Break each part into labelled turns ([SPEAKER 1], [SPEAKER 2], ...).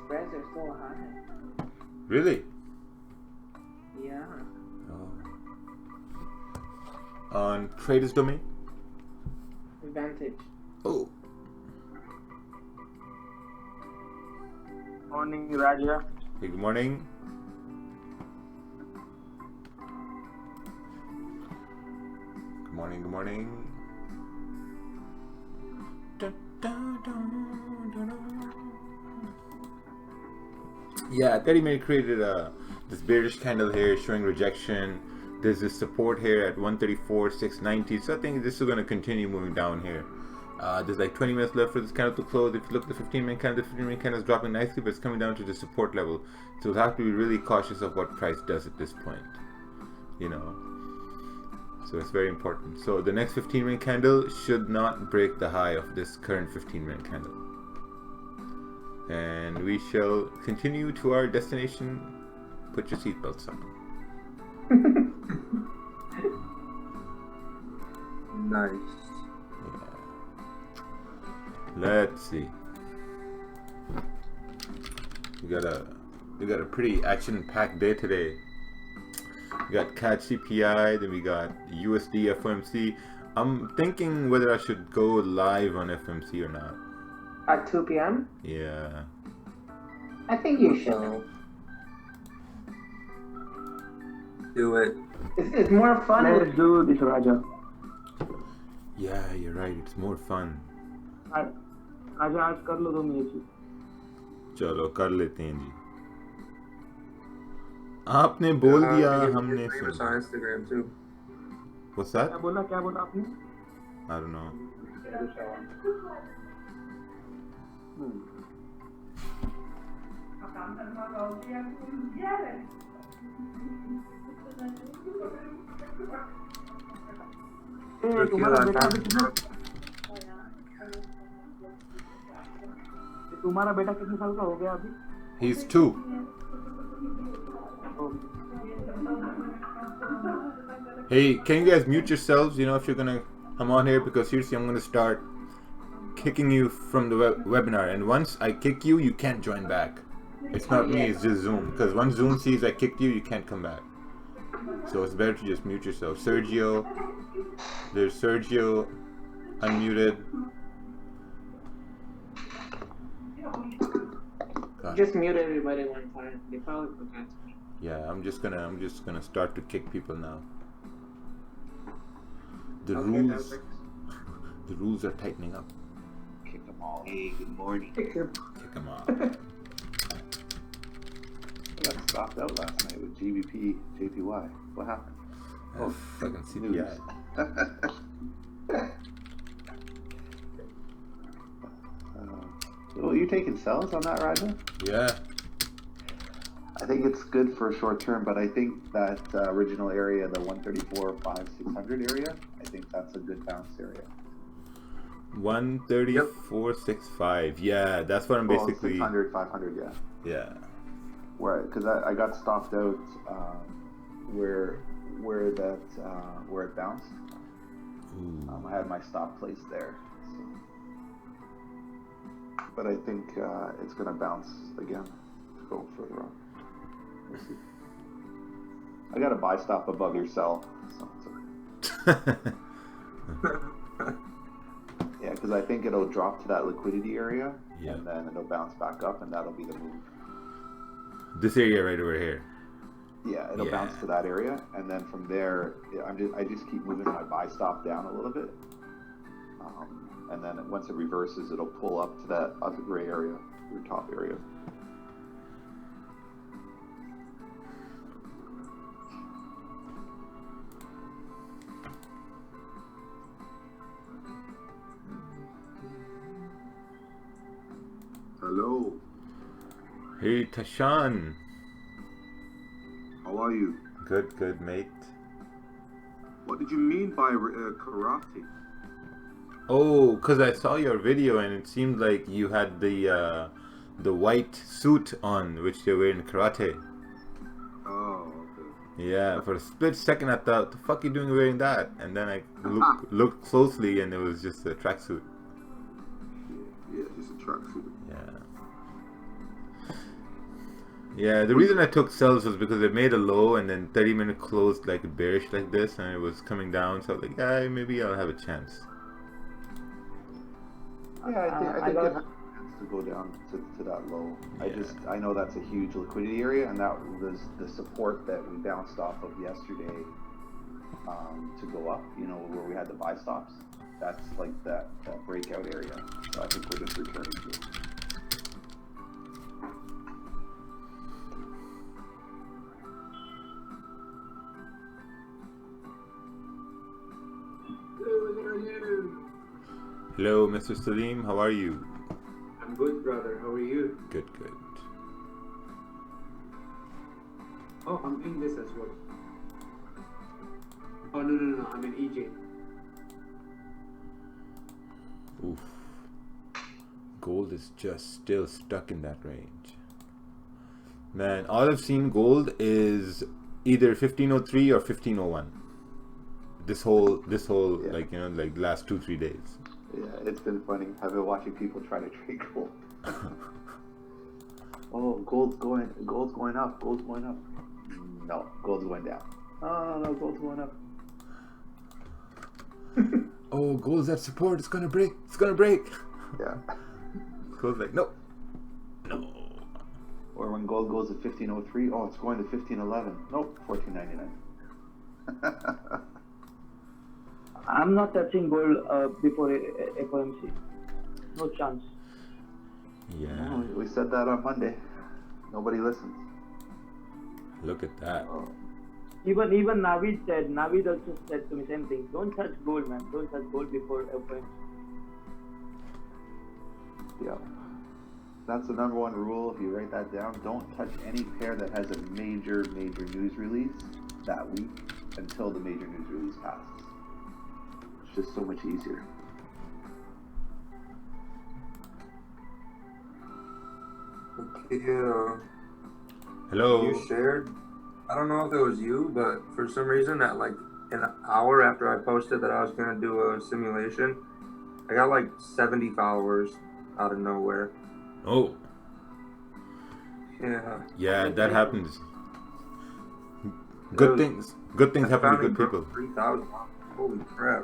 [SPEAKER 1] Spreads are so high.
[SPEAKER 2] Really?
[SPEAKER 1] Yeah.
[SPEAKER 2] Oh. On Traders Domain?
[SPEAKER 1] Advantage.
[SPEAKER 2] Oh.
[SPEAKER 3] Morning, Raja.
[SPEAKER 2] Hey, good morning. Good morning, good morning. Yeah, 30 minute created this bearish candle here showing rejection. There's this support here at 134,690. So I think this is going to continue moving down here. There's like 20 minutes left for this candle to close. If you look at the 15 minute candle, the 15 minute candle is dropping nicely, but it's coming down to the support level. So we'll have to be really cautious of what price does at this point. You know. So it's very important. So the next 15 minute candle should not break the high of this current 15 minute candle. And we shall continue to our destination. Put your seatbelts on.
[SPEAKER 4] Nice.
[SPEAKER 2] Yeah. Let's see. We got a pretty action-packed day today. We got CAD CPI, then we got USD FOMC. I'm thinking whether I should go live on FOMC or not.
[SPEAKER 1] At 2 p.m.?
[SPEAKER 2] Yeah.
[SPEAKER 1] I think you should.
[SPEAKER 4] Do it.
[SPEAKER 1] It's more fun.
[SPEAKER 3] Let's do this, Raja.
[SPEAKER 2] Yeah, you're right. It's more fun.
[SPEAKER 3] राजा आज कर लो तुम ये चीज.
[SPEAKER 2] चलो कर लेते हैं जी. आपने बोल दिया हमने
[SPEAKER 4] famous on Instagram too.
[SPEAKER 2] What's that?
[SPEAKER 3] क्या बोला आपने?
[SPEAKER 2] I don't know.
[SPEAKER 3] तुम्हारा बेटा कितने साल का हो गया अभी?
[SPEAKER 2] He's 2. Hey, can you guys mute yourselves? You know, if you're gonna come on here, because seriously, I'm gonna start kicking you from the webinar. And once I kick you, you can't join back. It's not me, it's just Zoom. Because once Zoom sees I kicked you, you can't come back. So it's better to just mute yourself. Sergio, there's Sergio, unmuted. God.
[SPEAKER 1] Just mute everybody one time. They probably forgot to me.
[SPEAKER 2] Yeah, I'm just gonna start to kick people now. The rules are tightening up.
[SPEAKER 4] Kick them all. Hey, good morning.
[SPEAKER 2] Kick them off.
[SPEAKER 4] I got stopped out last night with GBP, JPY. What happened?
[SPEAKER 2] Oh, fucking CPI.
[SPEAKER 4] Well, you taking sells on that, Raja?
[SPEAKER 2] Yeah.
[SPEAKER 4] I think it's good for short term, but I think that original area, the 134.5-600 area, I think that's a good bounce area.
[SPEAKER 2] 134.65. Yeah, that's what I'm basically.
[SPEAKER 4] 600, 500, yeah.
[SPEAKER 2] Yeah.
[SPEAKER 4] Where, because I got stopped out where it bounced. I had my stop place there. So. But I think it's gonna bounce again to go further up. We'll see. I got a buy stop above your sell, so it's okay. Yeah, because I think it'll drop to that liquidity area, and then it'll bounce back up, and that'll be the move.
[SPEAKER 2] This area right over here.
[SPEAKER 4] Yeah, it'll bounce to that area, and then from there, I just keep moving my buy stop down a little bit, and then once it reverses, it'll pull up to that other gray area, your top area. Hello.
[SPEAKER 2] Hey, Tashan.
[SPEAKER 4] How are you?
[SPEAKER 2] Good, mate.
[SPEAKER 4] What did you mean by karate?
[SPEAKER 2] Oh, because I saw your video and it seemed like you had the white suit on, which they wear in karate.
[SPEAKER 4] Oh, okay.
[SPEAKER 2] Yeah, for a split second I thought, the fuck you doing wearing that? And then I looked closely and it was just a tracksuit.
[SPEAKER 4] Yeah, just a tracksuit.
[SPEAKER 2] Yeah. Yeah, the reason I took sells was because it made a low and then 30-minute closed like bearish like this and it was coming down, so I was like, yeah, maybe I'll have a chance.
[SPEAKER 4] Yeah, I think
[SPEAKER 1] I
[SPEAKER 4] it
[SPEAKER 1] got-
[SPEAKER 4] has a chance to go down to that low.
[SPEAKER 2] Yeah.
[SPEAKER 4] I know that's a huge liquidity area, and that was the support that we bounced off of yesterday to go up. You know, where we had the buy stops. That's like that breakout area. So I think we're just returning to it.
[SPEAKER 2] Hello, Mr. Salim, how are you?
[SPEAKER 5] I'm good, brother. How are you?
[SPEAKER 2] Good, good.
[SPEAKER 5] Oh, I'm in this as well. Oh, no. I'm in EJ.
[SPEAKER 2] Oof. Gold is just still stuck in that range. Man, all I've seen gold is either 1503 or 1501. This whole
[SPEAKER 4] Yeah.
[SPEAKER 2] like, you know, like last 2-3 days.
[SPEAKER 4] Yeah, it's been funny. I've been watching people try to trade gold. Oh, gold's going up. Gold's going up. No, gold's going down. Oh no, gold's going up.
[SPEAKER 2] Oh, gold's at support, it's gonna break, it's gonna break.
[SPEAKER 4] Yeah.
[SPEAKER 2] Gold's like, no.
[SPEAKER 4] Or when gold goes to 1503, oh, it's going to 1511. Nope, 1499.
[SPEAKER 3] I'm not touching gold before FOMC. No chance.
[SPEAKER 2] Yeah,
[SPEAKER 4] Oh, we said that on Monday. Nobody listens.
[SPEAKER 2] look at that.
[SPEAKER 4] Oh,
[SPEAKER 3] Even Navid also said to me same thing. Don't touch gold, man. Don't touch gold before FOMC.
[SPEAKER 4] yeah. That's the number one rule. If you write that down, don't touch any pair that has a major news release that week until the major news release passes. It's just so much easier.
[SPEAKER 6] Okay,
[SPEAKER 2] Hello.
[SPEAKER 6] you shared, I don't know if it was you, but for some reason at like an hour after I posted that I was going to do a simulation, I got like 70 followers out of nowhere.
[SPEAKER 2] Oh,
[SPEAKER 6] Yeah.
[SPEAKER 2] that happens. Good things happen to good people.
[SPEAKER 6] 3,000. Holy crap.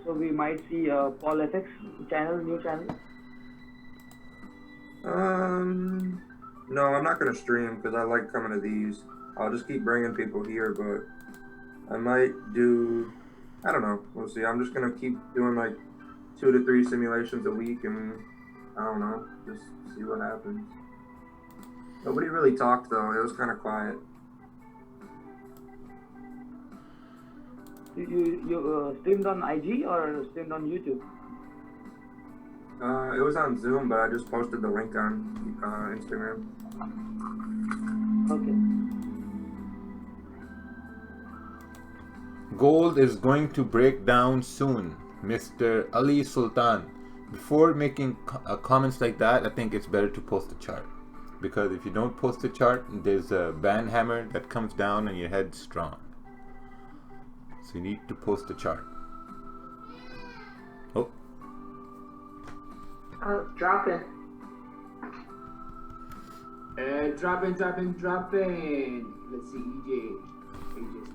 [SPEAKER 3] So we might see Paul FX channel, new channel.
[SPEAKER 6] No, I'm not going to stream because I like coming to these. I'll just keep bringing people here, but I might do, I don't know. We'll see. I'm just going to keep doing like 2 to 3 simulations a week and I don't know, just see what happens. Nobody really talked though. It was kind of quiet.
[SPEAKER 3] You streamed on IG or streamed on YouTube?
[SPEAKER 6] It was on Zoom, but I just posted the link on Instagram.
[SPEAKER 3] Okay.
[SPEAKER 2] Gold is going to break down soon, Mr. Ali Sultan. Before making comments like that, I think it's better to post a chart. Because if you don't post a chart, there's a band hammer that comes down and your head's strong. So you need to post a chart. Oh.
[SPEAKER 1] Oh, dropping.
[SPEAKER 5] Dropping. Let's see, EJ. EJ's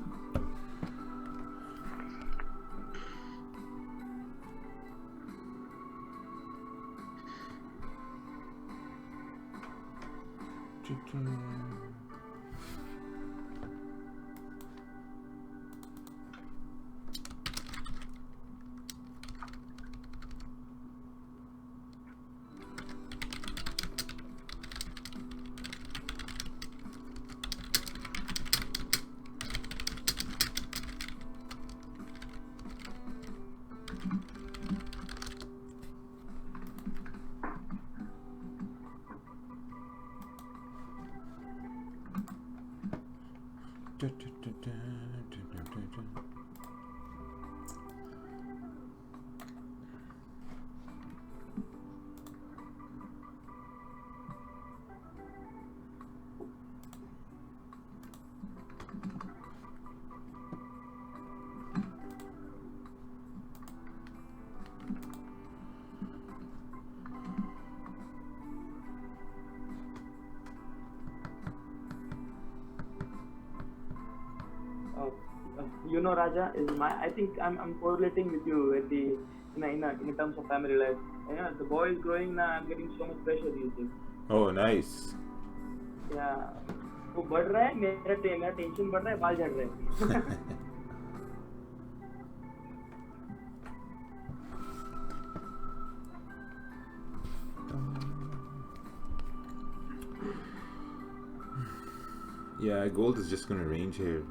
[SPEAKER 5] not.
[SPEAKER 3] you know, Raja, is I think I'm correlating with you at the in terms of family life. Yeah, the boy is growing now. I'm getting so much pressure these days.
[SPEAKER 2] Oh, nice.
[SPEAKER 3] Yeah, वो बढ़ रहा है मेरा tension बढ़ रहा है बाल झड़ रहे हैं.
[SPEAKER 2] Yeah, gold is just gonna range here.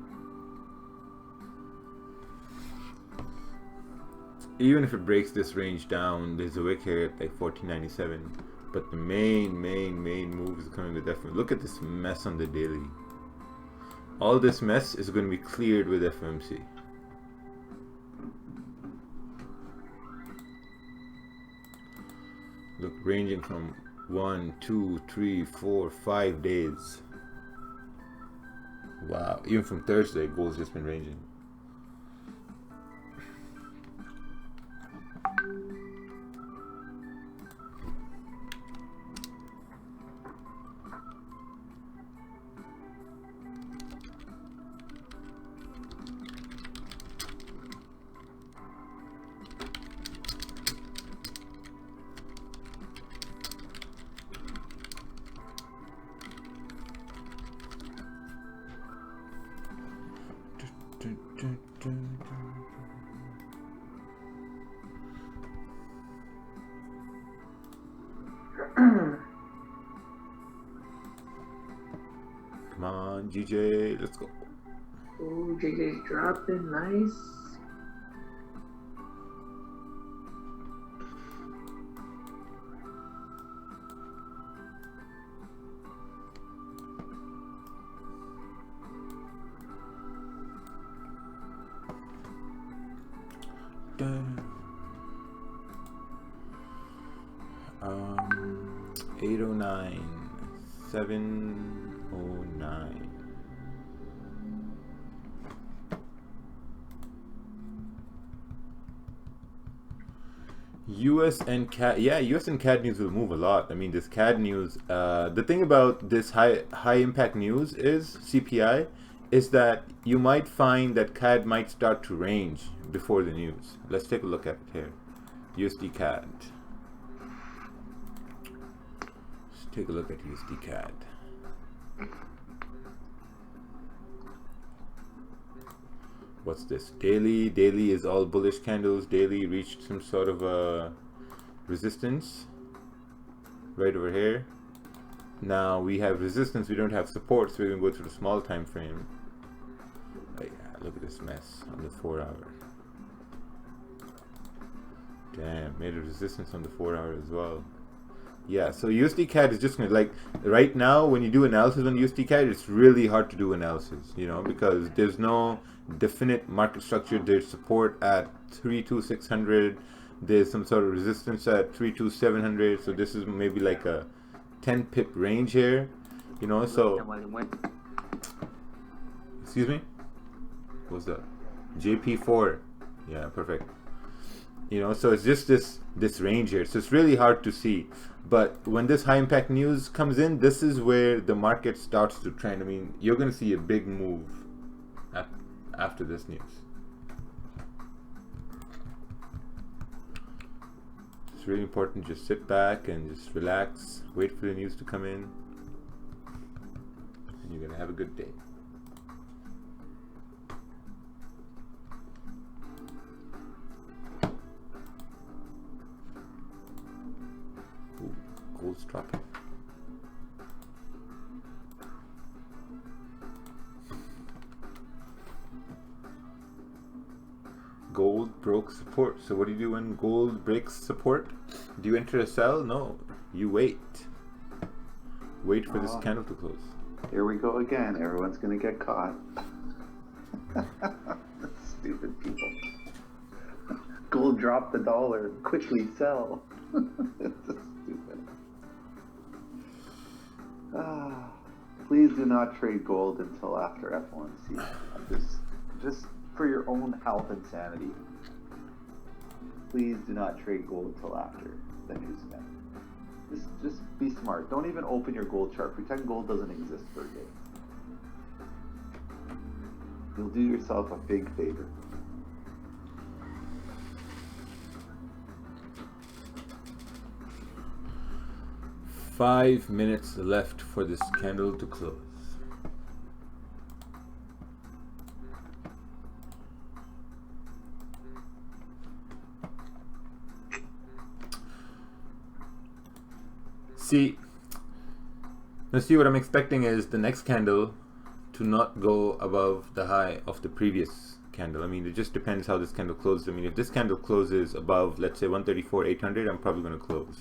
[SPEAKER 2] Even if it breaks this range down, there's a wick here at like 1497. But the main move is coming to definitely. Look at this mess on the daily. All this mess is going to be cleared with FOMC. Look, ranging from 1, 2, 3, 4, 5 days. Wow, even from Thursday, gold's just been ranging. Come on, GJ, let's go.
[SPEAKER 1] Oh, JJ's dropping, nice.
[SPEAKER 2] Dun. 809, 709. US and CAD, yeah, US and CAD news will move a lot. I mean, this CAD news, the thing about this high impact news is CPI, is that you might find that CAD might start to range before the news. Let's take a look at it here. USD CAD. Let's take a look at USD CAD. What's this? Daily. Daily is all bullish candles. Daily reached some sort of resistance right over here. Now we have resistance, we don't have support, so we're gonna go to the small time frame. Oh yeah, look at this mess on the 4 hour. Damn, made a resistance on the 4 hour as well. Yeah, so USD CAD is just gonna, like, right now when you do analysis on USD CAD, it's really hard to do analysis, you know, because there's no definite market structure. There's support at 32600, there's some sort of resistance at 32700, so this is maybe like a 10 pip range here, you know. So excuse me, what's that? JP4, yeah, perfect. You know, so it's just this range here, so it's really hard to see. But when this high impact news comes in, this is where the market starts to trend. I mean, you're going to see a big move after this news. It's really important to just sit back and just relax, wait for the news to come in, and you're going to have a good day. Ooh, gold's dropping. Gold broke support. So what do you do when gold breaks support? Do you enter a sell? No, you wait. Wait for this candle to close.
[SPEAKER 4] Here we go again. Everyone's gonna get caught. Stupid people. Gold dropped the dollar. Quickly sell. It's so stupid. Please do not trade gold until after FOMC. Just for your own health and sanity. Please do not trade gold until after the news event. Just be smart. Don't even open your gold chart. Pretend gold doesn't exist for a day. you'll do yourself a big favor.
[SPEAKER 2] Five minutes left for this candle to close. See, let's see, what I'm expecting is the next candle to not go above the high of the previous candle. I mean, it just depends how this candle closes. I mean, if this candle closes above, let's say 134,800, I'm probably going to close.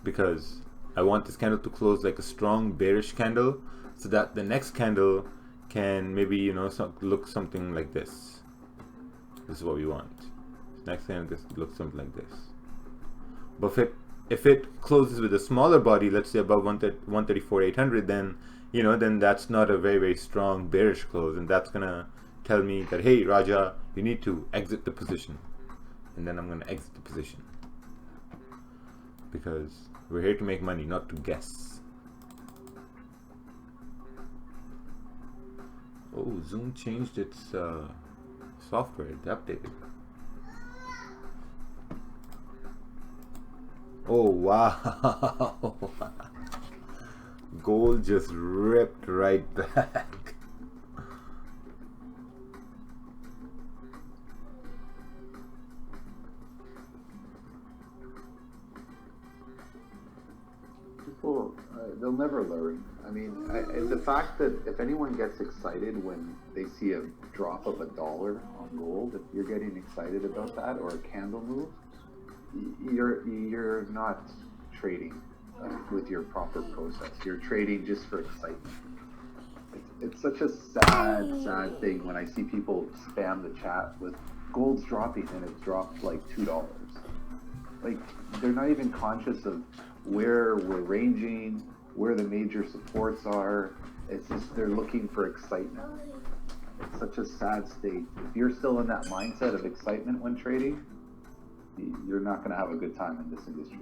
[SPEAKER 2] Because I want this candle to close like a strong bearish candle, so that the next candle can maybe, you know, look something like this. This is what we want. Next candle looks something like this. But if it closes with a smaller body, let's say above 134,800, then, you know, then that's not a very, very strong bearish close, and that's gonna tell me that, hey Raja, you need to exit the position. And then I'm gonna exit the position, because we're here to make money, not to guess. Oh, Zoom changed its software, it updated. Oh wow. Gold just ripped right back.
[SPEAKER 4] People, they'll never learn. I mean, the fact that if anyone gets excited when they see a drop of $1 on gold, if you're getting excited about that, or a candle move, you're not trading with your proper process. You're trading just for excitement. It's such a sad thing when I see people spam the chat with gold's dropping and it's dropped like $2. Like, they're not even conscious of where we're ranging, where the major supports are. It's just they're looking for excitement. It's such a sad state. If you're still in that mindset of excitement when trading, you're not going to have a good time in this industry.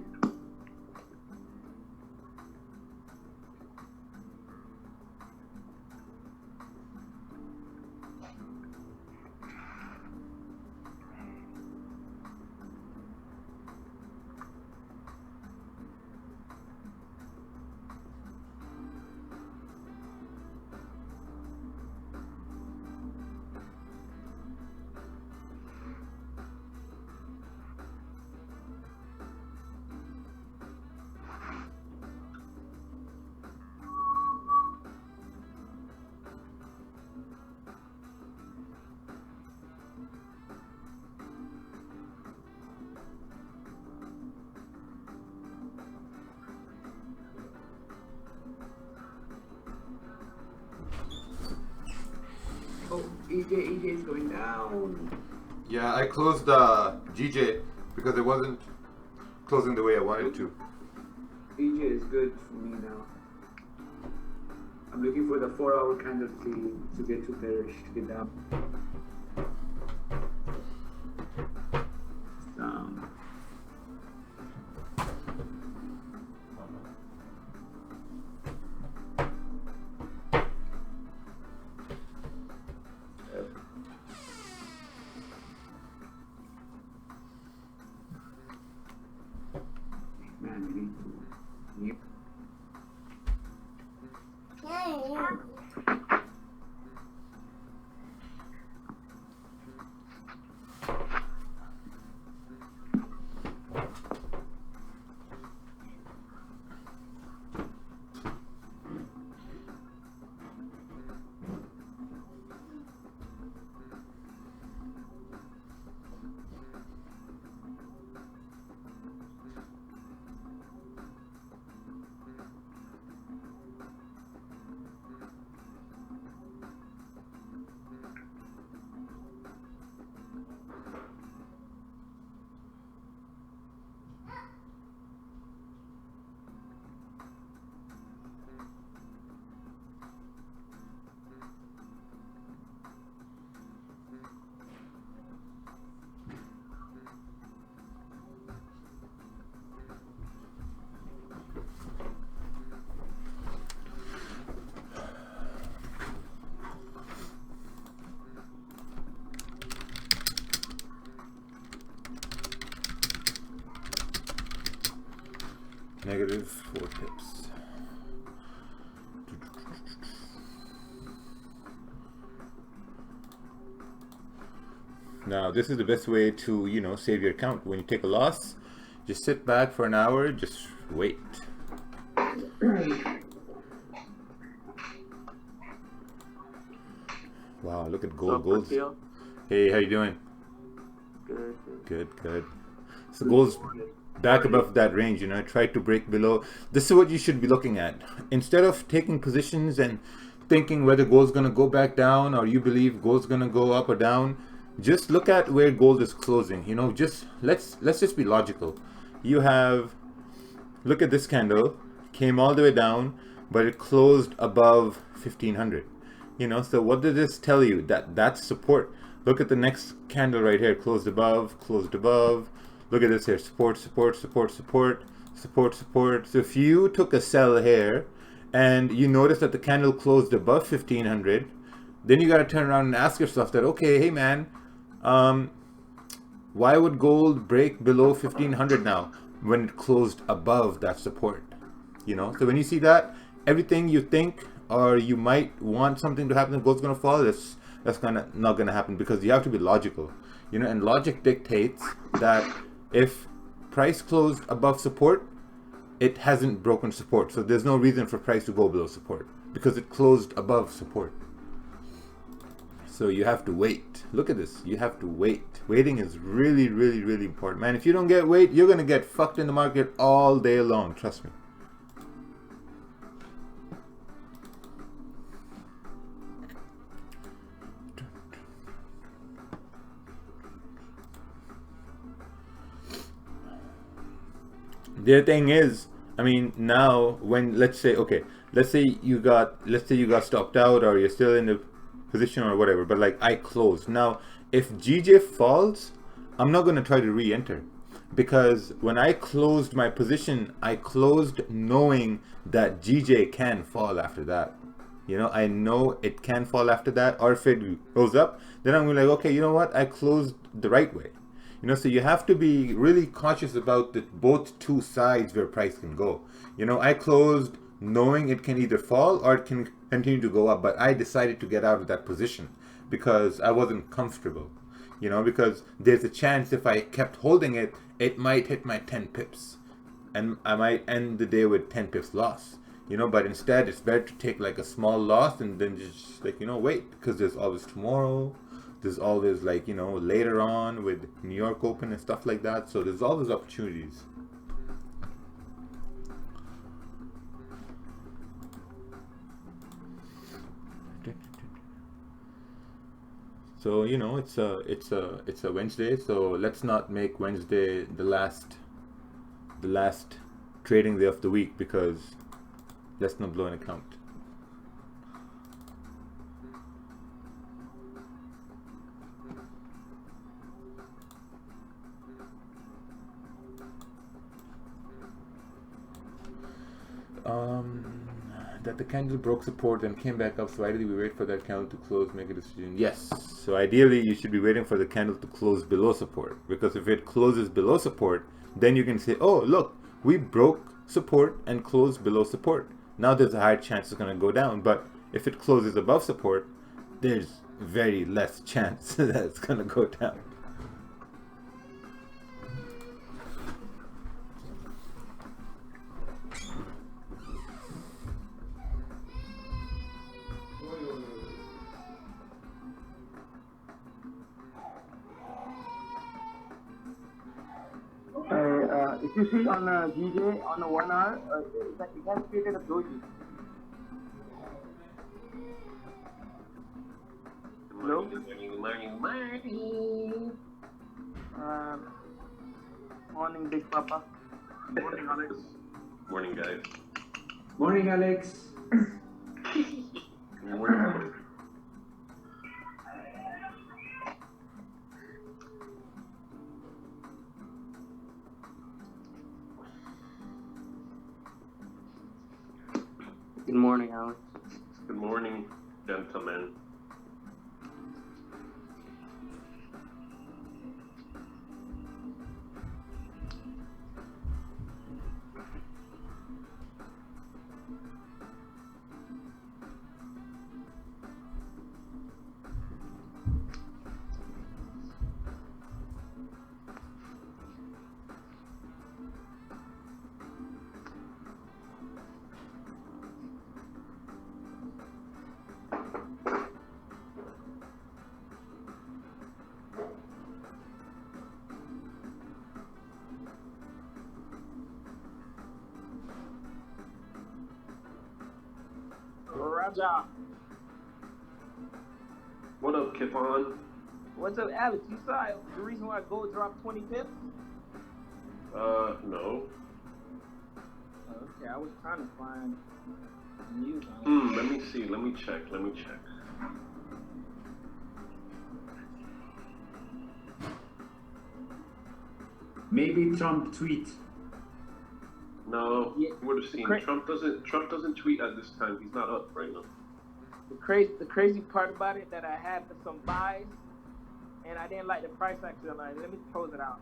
[SPEAKER 5] Oh, EJ is going down.
[SPEAKER 2] Yeah, I closed GJ because it wasn't closing the way I wanted to.
[SPEAKER 5] EJ is good for me now. I'm looking for the 4-hour candle to get to bearish, to get down. Man, we need to.
[SPEAKER 2] Negative 4 pips. Now this is the best way to, you know, save your account. When you take a loss, just sit back for an hour, just wait. Wow, look at gold. Gold's. Hey, how you doing?
[SPEAKER 3] Good.
[SPEAKER 2] Good. So gold's back above that range, you know, try to break below. This is what you should be looking at. Instead of taking positions and thinking whether gold's gonna go back down or you believe gold's gonna go up or down, just look at where gold is closing. You know, just let's just be logical. You have, look at this candle, came all the way down, but it closed above 1500. You know, so what does this tell you? That's support. Look at the next candle right here, closed above. Look at this here, support. So if you took a sell here and you notice that the candle closed above 1500, then you got to turn around and ask yourself that, okay, hey man, why would gold break below 1500 now when it closed above that support? You know, so when you see that, everything you think or you might want something to happen, gold's gonna fall, that's kind of not gonna happen, because you have to be logical, you know, and logic dictates that if price closed above support, it hasn't broken support, so there's no reason for price to go below support because it closed above support. So you have to wait. Look at this, you have to wait. Waiting is really important, man. If you don't get wait, you're gonna get fucked in the market all day long, trust me. The other thing is, I mean, now when let's say you got stopped out or you're still in the position or whatever, but like I closed. Now if GJ falls, I'm not going to try to re-enter, because when I closed my position, I closed knowing that GJ can fall after that. You know, I know it can fall after that, or if it goes up, then I'm like, okay, you know what, I closed the right way. You know, so you have to be really cautious about both two sides where price can go. You know, I closed knowing it can either fall or it can continue to go up, but I decided to get out of that position because I wasn't comfortable. You know, because there's a chance if I kept holding it, it might hit my 10 pips and I might end the day with 10 pips loss. You know, but instead it's better to take like a small loss and then just like, you know, wait, because there's always tomorrow. There's always, like, you know, later on with New York Open and stuff like that. So there's always opportunities. So, you know, it's a Wednesday. So let's not make Wednesday the last trading day of the week, because let's not blow an account. That the candle broke support and came back up, so ideally we wait for that candle to close, make a decision. Yes, so ideally you should be waiting for the candle to close below support, because if it closes below support, then you can say, oh look, we broke support and closed below support. Now there's a higher chance it's going to go down, but if it closes above support, there's very less chance that it's going to go down.
[SPEAKER 3] If you see on GJ on a 1 hour, it has created a doji. Hello? Morning, Big Papa. Morning, Alex.
[SPEAKER 7] Morning, guys.
[SPEAKER 5] Morning, Alex.
[SPEAKER 7] Morning.
[SPEAKER 3] Good morning, Alex.
[SPEAKER 7] Good morning, gentlemen.
[SPEAKER 8] Jaja.
[SPEAKER 7] What up, Kevon?
[SPEAKER 8] What's up, Alex? You saw the reason why gold dropped 20 pips?
[SPEAKER 7] No.
[SPEAKER 8] Okay, I was trying to find news on it.
[SPEAKER 7] Let me see. Let me check.
[SPEAKER 5] Maybe Trump tweet.
[SPEAKER 7] No,
[SPEAKER 8] Yeah,
[SPEAKER 7] you would have seen. Trump doesn't tweet at this time. He's not up right now.
[SPEAKER 8] The crazy part about it that I had some buys and I didn't like the price action on it. Let me close it out.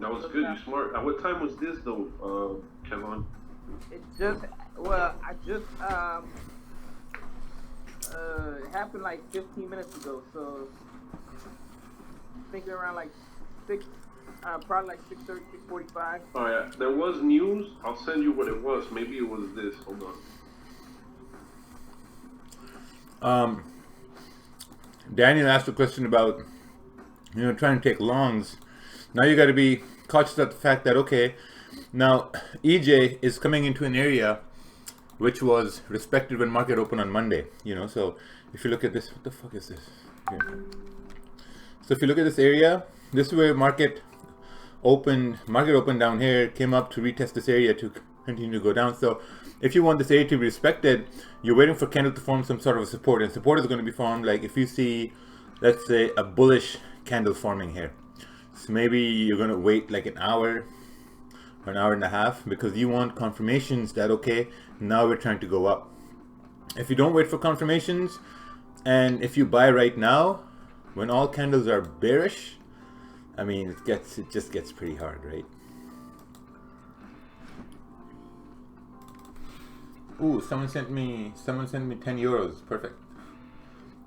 [SPEAKER 7] That was good. You smart. At what time was this though, Kevon?
[SPEAKER 8] It happened like 15 minutes ago. So thinking around like probably like 6:30, 6:45.
[SPEAKER 7] Oh yeah, there was news. I'll send you what it was. Maybe it was this. Hold on.
[SPEAKER 2] Daniel asked a question about, trying to take longs. Now you got to be cautious of the fact that, okay, now EJ is coming into an area which was respected when market opened on Monday, so if you look at this, what the fuck is this? Okay. So if you look at this area, this is where market opened down here, came up to retest this area to continue to go down. So if you want this area to be respected, you're waiting for candle to form some sort of a support, and support is going to be formed like if you see, let's say, a bullish candle forming here. So maybe you're going to wait like an hour or an hour and a half because you want confirmations that, okay, now we're trying to go up. If you don't wait for confirmations, and if you buy right now when all candles are bearish, I mean, it just gets pretty hard, right? Ooh, someone sent me 10 euros. Perfect.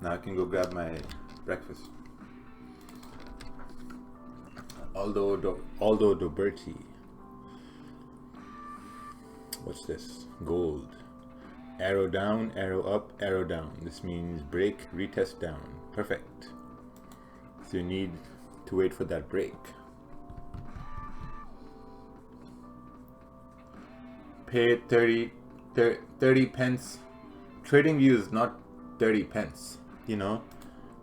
[SPEAKER 2] Now I can go grab my breakfast. Aldo Doberti. What's this? Gold. Arrow down, arrow up, arrow down. This means break, retest down. Perfect. So you need to wait for that break. Pay 30 pence. Trading view is not 30 pence.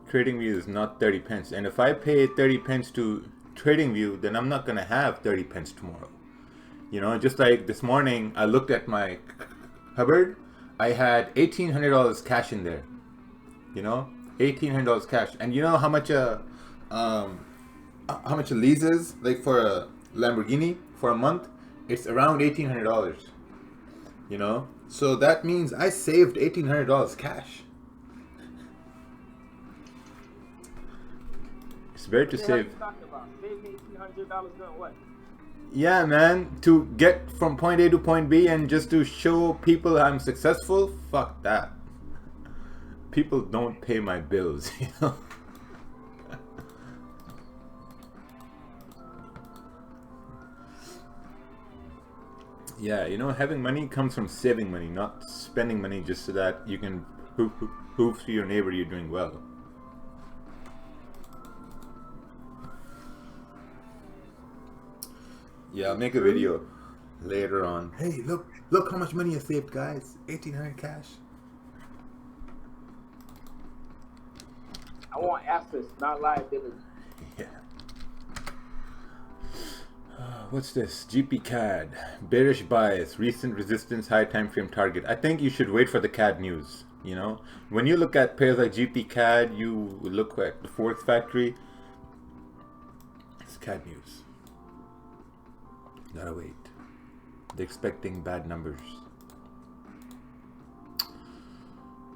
[SPEAKER 2] Trading view is not 30 pence. And if I pay 30 pence to trading view, then I'm not gonna have 30 pence tomorrow. Just like this morning, I looked at my cupboard. I had $1,800 cash in there. $1,800 cash. And you know how much a lease is, like for a Lamborghini for a month? It's around $1,800. So that means I saved $1,800 cash. It's better to save.
[SPEAKER 8] Save $1,800 doing what?
[SPEAKER 2] Yeah, man, to get from point A to point B and just to show people I'm successful. Fuck that. People don't pay my bills, Yeah, having money comes from saving money, not spending money just so that you can prove to your neighbor you're doing well. Yeah, I'll make a video later on. Hey, look how much money I saved, guys. 1,800 cash.
[SPEAKER 8] I want assets, not liability.
[SPEAKER 2] Yeah. What's this? GP CAD. Bearish bias. Recent resistance, high time frame target. I think you should wait for the CAD news. When you look at pairs like GP CAD, you look at the Forex Factory. It's CAD news. Gotta wait. They're expecting bad numbers.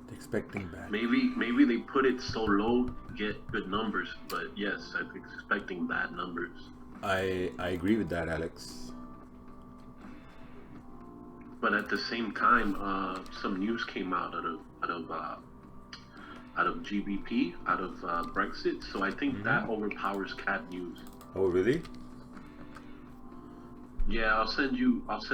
[SPEAKER 2] They're expecting bad.
[SPEAKER 7] Maybe they put it so low to get good numbers, but yes, I'm expecting bad numbers.
[SPEAKER 2] I agree with that, Alex.
[SPEAKER 7] But at the same time, some news came out out of GBP, out of Brexit. So I think that overpowers CAD news.
[SPEAKER 2] Oh, really?
[SPEAKER 7] Yeah, I'll send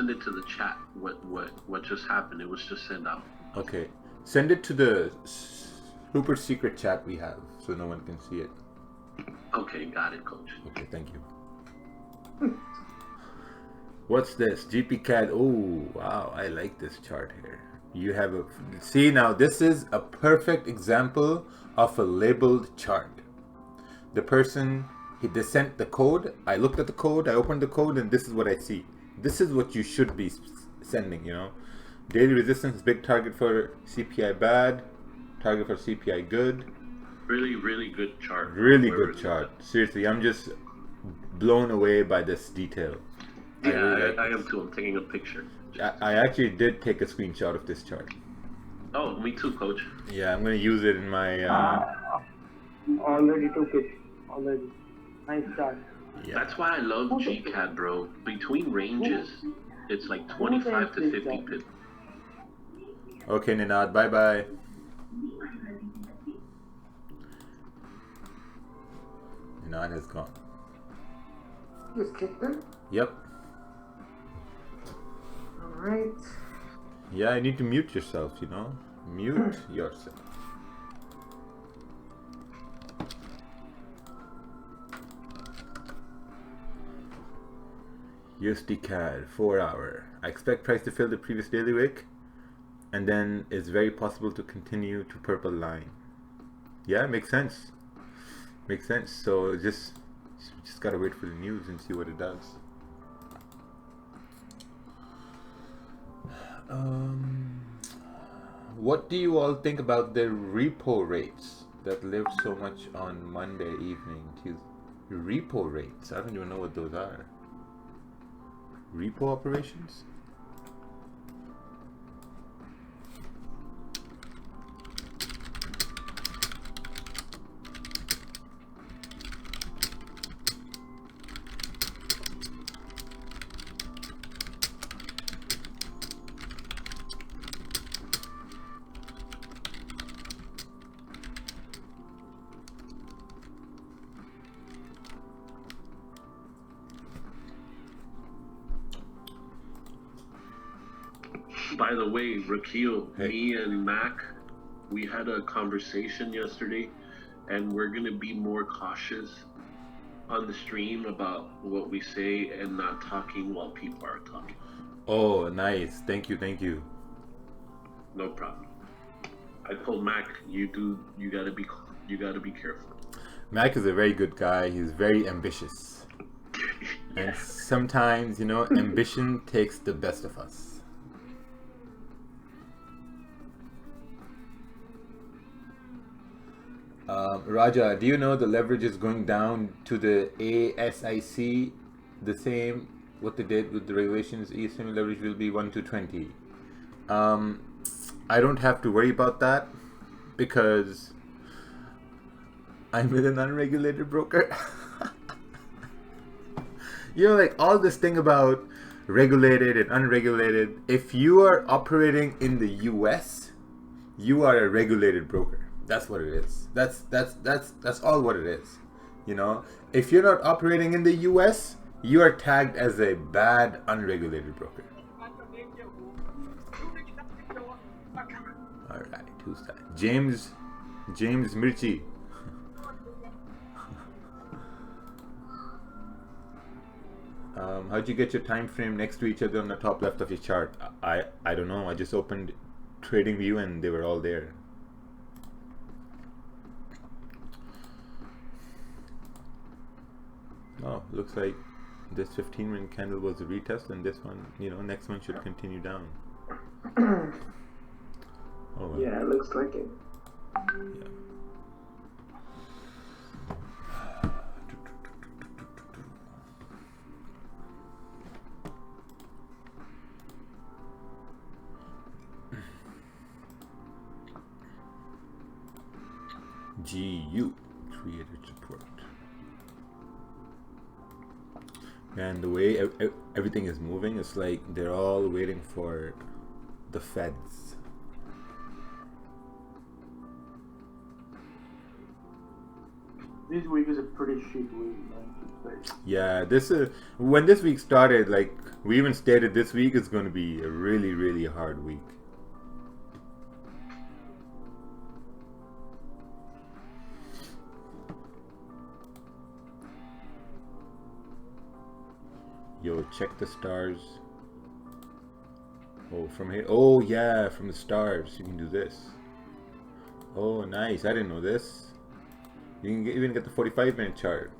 [SPEAKER 7] it to the chat. What just happened? It was just sent out.
[SPEAKER 2] Okay, send it to the super secret chat we have, so no one can see it.
[SPEAKER 7] Okay, got it, Coach.
[SPEAKER 2] Okay, thank you. What's this? GP CAD. Oh, wow, I like this chart here. You have a see now. This is a perfect example of a labeled chart. The person they sent the code. I looked at the code. I opened the code, and this is what I see. This is what you should be sending. You know, daily resistance, big target for CPI bad, target for CPI good.
[SPEAKER 7] Really, really good chart.
[SPEAKER 2] Really good chart. Seriously, I'm just blown away by this detail.
[SPEAKER 7] Yeah,
[SPEAKER 2] really
[SPEAKER 7] I am too. I'm taking a picture.
[SPEAKER 2] I actually did take a screenshot of this chart.
[SPEAKER 7] Oh, me too, coach.
[SPEAKER 2] Yeah, I'm gonna use it in my.
[SPEAKER 3] Already took it. Already. Nice start.
[SPEAKER 2] Yeah.
[SPEAKER 7] That's why I love GCAD, bro. Between ranges, it's like 25 to 50 pips.
[SPEAKER 2] Okay, Ninad, bye bye. Ninad has gone.
[SPEAKER 1] Just kicked her?
[SPEAKER 2] Yep.
[SPEAKER 1] Alright.
[SPEAKER 2] Yeah, I need to mute yourself, you know? Mute yourself. USD CAD 4 hour. I expect price to fill the previous daily wick, and then it's very possible to continue to purple line. Yeah, makes sense. Makes sense. So just gotta wait for the news and see what it does. What do you all think about the repo rates that lived so much on Monday evening? Repo rates? I don't even know what those are. Repo operations?
[SPEAKER 7] By the way, Rakeel,
[SPEAKER 2] Hey.
[SPEAKER 7] me and Mac, we had a conversation yesterday, and we're gonna be more cautious on the stream about what we say and not talking while people are talking.
[SPEAKER 2] Oh, nice. Thank you, thank you.
[SPEAKER 7] No problem. I told Mac, you gotta be careful.
[SPEAKER 2] Mac is a very good guy. He's very ambitious. And sometimes, you know, ambition takes the best of us. Raja, do you know the leverage is going down to the ASIC, the same what they did with the regulations? ESM leverage will be 1 to 20. I don't have to worry about that because I'm with an unregulated broker. You know, like all this thing about regulated and unregulated. If you are operating in the US, you are a regulated broker. That's what it is. That's all what it is. You know, if you're not operating in the US, you are tagged as a bad unregulated broker. All right, who's that? James Mirchi. How'd you get your time frame next to each other on the top left of your chart? I don't know. I just opened TradingView and they were all there. Oh, looks like this 15-minute candle was a retest, and this one, you know, next one should continue down. Oh, well.
[SPEAKER 1] Yeah, it looks like it.
[SPEAKER 2] Yeah. GU created support. And the way everything is moving, it's like they're all waiting for the feds.
[SPEAKER 3] This week is a pretty shit week, I should say.
[SPEAKER 2] Yeah, this is when this week started. Like we even stated, this week is going to be a really, really hard week. Yo, check the stars. Oh, from here. Oh, yeah, from the stars. You can do this. Oh, nice. I didn't know this. You can even get the 45-minute chart.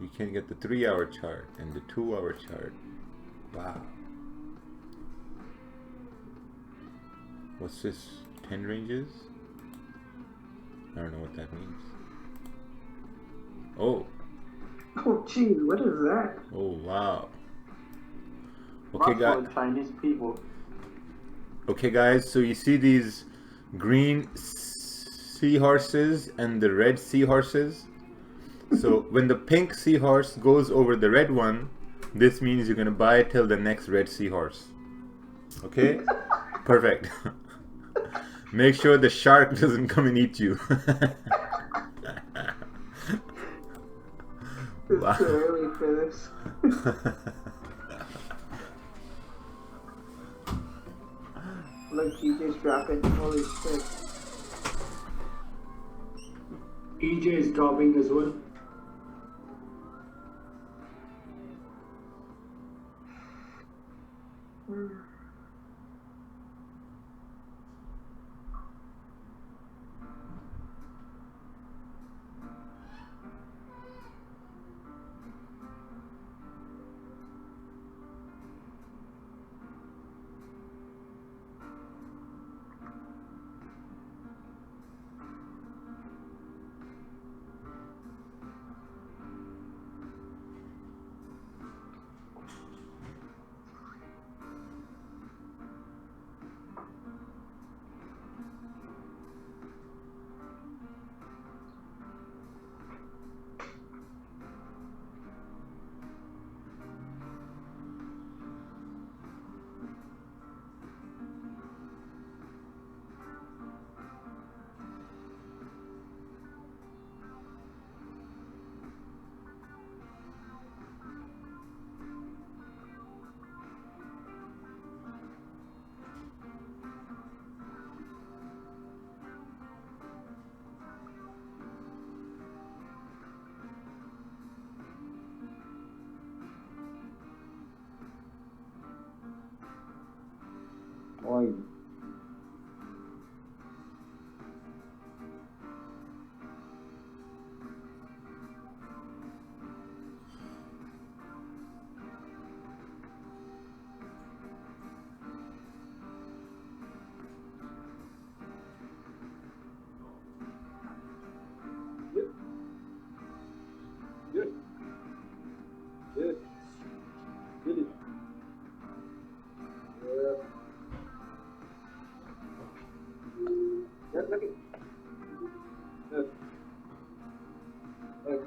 [SPEAKER 2] You can get the 3-hour chart and the 2-hour chart. Wow. What's this? 10 ranges? I don't know what that means. Oh.
[SPEAKER 1] Oh, geez, what is that?
[SPEAKER 2] Oh, wow. Okay, guys.
[SPEAKER 3] Chinese people.
[SPEAKER 2] Okay, guys. So you see these green seahorses and the red seahorses? So when the pink seahorse goes over the red one, this means you're gonna buy till the next red seahorse. Okay? Perfect. Make sure the shark doesn't come and eat you.
[SPEAKER 1] It's
[SPEAKER 2] Wow.
[SPEAKER 1] too early for this. Look, TJ's dropping. Holy shit.
[SPEAKER 5] EJ is dropping as well.
[SPEAKER 3] Oi. Good. Good. Good. Good. Look it. Good. Good.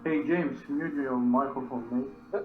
[SPEAKER 3] Hey James, mute your microphone, mate.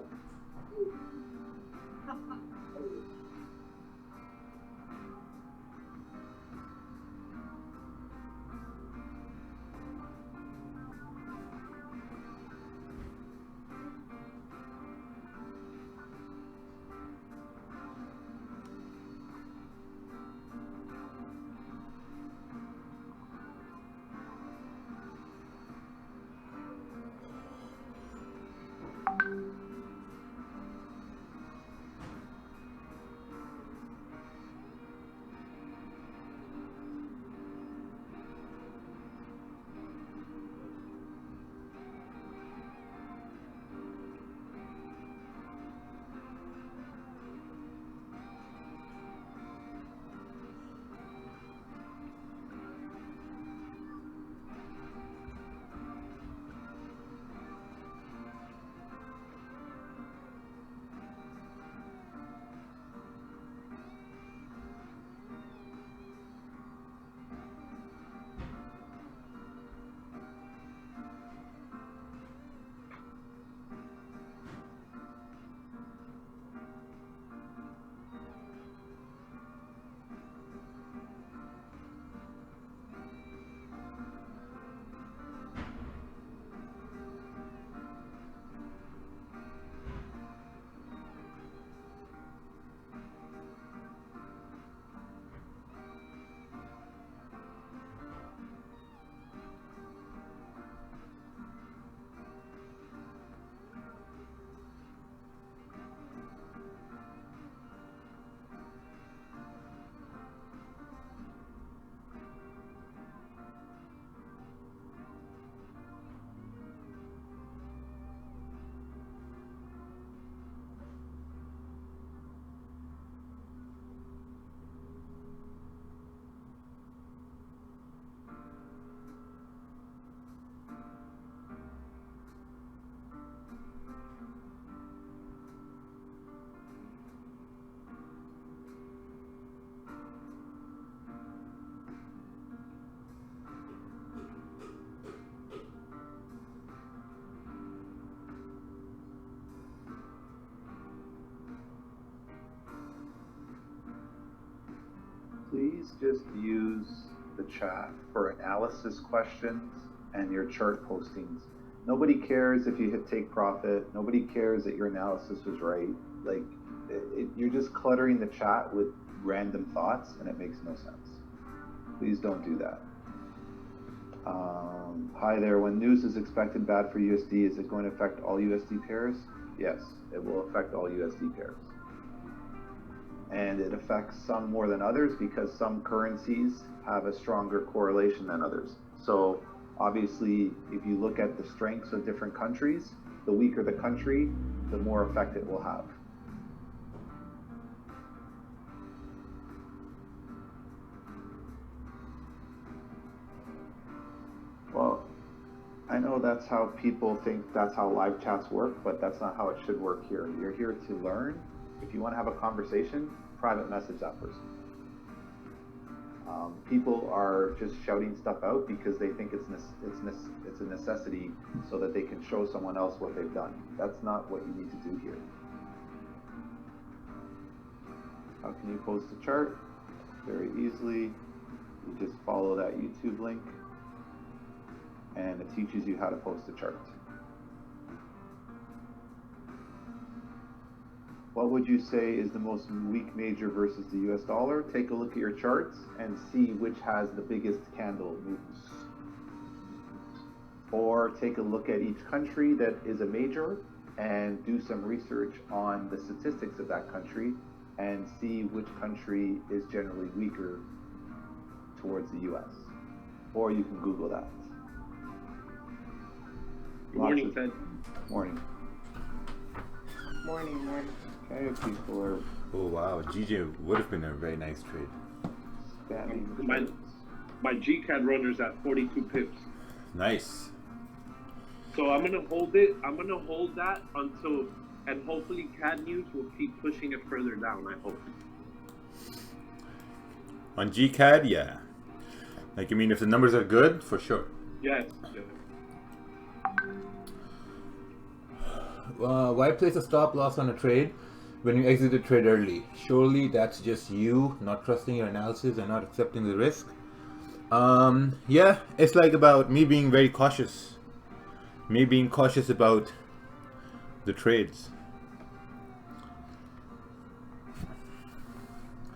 [SPEAKER 4] please just use the chat for analysis questions and your chart postings. Nobody cares if you hit take profit. Nobody cares that your analysis was right. Like, you're just cluttering the chat with random thoughts, and it makes no sense. Please don't do that. Hi there. When news is expected bad for USD, is it going to affect all USD pairs? Yes, it will affect all USD pairs. And it affects some more than others because some currencies have a stronger correlation than others. So obviously, if you look at the strengths of different countries, the weaker the country, the more effect it will have. Well, I know that's how people think that's how live chats work, but that's not how it should work here. You're here to learn. If you want to have a conversation, private message that person. People are just shouting stuff out because they think it's a necessity so that they can show someone else what they've done. That's not what you need to do here. How can you post a chart? Very easily. You just follow that YouTube link, and it teaches you how to post a chart. What would you say is the most weak major versus the US dollar? Take a look at your charts and see which has the biggest candle moves. Or take a look at each country that is a major and do some research on the statistics of that country and see which country is generally weaker towards the US. Or you can Google that.
[SPEAKER 7] Good morning, Ted.
[SPEAKER 4] Morning.
[SPEAKER 8] Morning.
[SPEAKER 4] Okay, people are
[SPEAKER 2] Oh wow, GJ would have been a very nice trade.
[SPEAKER 4] spamming.
[SPEAKER 7] My GCAD runner's at 42 pips.
[SPEAKER 2] Nice.
[SPEAKER 7] So I'm gonna hold it. I'm gonna hold that until, and hopefully CAD News will keep pushing it further down. I hope.
[SPEAKER 2] On GCAD, yeah. Like, you mean if the numbers are good, for sure.
[SPEAKER 7] Yes.
[SPEAKER 2] Why place a stop loss on a trade when you exit the trade early? Surely that's just you not trusting your analysis and not accepting the risk. Yeah, it's like about me being very cautious. Me being cautious about the trades.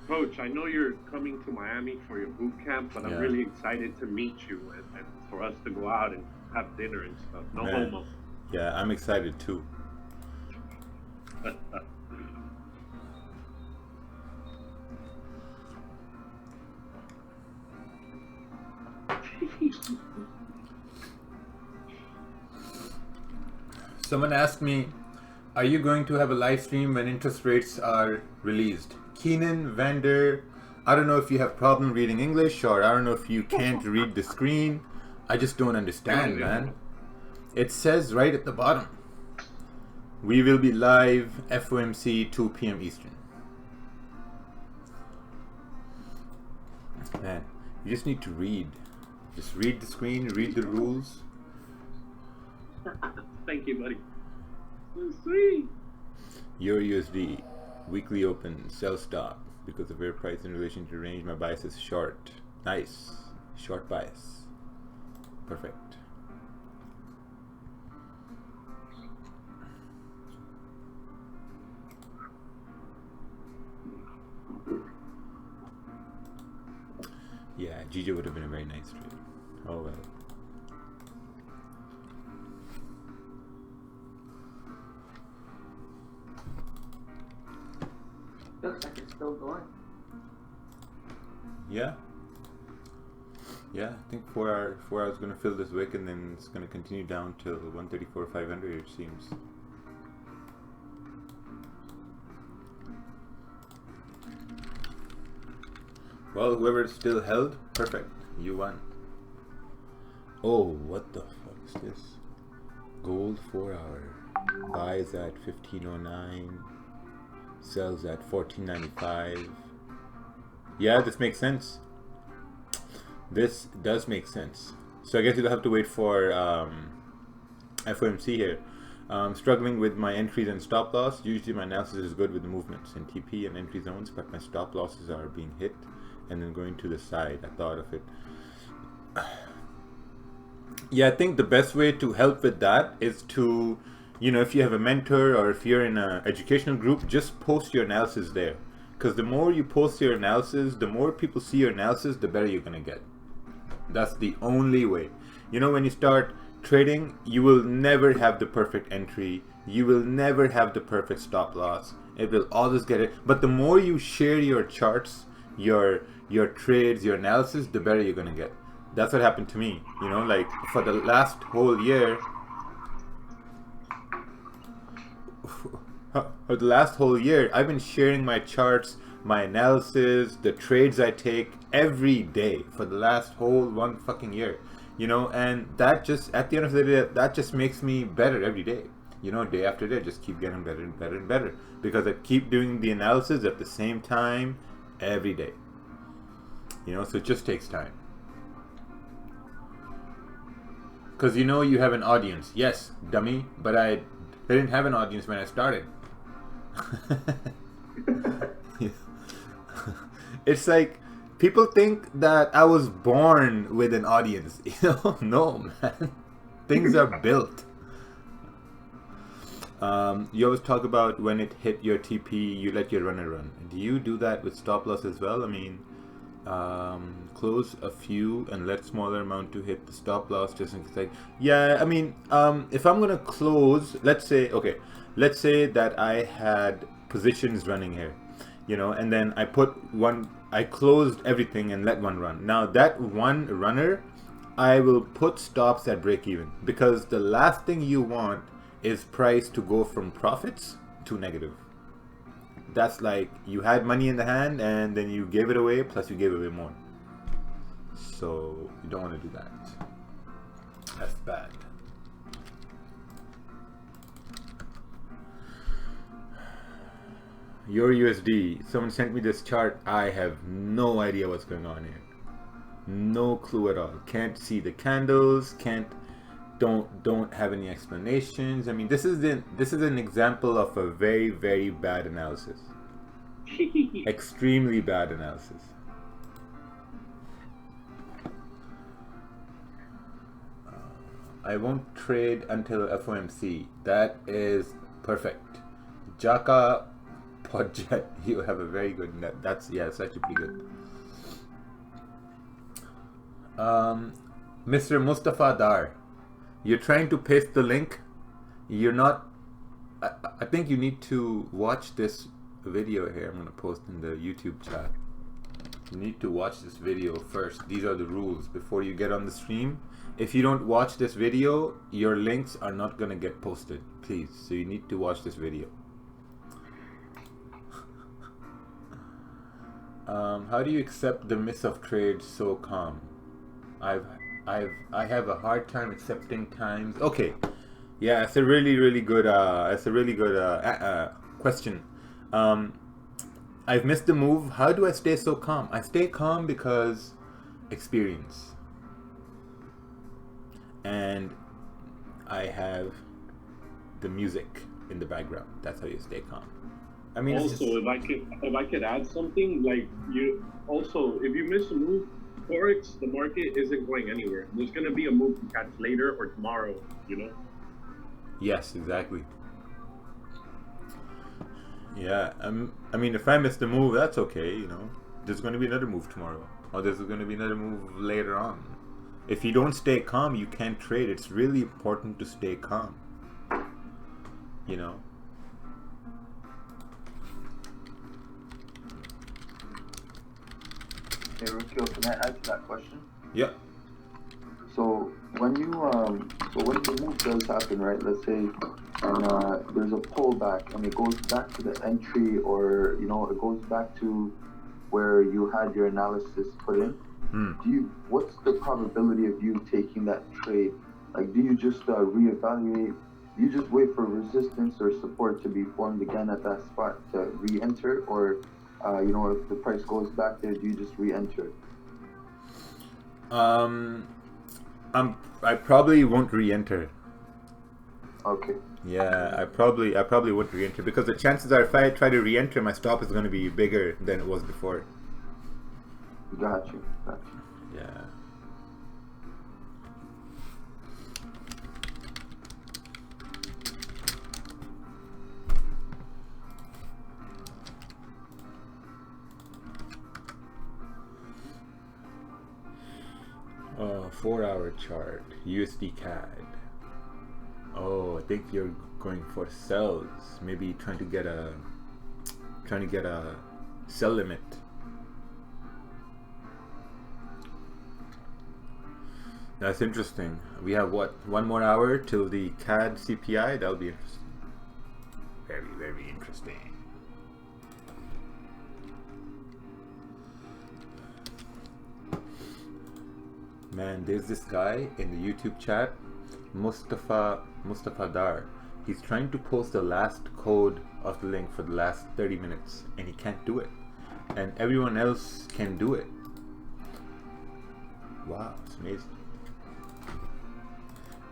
[SPEAKER 7] Coach, I know you're coming to Miami for your boot camp, but I'm
[SPEAKER 2] Yeah.
[SPEAKER 7] really excited to meet you and for us to go out and have dinner and stuff. No
[SPEAKER 2] Man.
[SPEAKER 7] homo.
[SPEAKER 2] Yeah, I'm excited too. Someone asked me, are you going to have a live stream when interest rates are released? Keenan, Vander, I don't know if you have problem reading English, or I don't know if you can't read the screen. I just don't understand, man. It says right at the bottom, we will be live FOMC 2 p.m. Eastern. Man, you just need to read. Just read the screen, read the rules.
[SPEAKER 7] Thank you, buddy. So sweet.
[SPEAKER 2] Euro USD, weekly open, sell stop. Because of fair price in relation to range, my bias is short. Nice. Short bias. Perfect. Yeah, GJ would have been a very nice trade. Oh well.
[SPEAKER 8] Looks like it's still going.
[SPEAKER 2] Yeah. Yeah, I think 4 hours gonna fill this wick, and then it's gonna continue down till 134.500, it seems. Well, whoever still held, perfect. You won. Oh, what the fuck is this? Gold 4 hour. Buys at 1509. Sells at 1495. Yeah, this makes sense. This does make sense. So I guess you'll have to wait for FOMC here. Struggling with my entries and stop loss. Usually my analysis is good with the movements in TP and entry zones, but my stop losses are being hit. and then going to the side. I thought of it. Yeah, I think the best way to help with that is to, you know, if you have a mentor or if you're in an educational group, just post your analysis there. Because the more you post your analysis, the more people see your analysis, the better you're going to get. That's the only way. You know, when you start trading, you will never have the perfect entry. You will never have the perfect stop loss. It will always get it. But the more you share your charts, your trades, your analysis, the better you're going to get. That's what happened to me. You know, like for the last whole year, I've been sharing my charts, my analysis, the trades I take every day for the last whole one fucking year. You know, and that just, at the end of the day, that just makes me better every day. You know, day after day, just keep getting better and better and better. Because I keep doing the analysis at the same time every day. You know, so it just takes time. Because you know you have an audience. Yes, dummy, but I didn't have an audience when I started. It's like, people think that I was born with an audience. You know, no, man. Things are built. You always talk about when it hit your TP, you let your runner run. Do you do that with stop loss as well? I mean, close a few and let smaller amount to hit the stop loss just in case. Like, yeah, I mean, if I'm gonna close, let's say that I had positions running here, you know, and then I closed everything and let one run. Now that one runner, I will put stops at break even, because the last thing you want is price to go from profits to negative. That's like you had money in the hand and then you gave it away, plus you gave away more. So you don't want to do that. That's bad. Your USD. Someone sent me this chart. I have no idea what's going on here. No clue at all. Can't see the candles. Don't have any explanations. I mean, this is an example of a very, very bad analysis. Extremely bad analysis. I won't trade until FOMC. That is perfect. Jaka Podjet, you have a very good net. That's actually pretty good. Mr. Mustafa Dar, you're trying to paste the link. You're not. I think you need to watch this video here. I'm gonna post in the YouTube chat. You need to watch this video first. These are the rules before you get on the stream. If you don't watch this video, your links are not gonna get posted, please. So you need to watch this video. How do you accept the miss of trades so calm? I have a hard time accepting times. Okay, yeah, it's a really good question. I've missed the move. How do I stay so calm? I stay calm because experience, and I have the music in the background. That's how you stay calm. I mean,
[SPEAKER 7] also, if I could add something, like if you miss a move, Forex, the market isn't going anywhere. There's gonna be a move to catch later or tomorrow, you know?
[SPEAKER 2] Yes, exactly. Yeah, I mean, if I miss the move, that's okay, you know. There's gonna be another move tomorrow, or there's gonna be another move later on. If you don't stay calm, you can't trade. It's really important to stay calm, you know.
[SPEAKER 9] Hey, Rakeel, can I add to that question?
[SPEAKER 2] Yeah.
[SPEAKER 9] So when the move does happen, right? Let's say, and there's a pullback, and it goes back to the entry, or it goes back to where you had your analysis put in. What's the probability of you taking that trade? Like, do you just reevaluate? Do you just wait for resistance or support to be formed again at that spot to re-enter, or if the price goes back there, do you just re-enter?
[SPEAKER 2] I probably won't re-enter.
[SPEAKER 9] Okay.
[SPEAKER 2] Yeah, I probably won't re-enter, because the chances are if I try to re-enter, my stop is going to be bigger than it was before.
[SPEAKER 9] Got you.
[SPEAKER 2] Yeah. Oh, 4-hour chart, USD CAD. Oh, I think you're going for sells. Maybe trying to get a sell limit. That's interesting. We have what, 1 more hour till the CAD CPI? That'll be interesting. Very, very interesting. Man, there's this guy in the YouTube chat, Mustafa Dar. He's trying to post the last code of the link for the last 30 minutes and he can't do it. And everyone else can do it. Wow, it's amazing.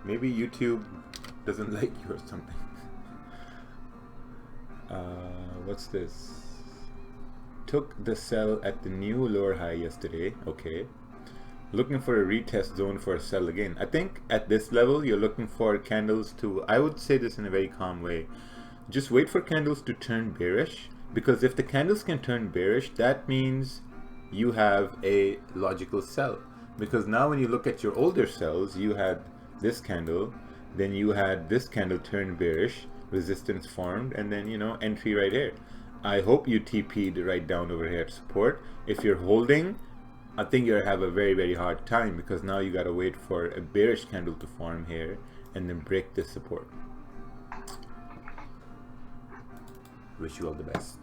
[SPEAKER 2] Maybe YouTube doesn't like you or something. What's this? Took the sell at the new lower high yesterday. Okay. Looking for a retest zone for a sell again. I think at this level you're looking for candles to, I would say this in a very calm way, just wait for candles to turn bearish, because if the candles can turn bearish, that means you have a logical sell. Because now when you look at your older sells, you had this candle, then you had this candle turn bearish, resistance formed, and then, you know, entry right here. I hope you TP'd right down over here at support. If you're holding, I think you'll have a very, very hard time, because now you gotta wait for a bearish candle to form here and then break this support. Wish you all the best.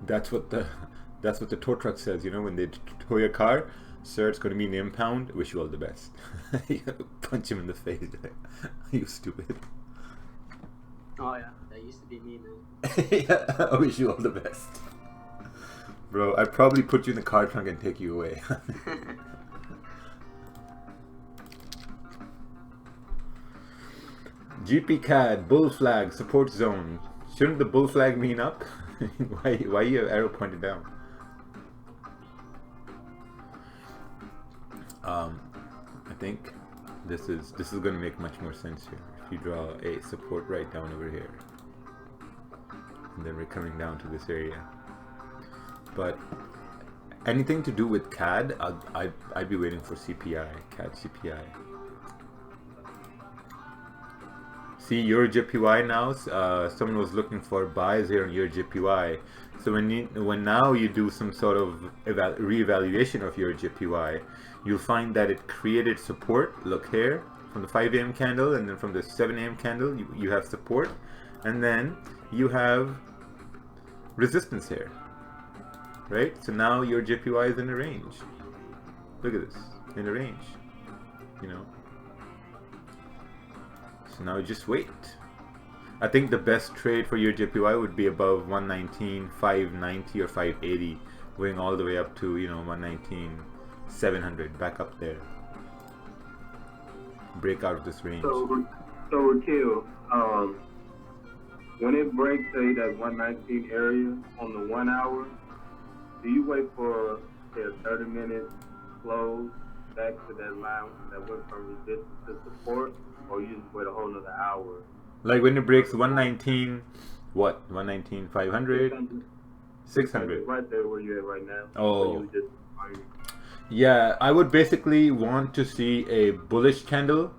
[SPEAKER 2] That's what the tow truck says, you know, when they tow your car. Sir, it's going to be an impound. Wish you all the best. You gotta punch him in the face. You stupid.
[SPEAKER 10] Oh yeah, that used to be me, man.
[SPEAKER 2] Yeah, I wish you all the best. Bro, I'd probably put you in the car trunk and take you away. GP CAD, bull flag, support zone. Shouldn't the bull flag mean up? why you have arrow pointed down? I think this is going to make much more sense here. If you draw a support right down over here, and then we're coming down to this area. But anything to do with CAD, I'd be waiting for CPI, CAD CPI. See your JPY now. Someone was looking for buys here on your JPY. So when now you do some sort of reevaluation of your JPY, you'll find that it created support. Look here, from the 5 AM candle, and then from the 7 AM candle, you have support, and then you have resistance here, right? So now your JPY is in a range. Look at this, in a range, you know. So now just wait. I think the best trade for your JPY would be above 119, 590 or 580, going all the way up to, you know, 119, 700, back up there. Break out of this range.
[SPEAKER 11] So Rakeel, when it breaks, say, that 119 area on the 1 hour, do you wait for, say, a 30-minute close back to that line that went from resistance to support, or you just wait a whole another hour?
[SPEAKER 2] Like when it breaks 119, what? 119, 500? 600.
[SPEAKER 11] Right there where you're at right now.
[SPEAKER 2] Oh. Yeah, I would basically want to see a bullish candle,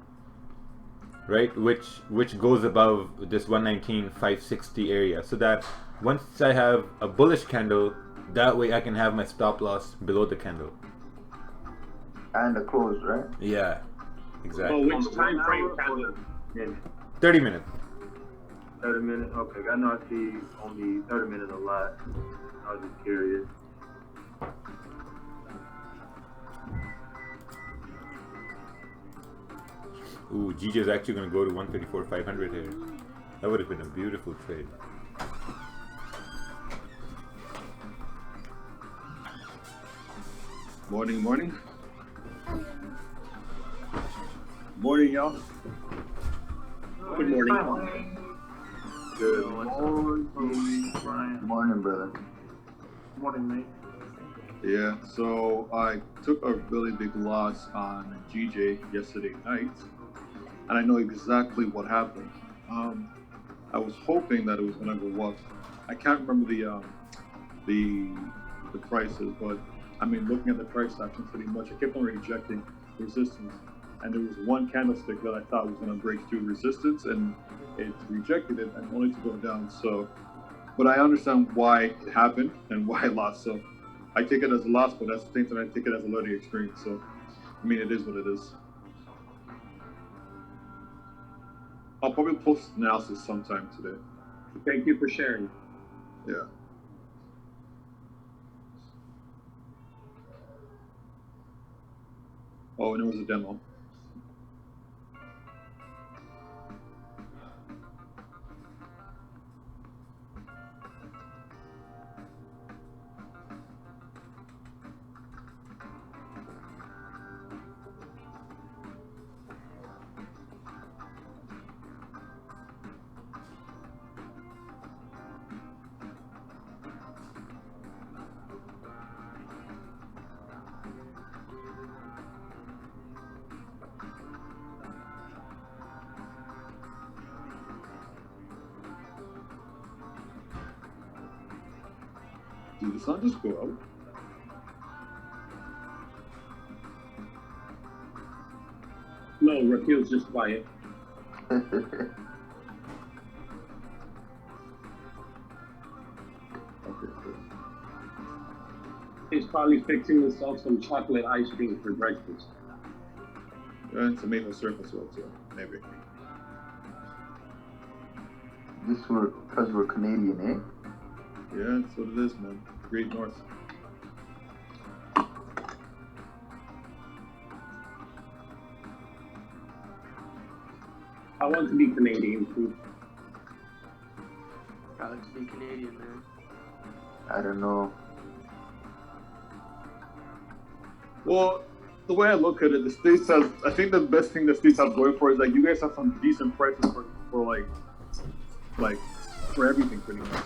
[SPEAKER 2] right? Which goes above this 119, 560 area. So that once I have a bullish candle, that way I can have my stop loss below the candle.
[SPEAKER 9] And a close, right?
[SPEAKER 2] Yeah, exactly.
[SPEAKER 11] Oh, which time frame candle?
[SPEAKER 2] 30 minutes.
[SPEAKER 11] 30 minutes? Okay, I know I see only 30 minutes a lot. I was just curious.
[SPEAKER 2] Ooh, GJ is actually going to go to 134,500 here. That would have been a beautiful trade.
[SPEAKER 12] Morning, morning. Morning, y'all.
[SPEAKER 7] Good morning.
[SPEAKER 11] Good
[SPEAKER 10] Yo, what's up?
[SPEAKER 11] morning,
[SPEAKER 9] Good
[SPEAKER 11] Brian.
[SPEAKER 9] morning, brother.
[SPEAKER 11] Morning, mate.
[SPEAKER 12] Yeah, so I took a really big loss on GJ yesterday night, and I know exactly what happened. I was hoping that it was gonna go up. I can't remember the prices, but I mean, looking at the price action, pretty much, I kept on rejecting resistance, and there was one candlestick that I thought was gonna break through resistance, and it rejected it, and only to go down. So, but I understand why it happened and why I lost. So, I take it as a loss, but at the same time, I take it as a learning experience. So, I mean, it is what it is. I'll probably post analysis sometime today.
[SPEAKER 7] Thank you for sharing.
[SPEAKER 12] Yeah. Oh, and it was a demo. Did the sun just go out?
[SPEAKER 7] No, Rakeel's just quiet.
[SPEAKER 12] Okay, cool.
[SPEAKER 7] He's probably fixing himself some chocolate ice cream for breakfast.
[SPEAKER 12] And tomato syrup as well, too, maybe.
[SPEAKER 9] Because we're Canadian, eh?
[SPEAKER 12] Yeah, that's what it is, man. Great North.
[SPEAKER 7] I want to be Canadian too.
[SPEAKER 10] Proud to be Canadian, man.
[SPEAKER 9] I don't know.
[SPEAKER 12] Well, the way I look at it, the States has, I think the best thing the States have going for is like you guys have some decent prices for like for everything pretty much.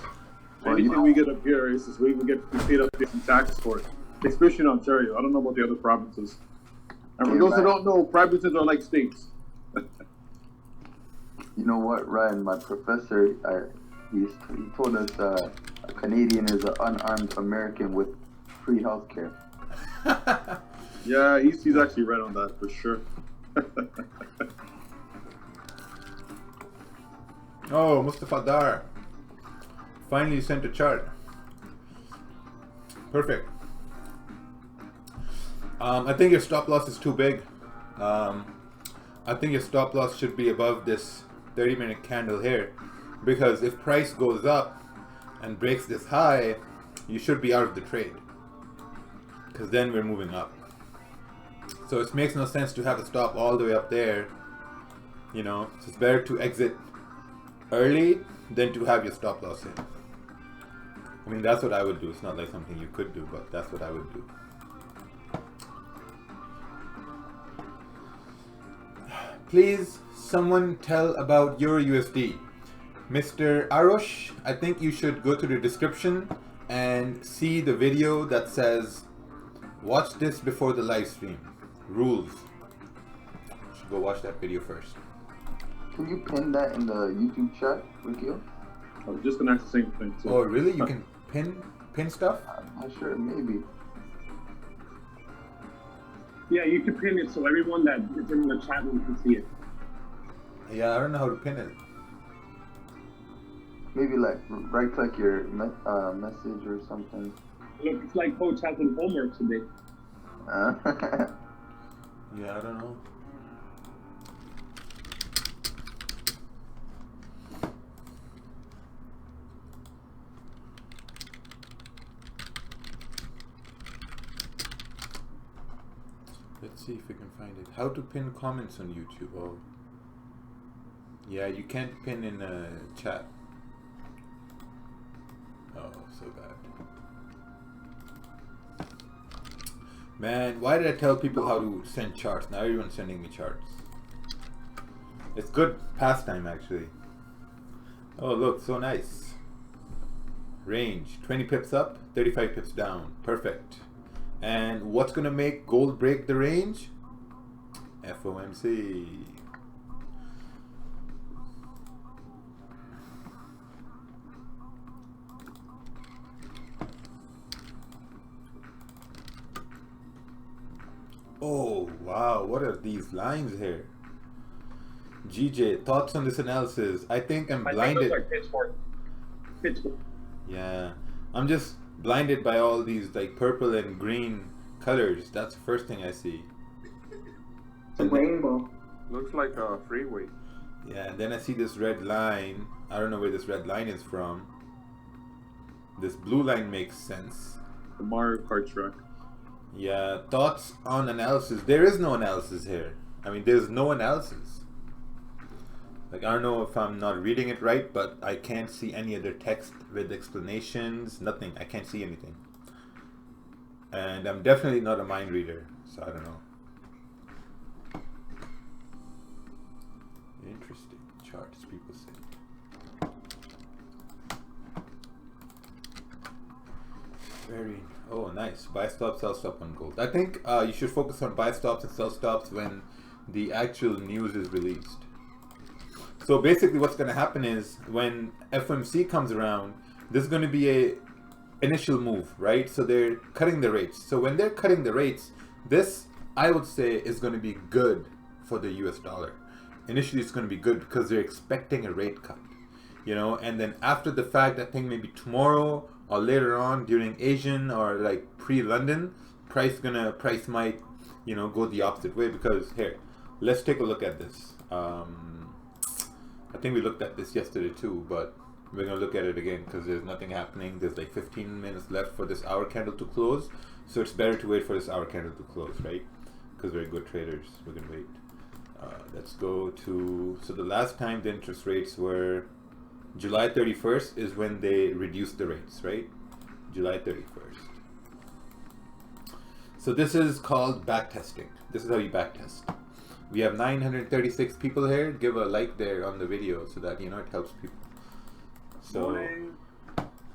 [SPEAKER 9] Well,
[SPEAKER 12] Anything we get up here is just we get paid up some taxes for it, especially in Ontario. I don't know about the other provinces. And for those who don't know, provinces are like states.
[SPEAKER 9] You know what, Ryan? My professor, he told us a Canadian is an unarmed American with free health care.
[SPEAKER 12] Yeah, he's actually right on that for sure.
[SPEAKER 2] Oh, Mustafa Dar finally sent a chart. Perfect. I think your stop loss is too big. I think your stop loss should be above this 30-minute candle here, because if price goes up and breaks this high, you should be out of the trade, because then we're moving up. So it makes no sense to have a stop all the way up there, you know. So it's better to exit early than to have your stop loss in. I mean, that's what I would do. It's not like something you could do, but that's what I would do. Please, someone tell about Euro USD. Mr. Arosh, I think you should go to the description and see the video that says, watch this before the live stream. Rules. You should go watch that video first.
[SPEAKER 9] Can you pin that in the YouTube chat, Rakeel?
[SPEAKER 12] I was just gonna ask the same thing. So.
[SPEAKER 2] Oh, really? You can pin stuff?
[SPEAKER 9] I'm not sure, maybe.
[SPEAKER 7] Yeah, you can pin it so everyone that is in the chat room can see it.
[SPEAKER 2] Yeah, I don't know how to pin it.
[SPEAKER 9] Maybe like right click your message or something.
[SPEAKER 7] Look, it's like Coach has some homework today.
[SPEAKER 2] Yeah, I don't know. Let's see if we can find it. How to pin comments on YouTube. Oh. Yeah, you can't pin in a chat. Oh, so bad. Man, why did I tell people how to send charts? Now everyone's sending me charts. It's good pastime, actually. Oh, look, so nice. Range, 20 pips up, 35 pips down. Perfect. And what's going to make gold break the range? FOMC. Oh, wow. What are these lines here? GJ, thoughts on this analysis? I think I'm blinded.
[SPEAKER 12] Like Pittsburgh.
[SPEAKER 2] Yeah, I'm just blinded by all these like purple and green colors. That's the first thing I see.
[SPEAKER 1] It's a rainbow.
[SPEAKER 6] Looks like a freeway.
[SPEAKER 2] Yeah, and then I see this red line. I don't know where this red line is from. This blue line makes sense.
[SPEAKER 12] The Mario Kart track.
[SPEAKER 2] Yeah, thoughts on analysis? There is no analysis here. I mean, there's no analysis. Like, I don't know if I'm not reading it right, but I can't see any other text with explanations, nothing. I can't see anything. And I'm definitely not a mind reader, so I don't know. Interesting charts, people say. Very, oh nice. Buy stop, sell stop on gold. I think you should focus on buy stops and sell stops when the actual news is released. So basically what's going to happen is when FOMC comes around, there's going to be a initial move, right? So they're cutting the rates. So when they're cutting the rates, this, I would say, is going to be good for the US dollar. Initially it's going to be good because they're expecting a rate cut, you know, and then after the fact, I think maybe tomorrow or later on during Asian or like pre-London, price might, you know, go the opposite way because here, let's take a look at this. I think we looked at this yesterday too, but we're going to look at it again because there's nothing happening. There's like 15 minutes left for this hour candle to close. So it's better to wait for this hour candle to close, right? Because we're good traders. We're going to wait. Let's go to, so the last time the interest rates were July 31st is when they reduced the rates, right? July 31st. So this is called backtesting. This is how you backtest. We have 936 people here. Give a like there on the video so that, you know, it helps people. So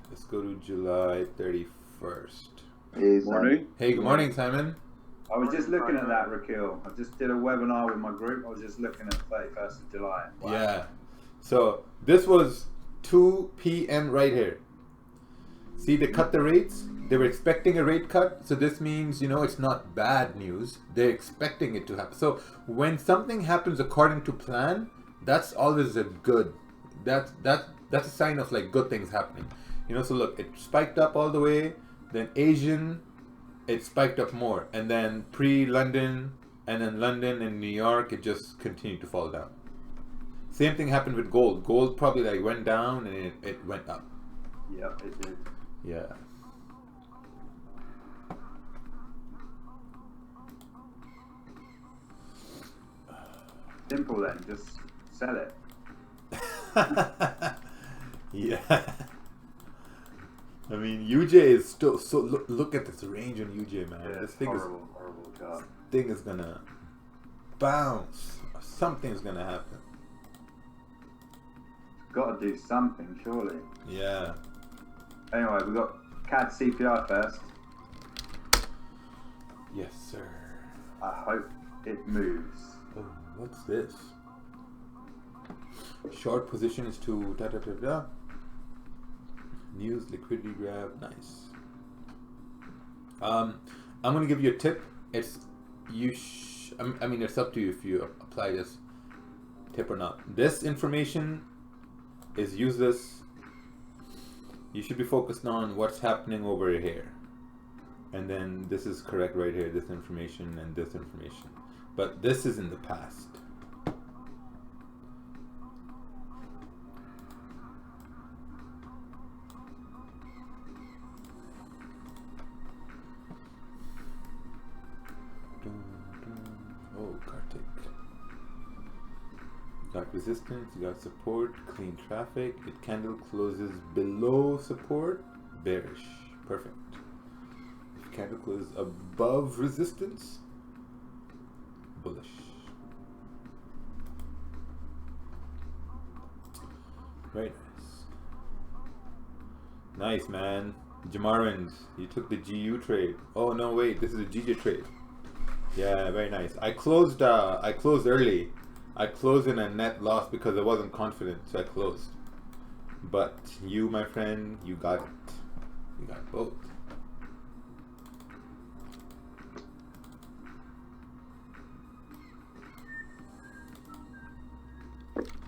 [SPEAKER 2] let's go to July 31st.
[SPEAKER 9] Hey,
[SPEAKER 12] Morning.
[SPEAKER 2] Hey, good morning, Simon.
[SPEAKER 13] I was just looking at that, Rakeel. I just did a webinar with my group. I was just looking at 31st of July. Wow.
[SPEAKER 2] Yeah. So this was 2 p.m. right here. See, they cut the rates. They were expecting a rate cut. So this means, you know, it's not bad news. They're expecting it to happen. So when something happens according to plan, that's always a good. That's a sign of like good things happening. You know, so look, it spiked up all the way. Then Asian, it spiked up more. And then pre-London, and then London and New York, it just continued to fall down. Same thing happened with gold. Gold probably like went down and it went up.
[SPEAKER 13] Yep, it did.
[SPEAKER 2] Yeah.
[SPEAKER 13] Simple then, just sell it.
[SPEAKER 2] Yeah. I mean, UJ is still, so look at this range on UJ, man.
[SPEAKER 13] Yeah,
[SPEAKER 2] this thing
[SPEAKER 13] horrible job.
[SPEAKER 2] thing is gonna bounce. Something's gonna happen.
[SPEAKER 13] Got to do something, surely.
[SPEAKER 2] Yeah.
[SPEAKER 13] Anyway, we got CAD CPI first.
[SPEAKER 2] Yes, sir.
[SPEAKER 13] I hope it moves.
[SPEAKER 2] Oh, what's this? Short position is to da da da da. News liquidity grab, nice. I'm gonna give you a tip. It's I mean, it's up to you if you apply this tip or not. This information is useless. You should be focused on what's happening over here, and then this is correct right here. This information and this information, but this is in the past. Oh, Kartik. You got resistance, you got support, clean traffic. If candle closes below support, bearish. Perfect. If candle closes above resistance, bullish. Very nice. Nice, man. Jamarans, you took the GU trade. Oh no, wait, this is a GJ trade. Yeah, very nice. I closed early. I closed in a net loss because I wasn't confident, so I closed. But you, my friend, you got it. You got both.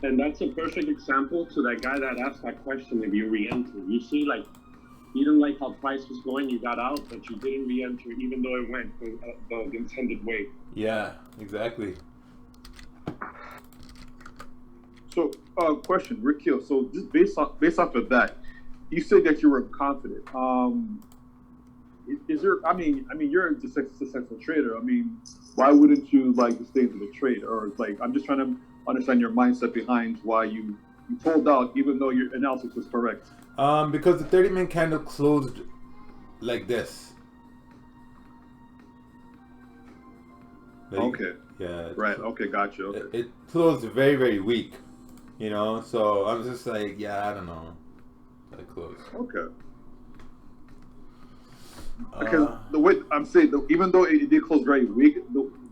[SPEAKER 14] And that's a perfect example to that guy that asked that question if you re-enter. You see, like, you didn't like how price was going, you got out, but you didn't re-enter even though it went the intended way.
[SPEAKER 2] Yeah, exactly.
[SPEAKER 12] So, question, Rakeel. So, just based off of that, you said that you were confident. Is there? I mean, you're a successful trader. I mean, why wouldn't you like to stay into the trade? Or like, I'm just trying to understand your mindset behind why you pulled out, even though your analysis was correct.
[SPEAKER 2] Because the 30-minute candle closed like this. Like,
[SPEAKER 12] okay.
[SPEAKER 2] Yeah.
[SPEAKER 12] Right. Okay. Gotcha. Okay.
[SPEAKER 2] It closed very, very weak. You know, so I was just like, yeah, I don't know. I closed.
[SPEAKER 12] Okay. Because the way I'm saying, even though it did close very weak,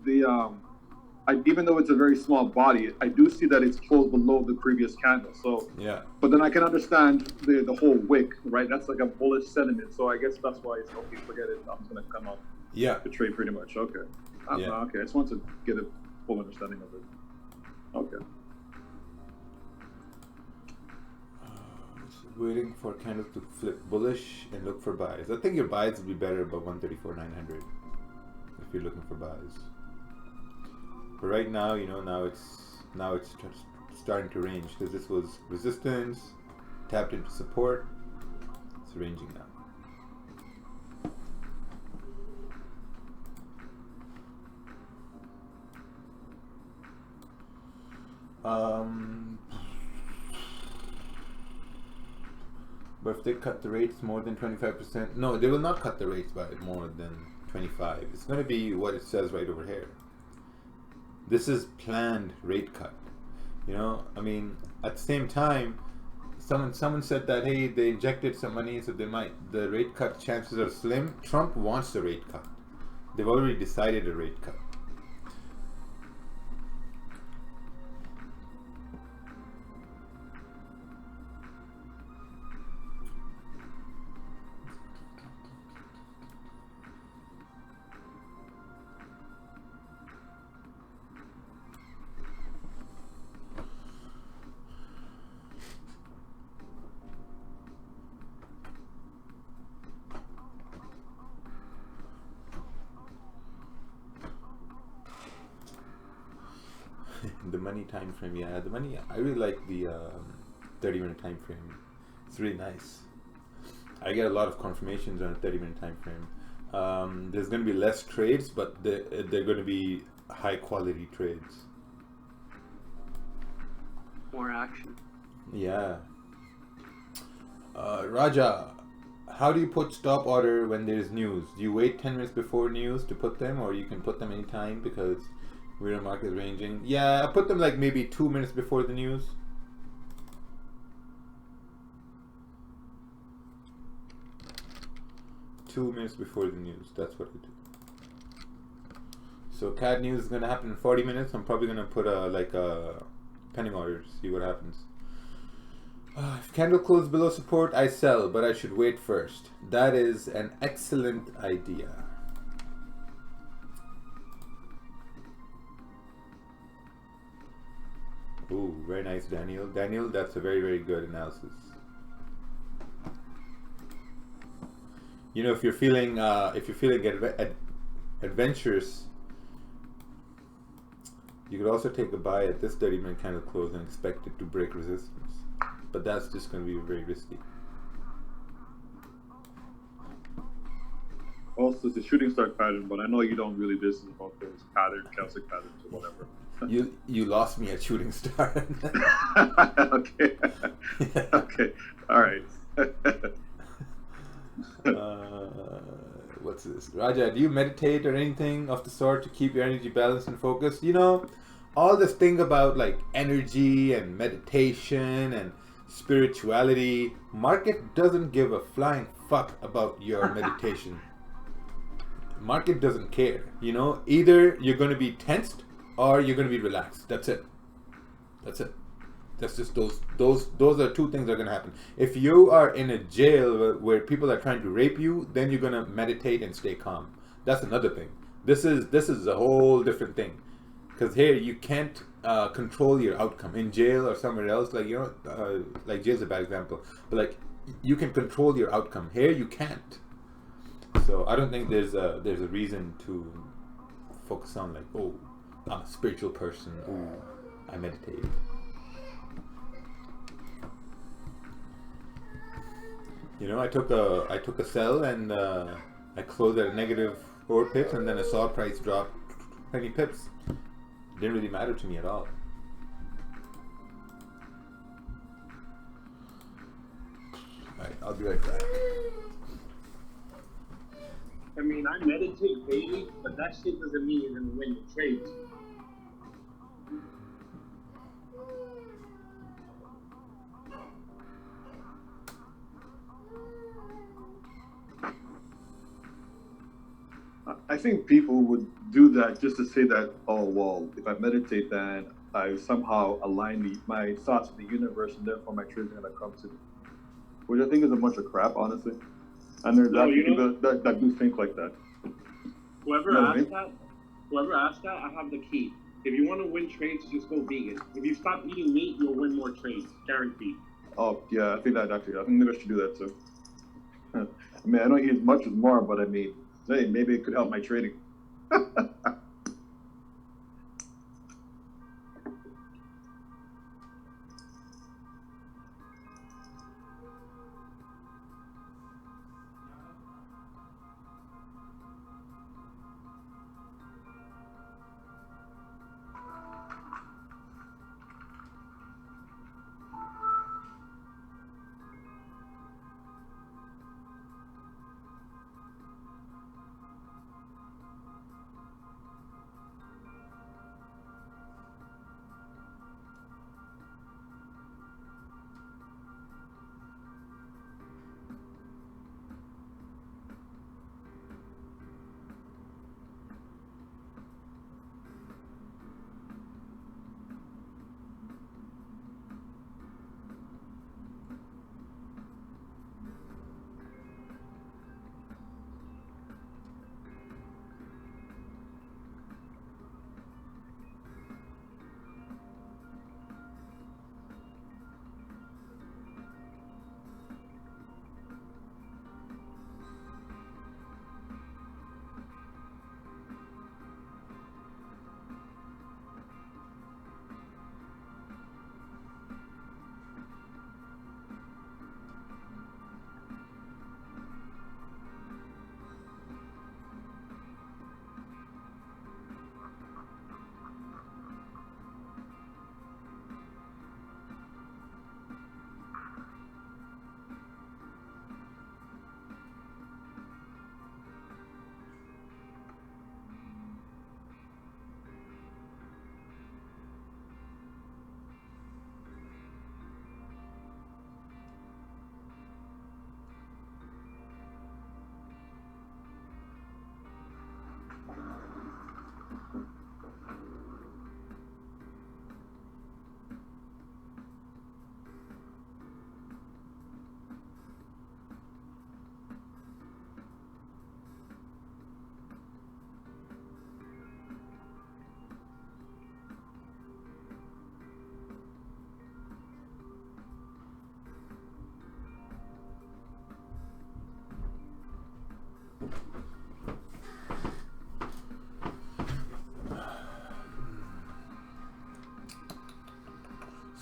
[SPEAKER 12] even though it's a very small body, I do see that it's closed below the previous candle. So
[SPEAKER 2] yeah.
[SPEAKER 12] But then I can understand the whole wick, right? That's like a bullish sentiment. So I guess that's why it's okay. Forget it. I'm just gonna come up.
[SPEAKER 2] Yeah.
[SPEAKER 12] To trade pretty much. Okay.
[SPEAKER 2] Yeah.
[SPEAKER 12] Okay. I just want to get a full understanding of it. Okay.
[SPEAKER 2] Waiting for candles to flip bullish and look for buys. I think your buys would be better above 134.900 if you're looking for buys. But right now, you know, now it's just starting to range because this was resistance, tapped into support. It's ranging now. But if they cut the rates more than 25%, no, they will not cut the rates by more than 25. It's going to be what it says right over here. This is planned rate cut. You know, I mean, at the same time, someone said that, hey, they injected some money, so the rate cut chances are slim. Trump wants the rate cut. They've already decided a rate cut. The money time frame, yeah, the money. I really like the 30-minute time frame. It's really nice. I get a lot of confirmations on a 30-minute time frame. There's going to be less trades, but they're going to be high quality trades.
[SPEAKER 10] More action.
[SPEAKER 2] Yeah. Raja, how do you put stop order when there's news? Do you wait 10 minutes before news to put them, or you can put them anytime because real market is ranging? Yeah, I put them like maybe 2 minutes before the news. Before the news, that's what I do. So CAD news is gonna happen in 40 minutes. I'm probably gonna put a pending order to see what happens. If candle closes below support, I sell, but I should wait first. That is an excellent idea. Ooh, very nice, Daniel. Daniel, that's a very, very good analysis. You know, if you're feeling adventurous, you could also take a buy at this 30-minute candle close and expect it to break resistance. But that's just going to be very risky.
[SPEAKER 12] Also, it's a shooting star pattern, but I know you don't really business about those patterns, calcic patterns, or whatever.
[SPEAKER 2] You lost me at shooting star.
[SPEAKER 12] Okay. Okay. All right.
[SPEAKER 2] What's this? Raja, do you meditate or anything of the sort to keep your energy balanced and focused? You know, all this thing about like energy and meditation and spirituality. Market doesn't give a flying fuck about your meditation. Market doesn't care. You know, either you're going to be tensed or you're going to be relaxed. That's it. That's it. That's just those are two things that are going to happen. If you are in a jail where people are trying to rape you, then you're going to meditate and stay calm. That's another thing. This is a whole different thing. Because here you can't control your outcome. In jail or somewhere else, like, you know, like jail's a bad example, but like you can control your outcome. Here you can't. So I don't think there's a reason to focus on like, oh, I'm a spiritual person. Oh, I meditate. You know, I took a sell and I closed at a negative 4 pips, and then I saw price drop 20 pips. Didn't really matter to me at all. Alright, I'll be right back.
[SPEAKER 14] I mean, I meditate daily, but that shit doesn't mean you're gonna win your trades.
[SPEAKER 12] I think people would do that just to say that, oh, well, if I meditate, then I somehow align my thoughts with the universe, and therefore my trades are going to come to me. Which I think is a bunch of crap, honestly. And there's actually people that do think like that.
[SPEAKER 14] Whoever asked that, I have the key. If you want to win trades, just go vegan. If you stop eating meat, you'll win more trades, guaranteed.
[SPEAKER 12] Oh, yeah, I think maybe I should do that too. I mean, I don't eat as much as more, but I mean, hey, maybe it could help my trading.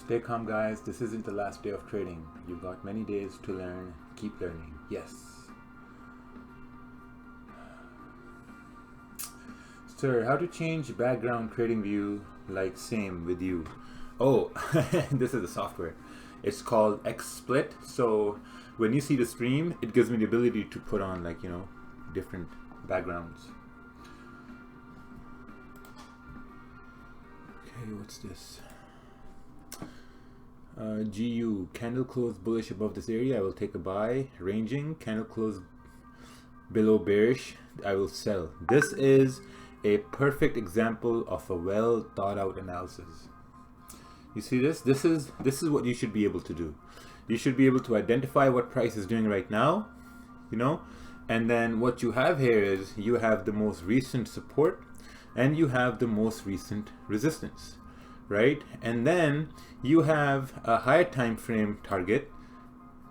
[SPEAKER 2] Stay calm, guys. This isn't the last day of trading. You've got many days to learn. Keep learning. Yes. Sir, how to change background trading view like same with you? Oh, this is the software. It's called XSplit. So when you see the stream, it gives me the ability to put on, like, you know, different backgrounds. Okay, what's this? GU, candle close bullish above this area, I will take a buy. Ranging, candle close below bearish, I will sell. This is a perfect example of a well thought out analysis. You see this? This is what you should be able to do. You should be able to identify what price is doing right now, you know, and then what you have here is you have the most recent support and you have the most recent resistance, right? And then you have a higher time frame target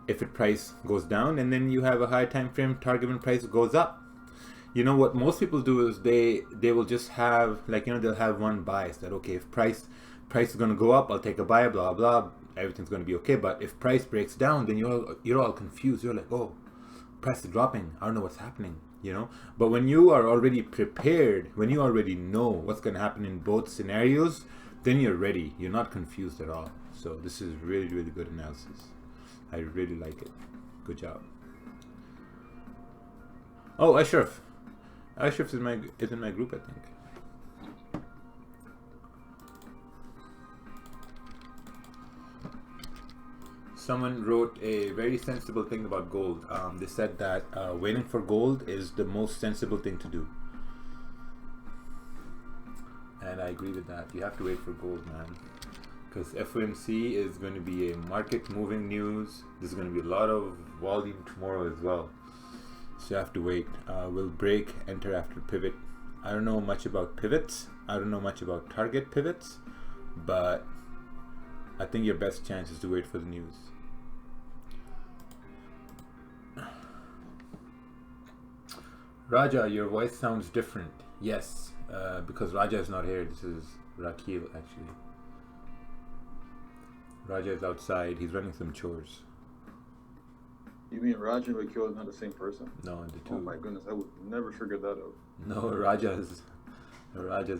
[SPEAKER 2] if the price goes down, and then you have a higher time frame target when price goes up. You know what most people do is they will just have, like, you know, they'll have one bias that, okay, if price is going to go up, I'll take a buy, blah blah, everything's going to be okay. But if price breaks down, then you're all confused. You're like, oh, price is dropping, I don't know what's happening, you know. But when you are already prepared, when you already know what's going to happen in both scenarios, then you're ready. You're not confused at all. So this is really, really good analysis. I really like it. Good job. Oh, Ashraf is in my group, I think. Someone wrote a very sensible thing about gold. They said that waiting for gold is the most sensible thing to do. And I agree with that. You have to wait for gold, man. Because FOMC is going to be a market moving news. There's going to be a lot of volume tomorrow as well. So you have to wait. We'll break, enter after pivot. I don't know much about pivots. I don't know much about target pivots. But I think your best chance is to wait for the news. Raja, your voice sounds different. Yes, because Raja is not here. This is Rakeel, actually. Raja is outside. He's running some chores.
[SPEAKER 12] You mean Raja and Rakeel are not the same person?
[SPEAKER 2] No, the two.
[SPEAKER 12] Oh my goodness, I would never figure that out.
[SPEAKER 2] No, Raja's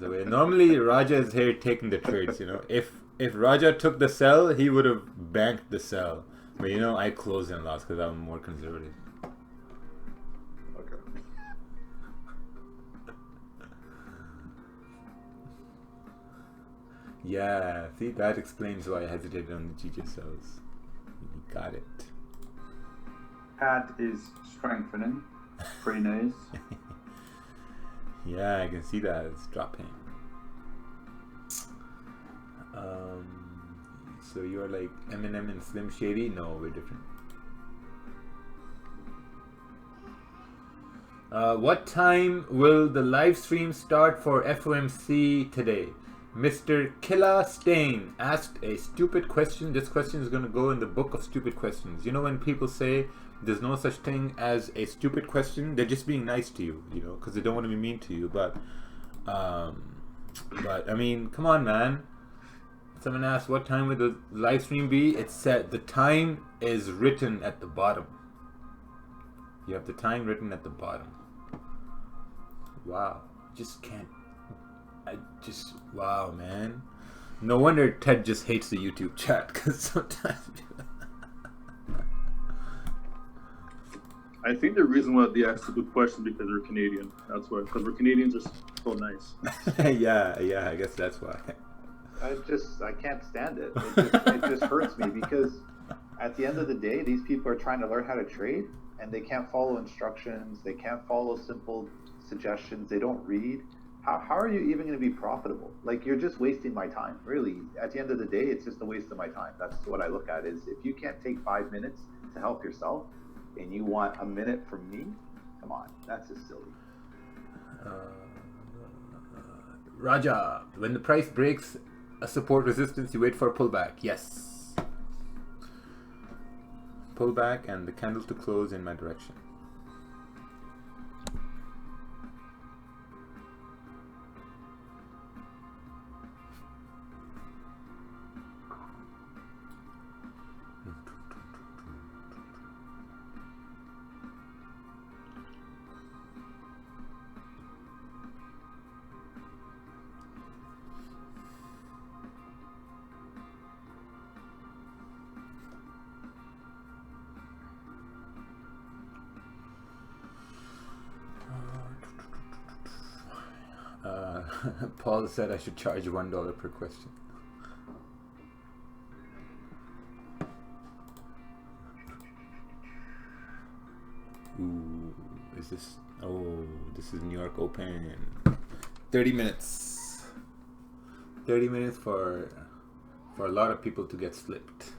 [SPEAKER 2] away. Normally, Raja is here taking the trades. You know, if Raja took the sell, he would have banked the sell. But you know, I closed and lost because I'm more conservative.
[SPEAKER 12] Okay.
[SPEAKER 2] Yeah, see, that explains why I hesitated on the GJ sells. You got it.
[SPEAKER 13] CAD is strengthening. Pretty nice.
[SPEAKER 2] Yeah, I can see that. It's dropping. So you're like Eminem and Slim Shady? No, we're different. What time will the live stream start for FOMC today? Mr. Killa Stain asked a stupid question. This question is going to go in the book of stupid questions. You know, when people say there's no such thing as a stupid question, they're just being nice to you, you know, because they don't want to be mean to you. But I mean, come on, man. Someone asked, what time will the live stream be? It said the time is written at the bottom. You have the time written at the bottom. Wow. Just can't. Wow, man. No wonder Ted just hates the YouTube chat, because sometimes.
[SPEAKER 12] I think the reason why they asked a good question because they're Canadian. That's why, because we're Canadians are so nice.
[SPEAKER 2] yeah, I guess that's why.
[SPEAKER 4] I can't stand it. It just hurts me because at the end of the day, these people are trying to learn how to trade and they can't follow instructions. They can't follow simple suggestions. They don't read. How are you even going to be profitable? Like, you're just wasting my time, really. At the end of the day, it's just a waste of my time. That's what I look at, is if you can't take 5 minutes to help yourself and you want a minute from me, come on, that's just silly.
[SPEAKER 2] Raja, when the price breaks a support resistance, you wait for a pullback. Yes. Pullback and the candle to close in my direction. Paul said I should charge $1 per question. Ooh, is this? Oh, this is New York Open. 30 minutes. 30 minutes for a lot of people to get slipped.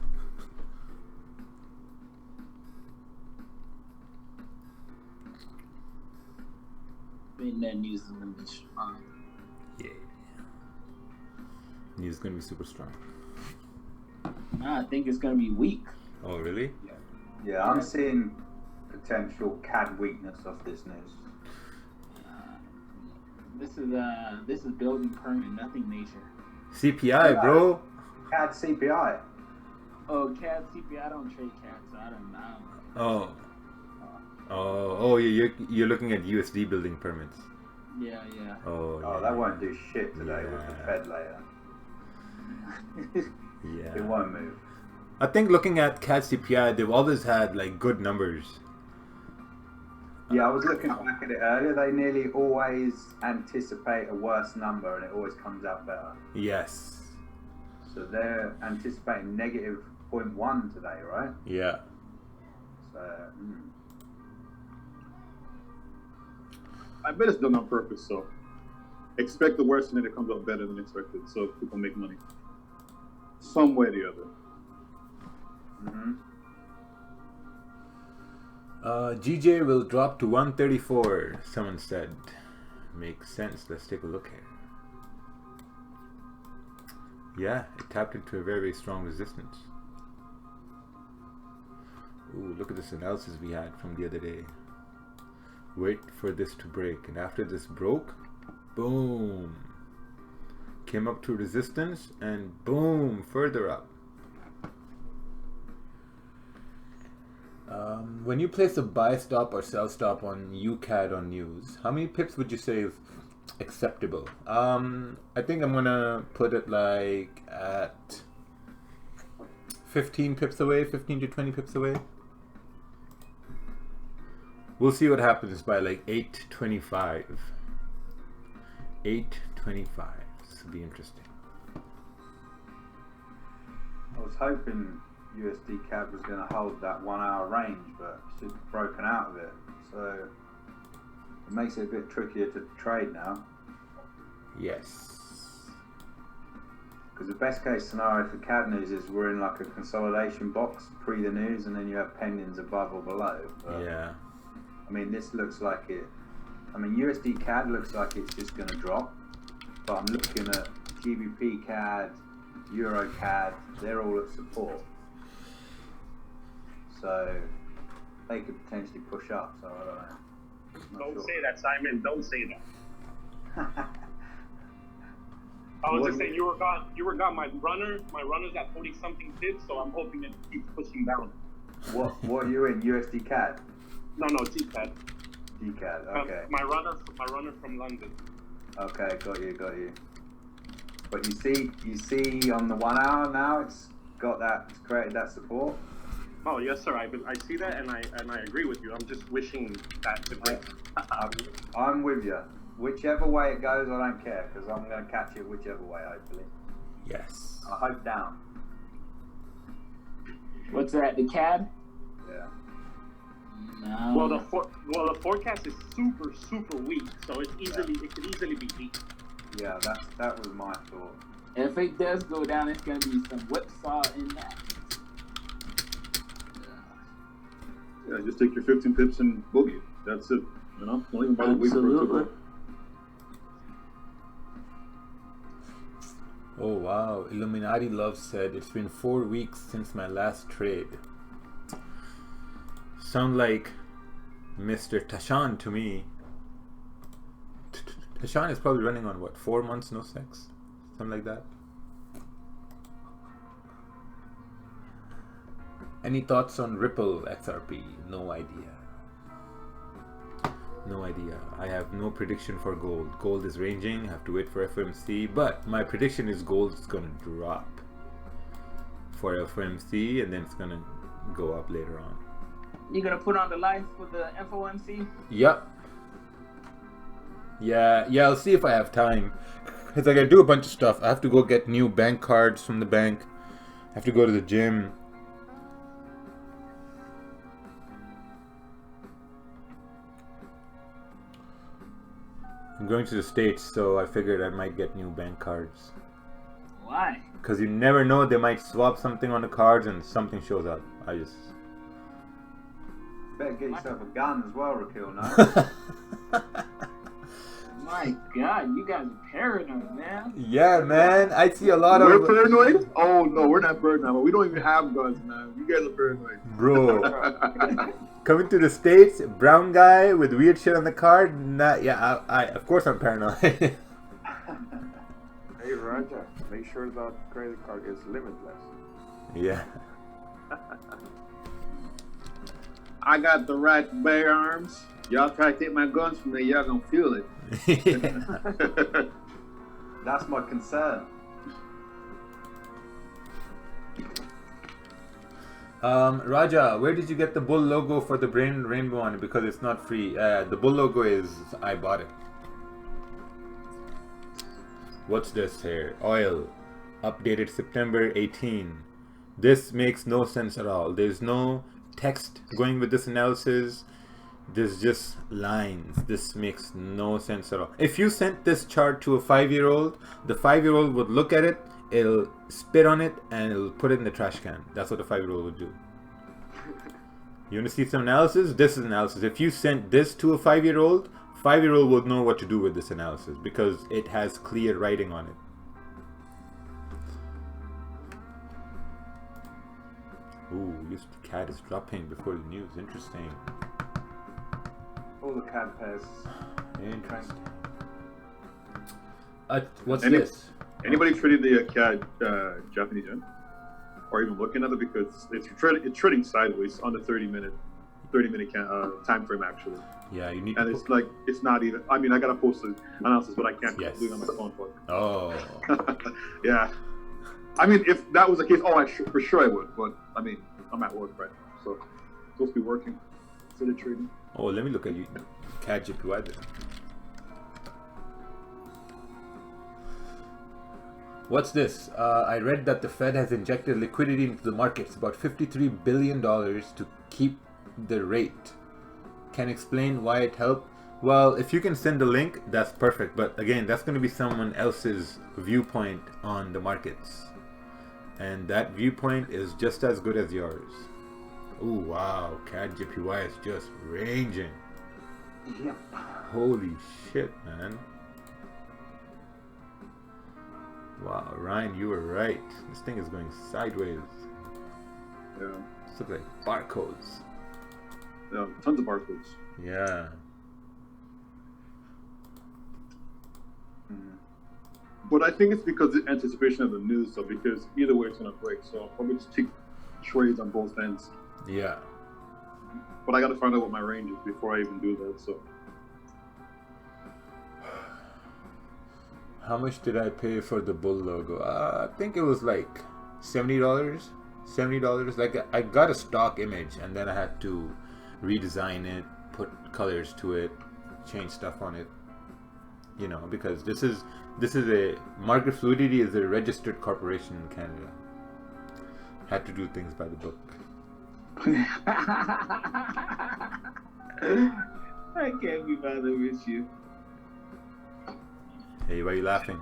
[SPEAKER 15] That news is gonna be strong.
[SPEAKER 2] Yeah. News is gonna be super strong.
[SPEAKER 15] Nah, I think it's gonna be weak.
[SPEAKER 2] Oh, really?
[SPEAKER 13] Yeah, I'm seeing potential CAD weakness of this news.
[SPEAKER 15] This is building permit, nothing major.
[SPEAKER 2] CPI, bro.
[SPEAKER 13] CAD CPI.
[SPEAKER 15] Oh, CAD CPI. I don't trade CAD, so I don't know.
[SPEAKER 2] Oh, you're looking at USD building permits.
[SPEAKER 15] Yeah.
[SPEAKER 2] Oh,
[SPEAKER 13] Oh,
[SPEAKER 2] yeah.
[SPEAKER 13] that won't do shit today with the Fed later.
[SPEAKER 2] Yeah.
[SPEAKER 13] It won't move.
[SPEAKER 2] I think looking at CAD CPI, they've always had like good numbers.
[SPEAKER 13] Yeah, I was looking back at it earlier. They nearly always anticipate a worse number, and it always comes out better.
[SPEAKER 2] Yes.
[SPEAKER 13] So they're anticipating negative 0.1 today, right?
[SPEAKER 2] Yeah.
[SPEAKER 13] So.
[SPEAKER 12] I bet it's done on purpose, so expect the worst and then it comes out better than expected, so people make money. Some way or the other.
[SPEAKER 2] GJ will drop to 134, someone said. Makes sense. Let's take a look here. Yeah, it tapped into a very, very strong resistance. Ooh, look at this analysis we had from the other day. Wait for this to break, and after this broke, boom, came up to resistance, and boom, further up. When you place a buy stop or sell stop on UCAD on news, how many pips would you say is acceptable? I think I'm gonna put it like at 15 pips away, 15 to 20 pips away. We'll see what happens by like 8:25. 8:25. This will be interesting.
[SPEAKER 13] I was hoping USD CAD was going to hold that 1 hour range, but it's just broken out of it. So it makes it a bit trickier to trade now.
[SPEAKER 2] Yes.
[SPEAKER 13] Because the best case scenario for CAD news is we're in like a consolidation box pre the news, and then you have pendings above or below. But,
[SPEAKER 2] yeah.
[SPEAKER 13] I mean, this looks like it. I mean, USD CAD looks like it's just going to drop. But I'm looking at GBP CAD, Euro CAD, they're all at support. So they could potentially push up, so I don't know.
[SPEAKER 14] Don't say that, Simon. Don't say that. I was just saying you were gone. My runner's at 40 something pips, so I'm hoping it keeps pushing down.
[SPEAKER 13] What are you in? USD CAD?
[SPEAKER 14] No, GCAD.
[SPEAKER 13] GCAD, okay.
[SPEAKER 14] My runner from London.
[SPEAKER 13] Okay, got you. But you see on the 1 hour now, it's created that support.
[SPEAKER 14] Oh yes, sir. I see that, and I agree with you. I'm just wishing that to break.
[SPEAKER 13] I'm with you. Whichever way it goes, I don't care, because I'm going to catch it whichever way, hopefully.
[SPEAKER 2] Yes.
[SPEAKER 13] I hope down.
[SPEAKER 15] What's that? The CAD?
[SPEAKER 13] Yeah.
[SPEAKER 15] No.
[SPEAKER 14] Well, the forecast is super weak, so it could easily be beat.
[SPEAKER 13] Yeah, that was my thought.
[SPEAKER 15] If it does go down, it's gonna be some whipsaw in that.
[SPEAKER 12] Yeah, just take your 15 pips and boogie. That's it. You know, don't even bother waiting for it to go.
[SPEAKER 2] Oh wow, Illuminati Love said, it's been 4 weeks since my last trade. Sound like Mr. Tashan to me. Tashan is probably running on what, 4 months no sex? Something like that. Any thoughts on Ripple XRP? No idea. No idea. I have no prediction for gold. Gold is ranging. I have to wait for FOMC. But my prediction is gold is going to drop for FOMC, and then it's going to go up later on.
[SPEAKER 8] You gonna put on the lights for the FOMC?
[SPEAKER 2] Yep. Yeah, I'll see if I have time. Because I gotta do a bunch of stuff. I have to go get new bank cards from the bank. I have to go to the gym. I'm going to the States, so I figured I might get new bank cards.
[SPEAKER 15] Why?
[SPEAKER 2] Because you never know, they might swap something on the cards and something shows up. I just...
[SPEAKER 13] Better get yourself a gun as well, Rakeel, no?
[SPEAKER 15] My God, you guys are paranoid, man.
[SPEAKER 2] Yeah, man. I see a lot of...
[SPEAKER 12] We're paranoid? Oh, no, we're not paranoid. We don't even have guns, man. You guys are paranoid.
[SPEAKER 2] Bro. Coming to the States, brown guy with weird shit on the card. Nah, yeah, I of course I'm paranoid.
[SPEAKER 16] Hey, Raja, make sure that credit card is limitless.
[SPEAKER 2] Yeah.
[SPEAKER 12] I got the right bear arms. Y'all try to take my guns from me, y'all gonna feel it.
[SPEAKER 13] That's my concern.
[SPEAKER 2] Raja, where did you get the bull logo for the rainbow on it? Because it's not free. The bull logo is, I bought it. What's this here? Oil. Updated September 18. This makes no sense at all. There's no text going with this analysis. There's just lines. This makes no sense at all. If you sent this chart to a 5-year-old, the 5-year-old would look at it, it'll spit on it, and it'll put it in the trash can. That's what a 5-year-old would do. You want to see some analysis? This is analysis. If you sent this to a 5-year-old, 5-year-old will know what to do with this analysis because it has clear writing on it. Ooh, this cat is dropping before the news. Interesting.
[SPEAKER 13] All the CAD pairs.
[SPEAKER 2] Interesting. What's
[SPEAKER 12] Any-
[SPEAKER 2] this?
[SPEAKER 12] Anybody trading the CAD Japanese yen? Or even looking at it, because it's trading sideways on the 30-minute time frame actually.
[SPEAKER 2] Yeah, you need.
[SPEAKER 12] And it's like it's not even. I mean, I gotta post the analysis, but I can't do it on my phone.
[SPEAKER 2] Oh.
[SPEAKER 12] Yeah. I mean, if that was the case, for sure I would. But I mean, I'm at work right now, so I'm supposed to be working instead of trading.
[SPEAKER 2] Oh, let me look at you. CAD JPY there. What's this? I read that the Fed has injected liquidity into the markets, about $53 billion to keep the rate. Can explain why it helped? Well, if you can send a link, that's perfect. But again, that's going to be someone else's viewpoint on the markets. And that viewpoint is just as good as yours. Ooh, wow. CAD JPY is just ranging.
[SPEAKER 13] Yep.
[SPEAKER 2] Holy shit, man. Wow, Ryan, you were right. This thing is going sideways.
[SPEAKER 12] Yeah.
[SPEAKER 2] This looks like barcodes.
[SPEAKER 12] Yeah, tons of barcodes.
[SPEAKER 2] Yeah.
[SPEAKER 12] But I think it's because of anticipation of the news, so because either way it's gonna break. So I'll probably just take trades on both ends.
[SPEAKER 2] Yeah.
[SPEAKER 12] But I gotta find out what my range is before I even do that. So
[SPEAKER 2] How much did I pay for the bull logo? I think it was like $70. $70. Like I got a stock image and then I had to redesign it, put colors to it, change stuff on it. You know, because this is a Market Fluidity is a registered corporation in Canada. Had to do things by the book.
[SPEAKER 15] I can't be bothered with you.
[SPEAKER 2] Hey, why are you laughing?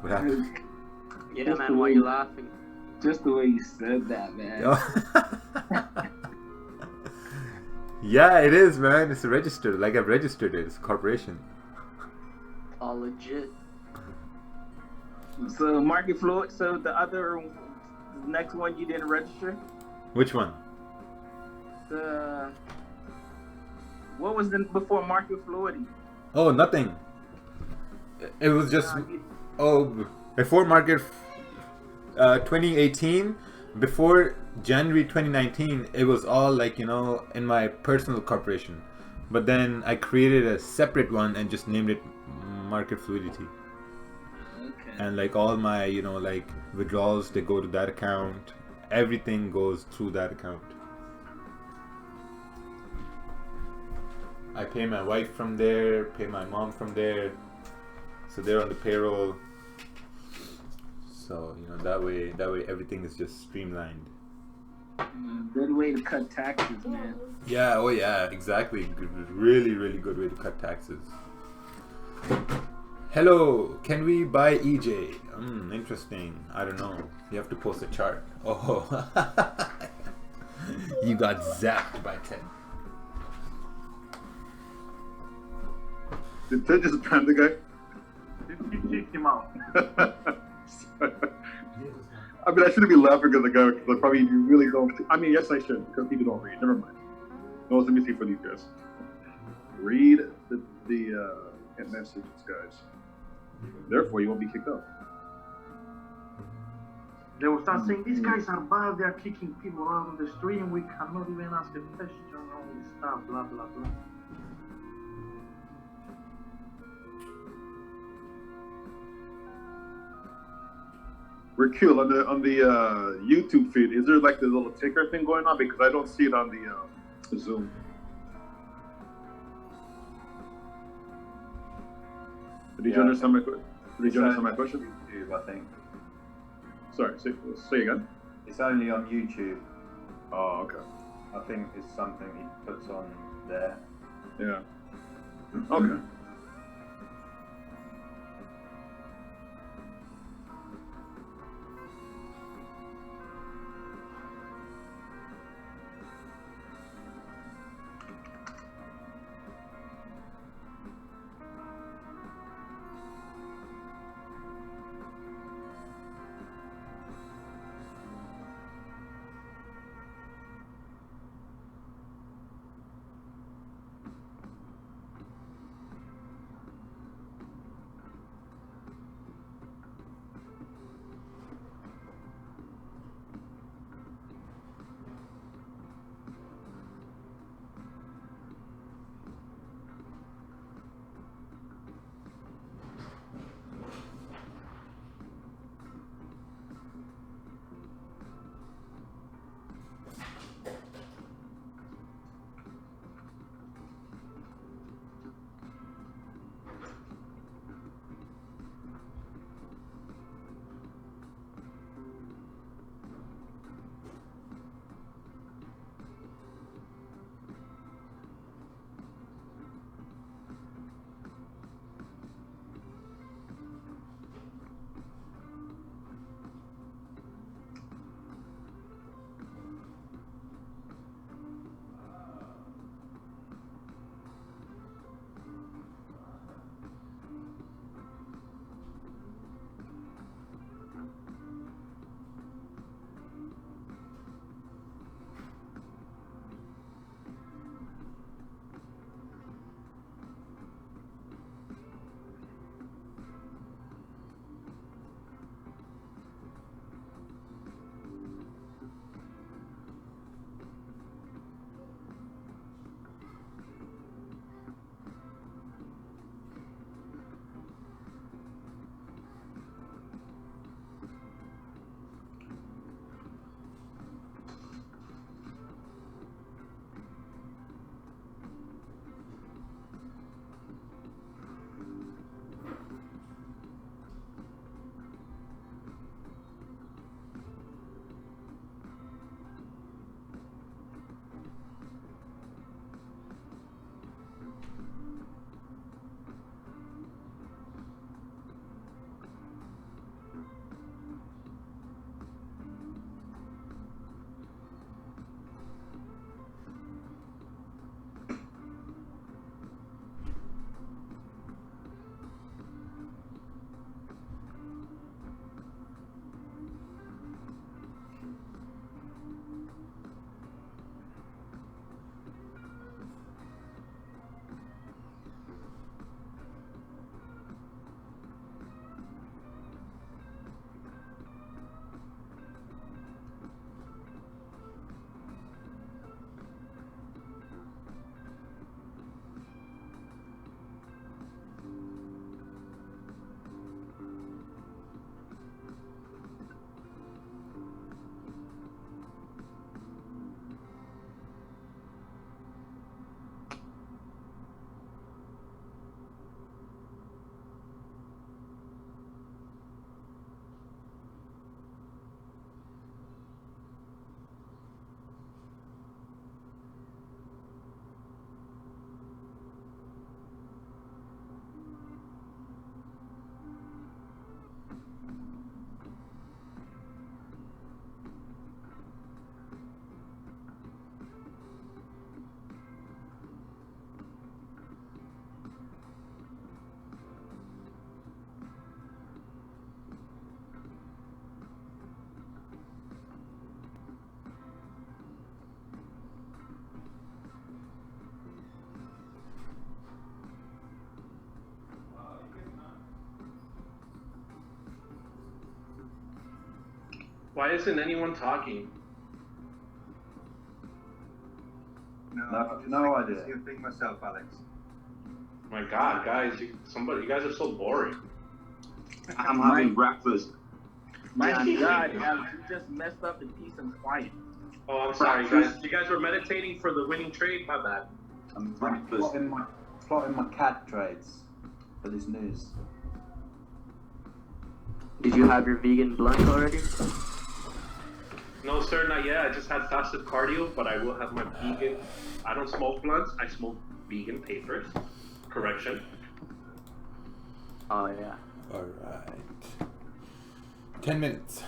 [SPEAKER 2] What happened?
[SPEAKER 10] Yeah,
[SPEAKER 15] Just
[SPEAKER 10] man,
[SPEAKER 15] the
[SPEAKER 10] why
[SPEAKER 15] way-
[SPEAKER 10] you laughing?
[SPEAKER 15] Just the way you said that, man.
[SPEAKER 2] Yeah, it is, man. It's registered. Like I've registered it. It's a corporation.
[SPEAKER 10] All legit.
[SPEAKER 8] So Market Fluid. So the next one you didn't register.
[SPEAKER 2] Which one?
[SPEAKER 8] What was the before Market Fluidity?
[SPEAKER 2] Oh, nothing. It was just before market 2018, before January 2019, it was all like, you know, in my personal corporation. But then I created a separate one and just named it Market Fluidity.
[SPEAKER 15] Okay.
[SPEAKER 2] And like all my, you know, like withdrawals, they go to that account. Everything goes through that account. I pay my wife from there, pay my mom from there. So they're on the payroll. So, you know, that way everything is just streamlined.
[SPEAKER 15] Good way to cut taxes, man.
[SPEAKER 2] Yeah, oh yeah, exactly. Really, really good way to cut taxes. Hello, can we buy EJ? Interesting. I don't know. You have to post a chart. Oh, you got zapped by Ted.
[SPEAKER 12] Did Ted just ban the guy?
[SPEAKER 11] He kicked him out.
[SPEAKER 12] I mean, I shouldn't be laughing at the guy because I probably really don't. I mean, yes, I should because people don't read. Never mind. No, let me see for these guys. Read the messages, guys. Therefore, you won't be kicked out.
[SPEAKER 11] They will start saying, these guys are bad, they're kicking people out of the stream, we cannot even ask a question, all this stuff, blah, blah, blah.
[SPEAKER 12] Rakeel, on the YouTube feed, is there like the little ticker thing going on? Because I don't see it on the Zoom. Did you understand my question? Did you understand my question?
[SPEAKER 13] YouTube, I think.
[SPEAKER 12] Sorry, say again.
[SPEAKER 13] It's only on YouTube.
[SPEAKER 12] Oh, okay.
[SPEAKER 13] I think it's something he puts on there.
[SPEAKER 12] Yeah. Okay.
[SPEAKER 7] Why isn't anyone talking?
[SPEAKER 13] No idea. You think myself, Alex.
[SPEAKER 7] My God, guys, you guys are so boring.
[SPEAKER 8] I'm
[SPEAKER 4] having breakfast.
[SPEAKER 8] My God, Alex, you just messed up the peace and quiet.
[SPEAKER 7] Oh, I'm sorry, guys. You guys were meditating for the winning trade? My bad.
[SPEAKER 13] I'm plotting my cat trades for this news.
[SPEAKER 10] Did you have your vegan blunt already?
[SPEAKER 7] No, sir, not yet. I just had fasted cardio, but I will have my vegan. I don't smoke blunts. I smoke vegan papers. Correction.
[SPEAKER 10] Oh, yeah.
[SPEAKER 2] All right. 10 minutes.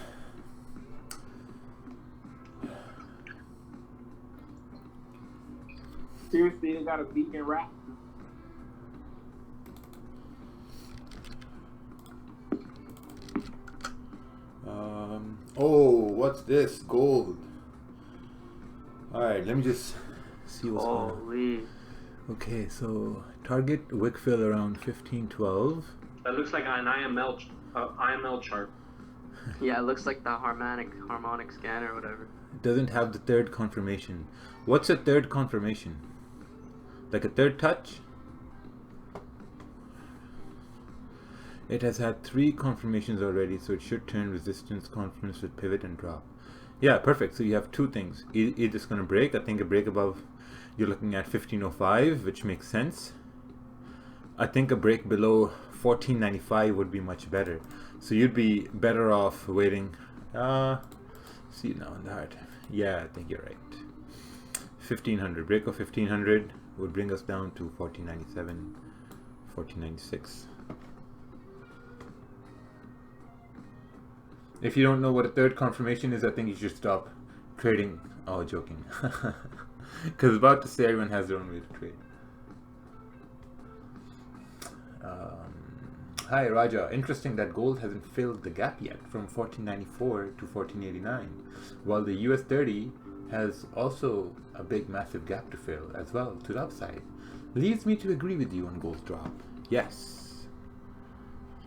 [SPEAKER 8] Seriously, they got a vegan wrap.
[SPEAKER 2] Oh, what's this? Gold. Alright, let me just see what's going on. Okay, so target wick fill around 1512.
[SPEAKER 7] That looks like an IML chart.
[SPEAKER 10] Yeah, it looks like the harmonic scanner or whatever.
[SPEAKER 2] It doesn't have the third confirmation. What's a third confirmation? Like a third touch? It has had 3 confirmations already, so it should turn resistance, confidence with pivot and drop. Yeah, perfect. So you have 2 things. Either it's going to break. I think a break above, you're looking at 1505, which makes sense. I think a break below 1495 would be much better. So you'd be better off waiting. See now on the hard time. Yeah, I think you're right. 1500. Break of 1500 would bring us down to 1497, 1496. If you don't know what a third confirmation is, I think you should stop trading. Oh, joking. Because about to say everyone has their own way to trade. Hi, Raja. Interesting that gold hasn't filled the gap yet from 1494 to 1489, while the US 30 has also a big, massive gap to fill as well to the upside. Leads me to agree with you on gold's drop. Yes.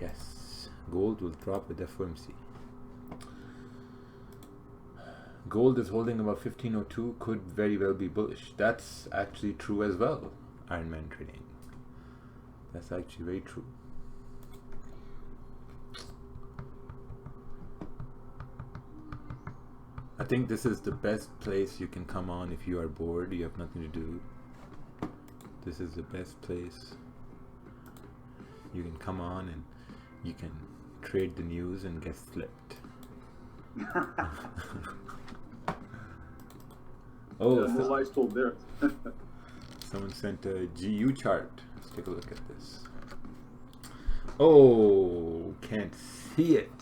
[SPEAKER 2] Yes. Gold will drop with FOMC. Gold is holding about 1502, could very well be bullish. That's actually true as well, Iron Man trading. That's actually very true. I think this is the best place you can come on if you are bored, you have nothing to do. This is the best place you can come on and you can trade the news and get flipped. Oh,
[SPEAKER 12] yeah, no lies told there.
[SPEAKER 2] Someone sent a GU chart. Let's take a look at this. Oh, can't see it.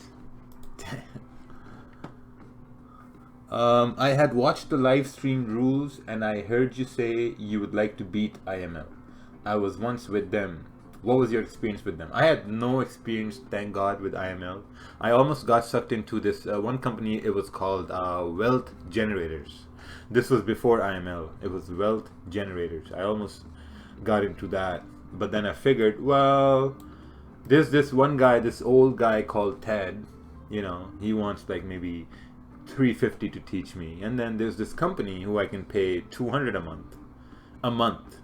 [SPEAKER 2] I had watched the live stream rules and I heard you say you would like to beat IML. I was once with them. What was your experience with them? I had no experience, thank God, with IML. I almost got sucked into this one company. It was called Wealth Generators. This was before IML. It was Wealth Generators. I almost got into that, but then I figured, well, there's this one guy, this old guy called Ted. You know, he wants like maybe $350 to teach me, and then there's this company who I can pay $200 a month,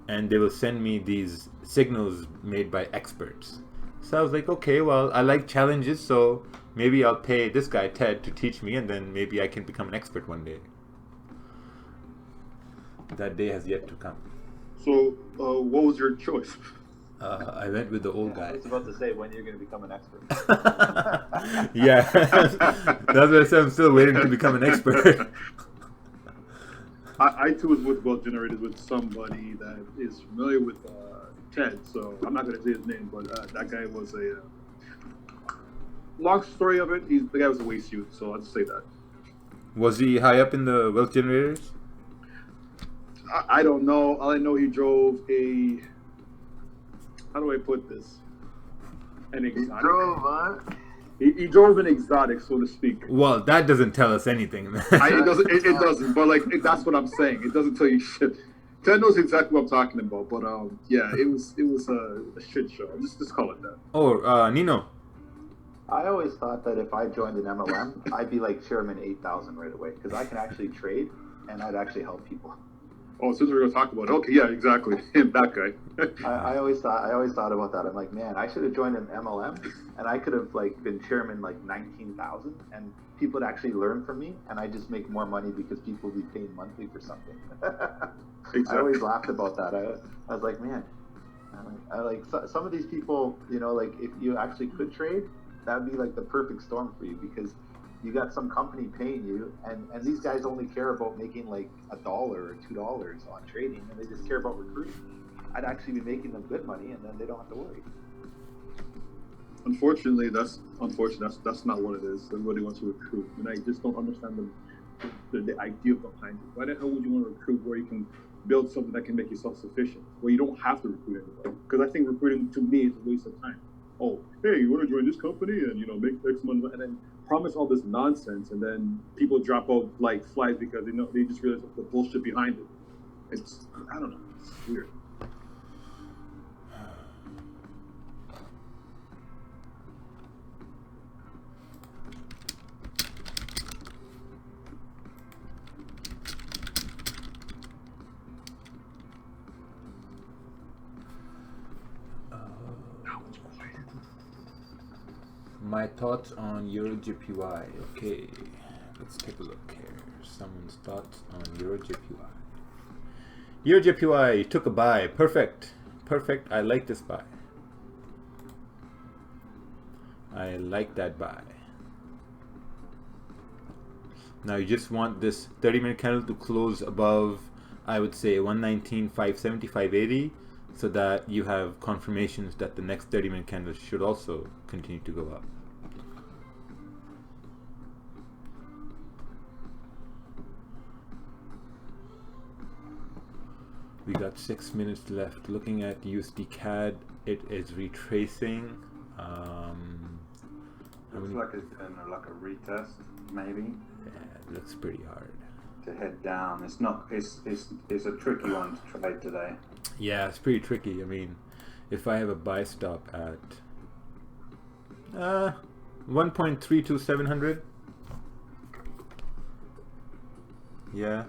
[SPEAKER 2] and they will send me these signals made by experts. So I was like, okay, well, I like challenges, so maybe I'll pay this guy Ted to teach me, and then maybe I can become an expert one day. That day has yet to come.
[SPEAKER 12] So, what was your choice?
[SPEAKER 2] I went with the old guy.
[SPEAKER 4] I was about to say, when you're going to become an expert.
[SPEAKER 2] Yeah, that's what I said. I'm still waiting to become an expert.
[SPEAKER 12] I too was with Wealth Generators with somebody that is familiar with Ted, so I'm not going to say his name, but that guy was a... long story of it, the guy was a waste youth, so I'll just say that.
[SPEAKER 2] Was he high up in the Wealth Generators?
[SPEAKER 12] I don't know. All I know, he drove a... How do I put this? An exotic. He drove an exotic, so to speak.
[SPEAKER 2] Well, that doesn't tell us anything.
[SPEAKER 12] It doesn't. But like, that's what I'm saying. It doesn't tell you shit. Ted knows exactly what I'm talking about. But yeah, it was a shit show. Just call it that.
[SPEAKER 2] Oh, Nino.
[SPEAKER 4] I always thought that if I joined an MLM, I'd be like Chairman 8000 right away because I can actually trade and I'd actually help people.
[SPEAKER 12] Oh, since we're gonna talk about it, okay, yeah, exactly. That guy.
[SPEAKER 4] I always thought about that. I'm like, man, I should have joined an MLM and I could have like been chairman like 19,000 and people would actually learn from me and I just make more money because people would be paying monthly for something.
[SPEAKER 12] Exactly.
[SPEAKER 4] I always laughed about that. I was like, man, I like some of these people, you know, like if you actually could trade, that'd be like the perfect storm for you because you got some company paying you and these guys only care about making like $1 or $2 on trading and they just care about recruiting. I'd actually be making them good money and then they don't have to worry.
[SPEAKER 12] Unfortunately, that's not what it is. Everybody wants to recruit, and I just don't understand the idea behind it. Why the hell would you want to recruit where you can build something that can make you self-sufficient, where you don't have to recruit anybody? Because I think recruiting to me is a waste of time. Oh, hey, you want to join this company and make X money, and then promise all this nonsense, and then people drop out like flies because they just realize the bullshit behind it. It's I don't know, it's weird.
[SPEAKER 2] My thoughts on EuroJPY. Okay, let's take a look here. Someone's thoughts on EuroJPY. EuroJPY took a buy. Perfect. Perfect. I like this buy. I like that buy. Now you just want this 30-minute candle to close above, I would say 119, 570, 580, so that you have confirmations that the next 30-minute candle should also continue to go up. We got 6 minutes left. Looking at USD CAD, it is retracing.
[SPEAKER 13] Looks like it's doing like a retest, maybe.
[SPEAKER 2] Yeah, it looks pretty hard
[SPEAKER 13] to head down. It's not. It's a tricky one to trade today.
[SPEAKER 2] Yeah, it's pretty tricky. I mean, if I have a buy stop at 1.32700, yeah,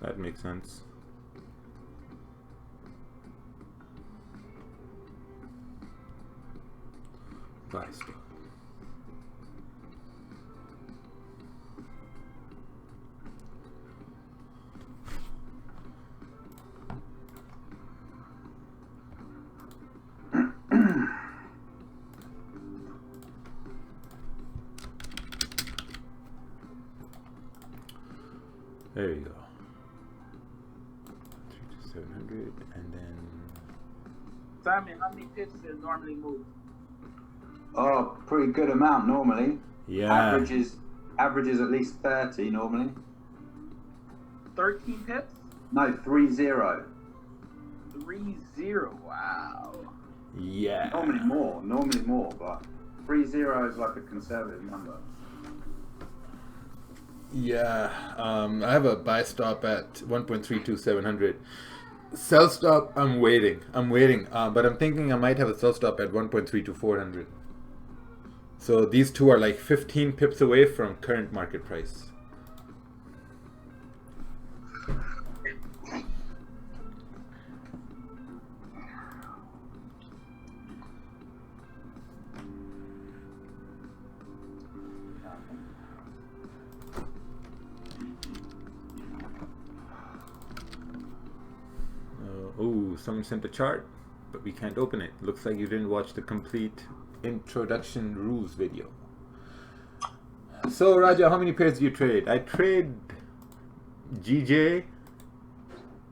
[SPEAKER 2] that makes sense. Buy stop. There you go. 3 to 700, and then.
[SPEAKER 8] Simon, how many pips does it normally move?
[SPEAKER 13] Oh, pretty good amount normally.
[SPEAKER 2] Yeah.
[SPEAKER 13] Averages at least 30 normally.
[SPEAKER 8] 13 pips?
[SPEAKER 13] No, 30.
[SPEAKER 8] 30. Wow.
[SPEAKER 2] Yeah.
[SPEAKER 13] Normally more, but 30 is like a conservative number.
[SPEAKER 2] Yeah, I have a buy stop at 1.32700. Sell stop, I'm waiting, but I'm thinking I might have a sell stop at 1.32400. So these two are like 15 pips away from current market price. Oh, someone sent a chart, but we can't open it. Looks like you didn't watch the complete introduction rules video. So Raja, how many pairs do you trade? I trade GJ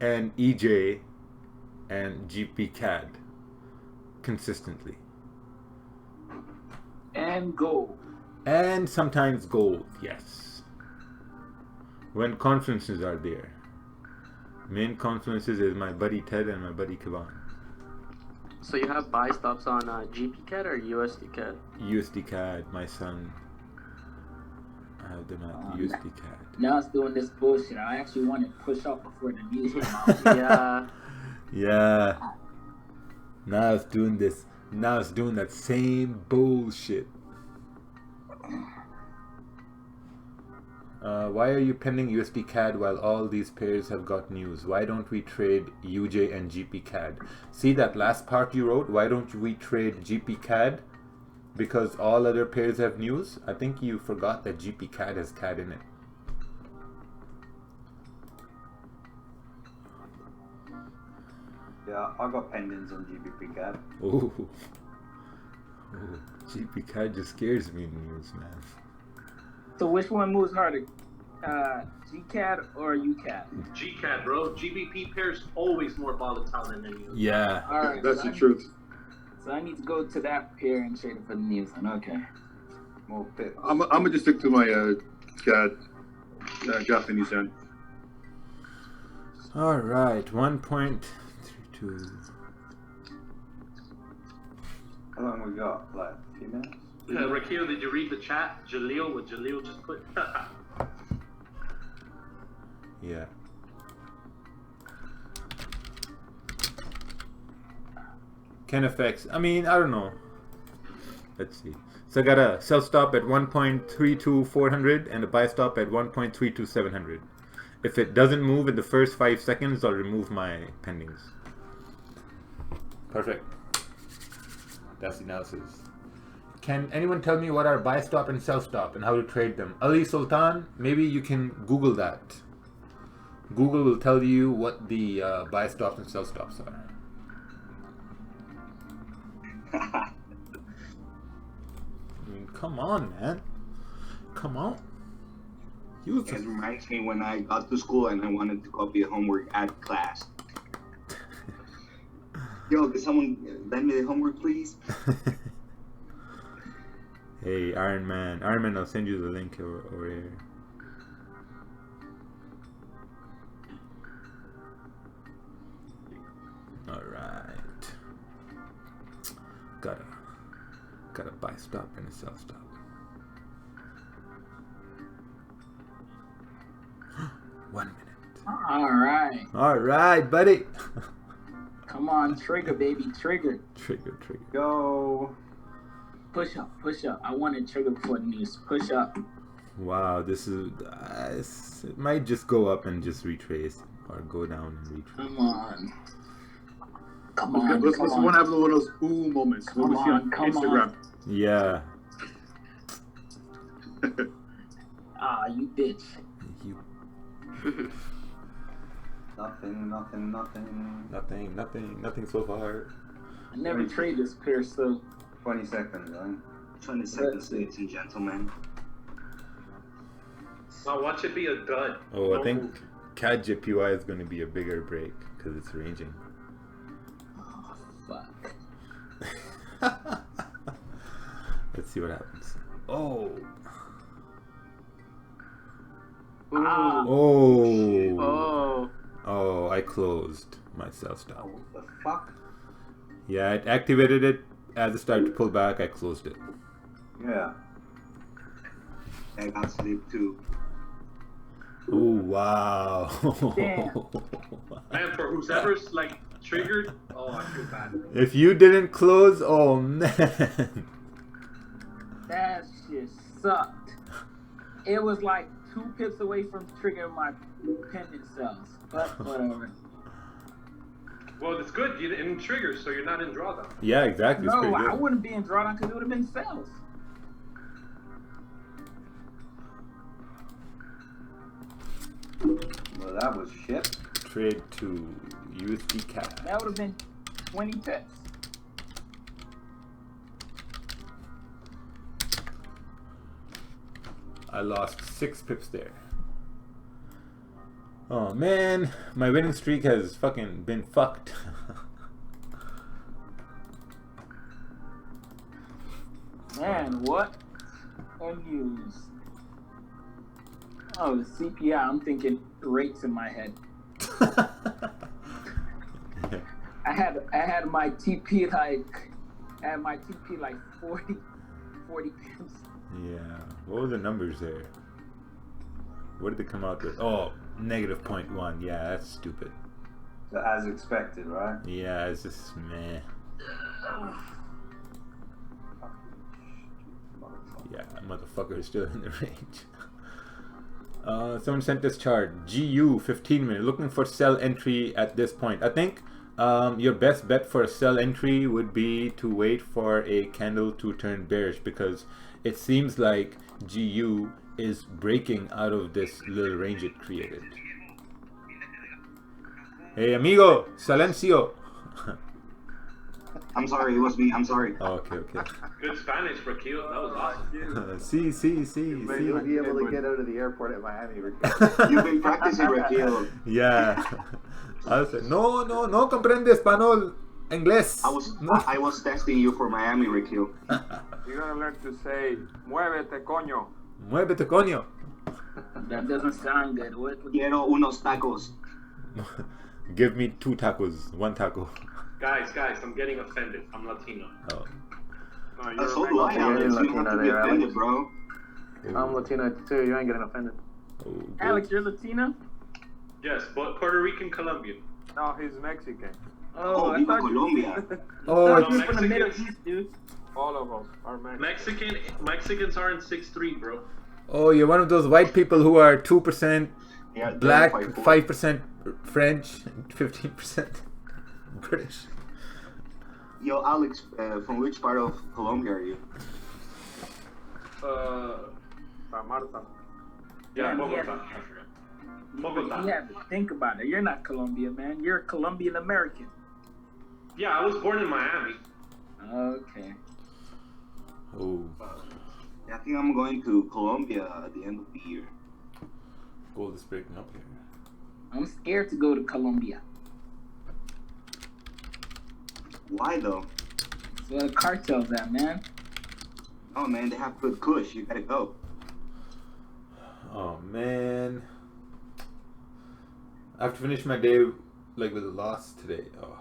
[SPEAKER 2] and EJ and GP CAD consistently.
[SPEAKER 8] And gold.
[SPEAKER 2] And sometimes gold, yes. When conferences are there. Main conferences is my buddy Ted and my buddy Kavan.
[SPEAKER 10] So you have buy stops on GP CAD or USD CAD?
[SPEAKER 2] USD CAD, my son. I have them at USD CAD.
[SPEAKER 15] Now it's doing this bullshit. I actually want to push up before the news come out.
[SPEAKER 10] Yeah.
[SPEAKER 2] Yeah. Now it's doing this. Now it's doing that same bullshit. Why are you pending USD CAD while all these pairs have got news? Why don't we trade UJ and GP CAD? See that last part you wrote? Why don't we trade GP CAD? Because all other pairs have news? I think you forgot that GP CAD has CAD in it.
[SPEAKER 13] Yeah, I got pendings on GBP CAD.
[SPEAKER 2] Ooh. Ooh. GP CAD just scares me in news, man.
[SPEAKER 8] So which one moves harder? GCAD or UCAD?
[SPEAKER 7] GCAD, bro. GBP pairs always more volatile than any other.
[SPEAKER 2] Yeah.
[SPEAKER 8] All right.
[SPEAKER 12] That's the truth.
[SPEAKER 8] So I need to go to that pair and trade it for the news. Okay.
[SPEAKER 13] More pips.
[SPEAKER 12] I'm gonna just stick to my CAD Japanese yen.
[SPEAKER 2] All right, 1.32.
[SPEAKER 13] How long we got? Like a few minutes?
[SPEAKER 7] Rakeel, did you read the chat? Jaleel, what Jaleel just put?
[SPEAKER 2] Yeah. Can affects. I mean, I don't know. Let's see. So I got a sell stop at 1.32400 and a buy stop at 1.32700. If it doesn't move in the first 5 seconds, I'll remove my pendings. Perfect. That's the analysis. Can anyone tell me what are buy stop and sell stop and how to trade them? Ali Sultan, maybe you can Google that. Google will tell you what the buy stops and sell stops are. I mean, come on, man. Come on.
[SPEAKER 17] It reminds me when I got to school and I wanted to copy a homework at class. Yo, can someone lend me the homework, please?
[SPEAKER 2] Hey, Iron Man. Iron Man, I'll send you the link over here. Alright. Got a buy stop and a sell stop. One minute.
[SPEAKER 8] Alright.
[SPEAKER 2] Alright, buddy.
[SPEAKER 8] Come on, trigger, baby, trigger.
[SPEAKER 2] Trigger.
[SPEAKER 13] Go.
[SPEAKER 8] Push up, push up. I want to trigger before the news. Push up.
[SPEAKER 2] Wow, this is... it might just go up and just retrace. Or go down and retrace.
[SPEAKER 8] Come on. Come
[SPEAKER 12] Okay,
[SPEAKER 8] on.
[SPEAKER 12] let's
[SPEAKER 8] come
[SPEAKER 12] one
[SPEAKER 8] on.
[SPEAKER 12] have one of those ooh moments. What we see on Instagram.
[SPEAKER 2] Yeah.
[SPEAKER 8] Ah, you bitch.
[SPEAKER 2] You... Nothing so far.
[SPEAKER 8] I never trade this pair, so
[SPEAKER 13] 20 seconds, right?
[SPEAKER 17] 20 seconds, ladies and gentlemen.
[SPEAKER 7] Now watch it be a dud.
[SPEAKER 2] Oh, I think CAD JPY is going to be a bigger break because it's ranging.
[SPEAKER 8] oh, fuck.
[SPEAKER 2] Let's see what happens. Oh.
[SPEAKER 10] Oh.
[SPEAKER 2] Oh, I closed my sell stop.
[SPEAKER 13] What the fuck?
[SPEAKER 2] Yeah, I activated it. As it started to pull back, I closed it.
[SPEAKER 13] Yeah.
[SPEAKER 17] I got sleep too.
[SPEAKER 2] Oh, wow.
[SPEAKER 7] Man, for whoever's like triggered, oh, I feel bad.
[SPEAKER 2] If you didn't close, oh man.
[SPEAKER 8] That shit sucked. It was like 2 pips away from triggering my pendant cells. But whatever.
[SPEAKER 7] Well, it's good. You didn't trigger, so you're not in drawdown.
[SPEAKER 2] Yeah, exactly. It's
[SPEAKER 8] No,
[SPEAKER 2] pretty
[SPEAKER 8] I
[SPEAKER 2] good.
[SPEAKER 8] wouldn't be in drawdown because it would have been cells.
[SPEAKER 13] Well, that was shit.
[SPEAKER 2] Trade to USD CAD.
[SPEAKER 8] That would have been 20 pips.
[SPEAKER 2] I lost 6 pips there. Oh man, my winning streak has fucking been fucked.
[SPEAKER 8] Man, what a news. Oh, the CPI, I'm thinking rates in my head. I had my TP like 40 pips.
[SPEAKER 2] Yeah. What were the numbers there? What did they come out with? Oh, negative 0.1. Yeah, that's stupid.
[SPEAKER 13] So as expected, right?
[SPEAKER 2] Yeah, it's just meh. Yeah, that motherfucker is still in the range. Someone sent this chart. GU 15 minute. Looking for sell entry at this point. I think your best bet for a sell entry would be to wait for a candle to turn bearish, because it seems like GU is breaking out of this little range it created. Hey amigo, silencio.
[SPEAKER 17] I'm sorry, it was me. I'm sorry.
[SPEAKER 2] Oh, okay.
[SPEAKER 7] Good Spanish, Rakeel. That was awesome.
[SPEAKER 2] See.
[SPEAKER 4] You'll be able to get out of the airport at Miami.
[SPEAKER 17] You've been practicing, Rakeel.
[SPEAKER 2] Yeah. I said, no comprende español, inglés.
[SPEAKER 17] I was testing you for Miami, Rakeel.
[SPEAKER 16] You're gonna learn to say, muévete, coño.
[SPEAKER 2] Muévete, coño.
[SPEAKER 8] That doesn't sound good. What?
[SPEAKER 17] Quiero unos tacos.
[SPEAKER 2] Give me 2 tacos, 1 taco.
[SPEAKER 7] Guys, I'm getting offended. I'm Latino.
[SPEAKER 2] Oh.
[SPEAKER 17] So do I, Alex. You have to be offended, bro.
[SPEAKER 1] I'm Latino too. You ain't getting offended.
[SPEAKER 2] Oh,
[SPEAKER 8] Alex, you're Latino?
[SPEAKER 7] Yes, but Puerto Rican, Colombian.
[SPEAKER 16] No, he's Mexican.
[SPEAKER 8] Oh, I thought
[SPEAKER 17] Colombia.
[SPEAKER 8] you're from the Middle East, dude.
[SPEAKER 16] All of us are Mexican.
[SPEAKER 7] Mexicans aren't 6'3", bro.
[SPEAKER 2] Oh, you're one of those white people who are 2% black,
[SPEAKER 17] 5'4".
[SPEAKER 2] 5% French, 15% British.
[SPEAKER 17] Yo, Alex, from which part of Colombia are you?
[SPEAKER 16] San Marta.
[SPEAKER 7] Yeah,
[SPEAKER 8] Damn,
[SPEAKER 7] Bogota.
[SPEAKER 8] You have to think about it. You're not Colombian, man. You're a Colombian American.
[SPEAKER 7] Yeah, I was born in Miami.
[SPEAKER 8] Okay.
[SPEAKER 2] Oh.
[SPEAKER 17] I think I'm going to Colombia at the end of the year.
[SPEAKER 2] Gold is breaking up here.
[SPEAKER 8] I'm scared to go to Colombia.
[SPEAKER 17] Why though?
[SPEAKER 8] That's where the cartel's at, man.
[SPEAKER 17] Oh man, they have good kush. You gotta go.
[SPEAKER 2] Oh man. I have to finish my day like with a loss today. Oh.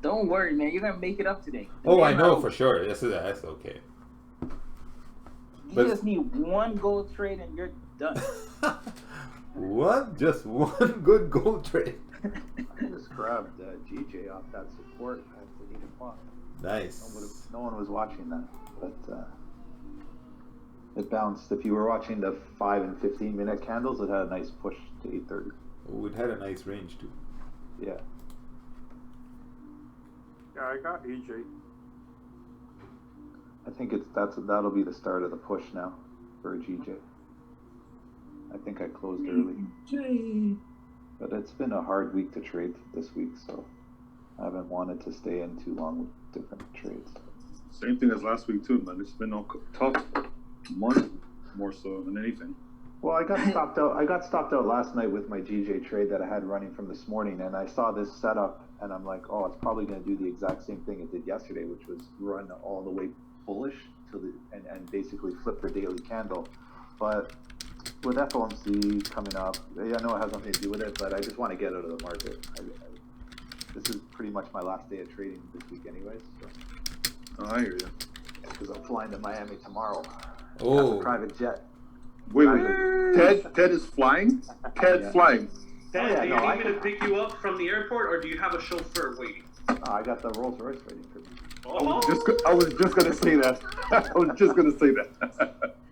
[SPEAKER 8] Don't worry, man. You're gonna make it up today.
[SPEAKER 2] Oh, I know for sure. That's okay.
[SPEAKER 8] You just need one gold trade and you're done.
[SPEAKER 2] What? Just one good gold trade.
[SPEAKER 4] I just grabbed GJ off that support at 8 o'clock.
[SPEAKER 2] Nice.
[SPEAKER 4] No one was watching that, but it bounced. If you were watching the 5 and 15 minute candles, it had a nice push to 8:30.
[SPEAKER 2] Oh, it had a nice range too.
[SPEAKER 4] Yeah.
[SPEAKER 16] Yeah, I got EJ.
[SPEAKER 4] I think that'll be the start of the push now for GJ. I think I closed early. But it's been a hard week to trade this week, so I haven't wanted to stay in too long with different trades.
[SPEAKER 12] Same thing as last week too, man. It's been a tough month, more so than anything.
[SPEAKER 4] Well, I got stopped out last night with my GJ trade that I had running from this morning, and I saw this setup, and I'm like, oh, it's probably going to do the exact same thing it did yesterday, which was run all the way bullish and basically flip the daily candle. But with FOMC coming up, I know it has nothing to do with it, but I just want to get out of the market. This is pretty much my last day of trading this week anyways. So.
[SPEAKER 12] Oh, I hear you.
[SPEAKER 4] Because I'm flying to Miami tomorrow.
[SPEAKER 2] Oh.
[SPEAKER 4] Private jet.
[SPEAKER 12] Wait. Ted is flying? Ted's flying.
[SPEAKER 7] Ted, do you need me to pick you up from the airport, or do you have a chauffeur waiting?
[SPEAKER 4] I got the Rolls Royce waiting for me.
[SPEAKER 7] Oh.
[SPEAKER 12] I was just gonna say that.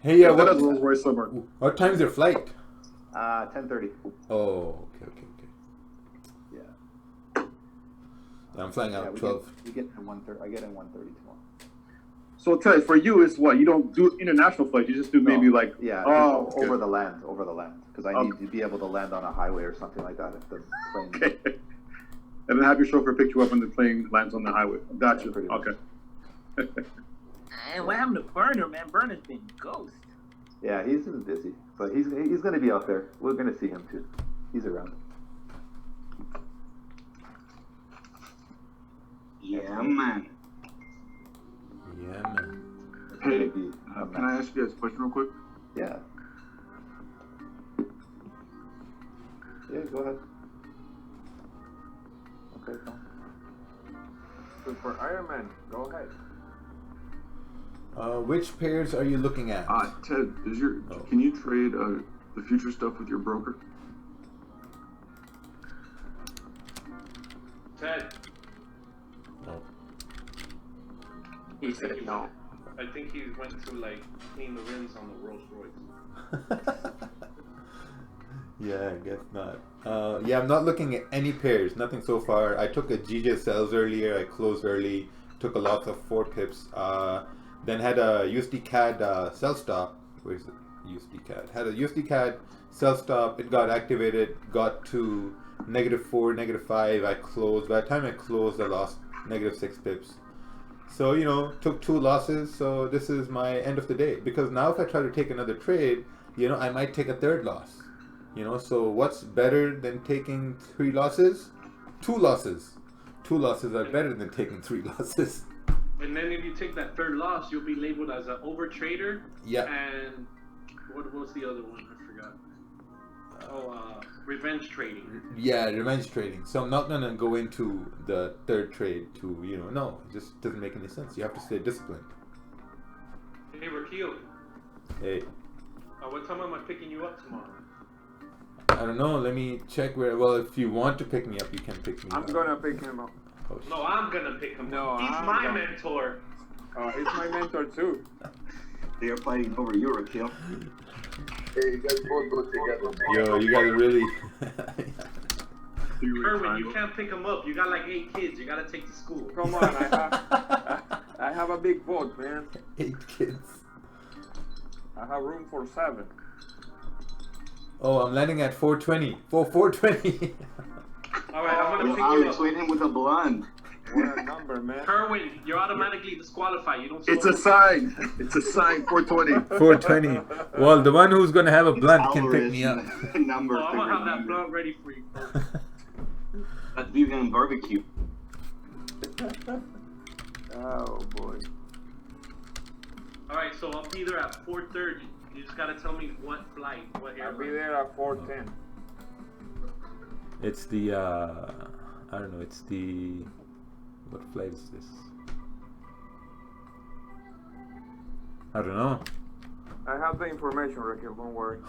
[SPEAKER 2] Hey, yeah,
[SPEAKER 12] what Rolls Royce summer?
[SPEAKER 2] What time's your flight?
[SPEAKER 4] 10:30.
[SPEAKER 2] Oh, okay.
[SPEAKER 4] Yeah.
[SPEAKER 2] I'm flying out 12.
[SPEAKER 4] You get in 1:30. I get in 1:30 tomorrow.
[SPEAKER 12] So Ted, for you, it's what? You don't do international flights. You just do maybe like
[SPEAKER 4] over the land, because I need to be able to land on a highway or something like that if the plane.
[SPEAKER 12] Okay. And then have your chauffeur pick you up when the plane lands on the highway. Gotcha.
[SPEAKER 4] Yeah,
[SPEAKER 12] okay.
[SPEAKER 8] And what happened to Burner, man? Burner's been ghost.
[SPEAKER 4] Yeah, he's busy, but he's going to be out there. We're going to see him too. He's around.
[SPEAKER 17] Yeah, man.
[SPEAKER 11] Hey, can I ask you guys a question real quick?
[SPEAKER 4] Yeah. Yeah, go ahead. Okay, Tom.
[SPEAKER 16] So for Iron Man, go ahead.
[SPEAKER 2] Which pairs are you looking at?
[SPEAKER 11] Ted, can you trade the future stuff with your broker?
[SPEAKER 7] Ted.
[SPEAKER 2] No.
[SPEAKER 8] He said no.
[SPEAKER 7] I think he went to clean the rims on the Rolls Royce.
[SPEAKER 2] Yeah, I guess not. Yeah, I'm not looking at any pairs. Nothing so far. I took a GJ sells earlier. I closed early. Took a loss of 4 pips. Then had a USD CAD sell stop. Where's it? USD CAD. Had a USD CAD sell stop. It got activated. Got to -4, -5. I closed. By the time I closed, I lost -6 pips. So, you know, took 2 losses. So this is my end of the day. Because now if I try to take another trade, you know, I might take a 3rd loss. You know, so what's better than taking 3 losses? 2 losses. 2 losses are better than taking 3 losses.
[SPEAKER 7] And then if you take that 3rd loss, you'll be labeled as an overtrader.
[SPEAKER 2] Yeah.
[SPEAKER 7] And what was the other one? I forgot. Revenge trading.
[SPEAKER 2] Yeah, revenge trading. So I'm not gonna go into the 3rd trade to, you know, no, it just doesn't make any sense. You have to stay disciplined.
[SPEAKER 7] Hey, Rakeel.
[SPEAKER 2] Hey.
[SPEAKER 7] What time am I picking you up tomorrow?
[SPEAKER 2] I don't know. Let me check where. Well, if you want to pick me up, you can pick me up.
[SPEAKER 5] I'm gonna pick him up.
[SPEAKER 2] Oh,
[SPEAKER 7] No, I'm gonna pick him up. He's
[SPEAKER 5] I'm
[SPEAKER 7] my
[SPEAKER 5] gonna-
[SPEAKER 7] mentor.
[SPEAKER 5] He's my mentor too.
[SPEAKER 17] They are fighting over you, Rakeel.
[SPEAKER 9] Hey, you guys both go together.
[SPEAKER 2] Yo, you guys really.
[SPEAKER 7] Kerwin, you can't pick him up. You got like 8 kids. You gotta take to school.
[SPEAKER 5] Come on, I have a big boat, man.
[SPEAKER 2] 8 kids.
[SPEAKER 5] I have room for 7.
[SPEAKER 2] Oh, I'm landing at 420. 420.
[SPEAKER 7] All right, I'm gonna pick you
[SPEAKER 17] Alex,
[SPEAKER 7] up.
[SPEAKER 17] wait him with a blonde.
[SPEAKER 5] What a number, man.
[SPEAKER 7] Kerwin, you're automatically disqualified. You don't.
[SPEAKER 11] It's a sign. It's a sign. 420.
[SPEAKER 2] 420. Well, the one who's gonna have a blunt can pick me up.
[SPEAKER 17] Number.
[SPEAKER 7] I'm gonna have that blunt ready for you.
[SPEAKER 17] That's vegan barbecue.
[SPEAKER 5] Oh boy.
[SPEAKER 7] All right, so I'll be there at 4:30. You just gotta tell me what flight, what
[SPEAKER 5] I'll be
[SPEAKER 7] airline.
[SPEAKER 5] there at 4:10.
[SPEAKER 2] It's the I don't know. It's the what flight is this? I don't know.
[SPEAKER 5] I have the information, Rakeel. Don't worry.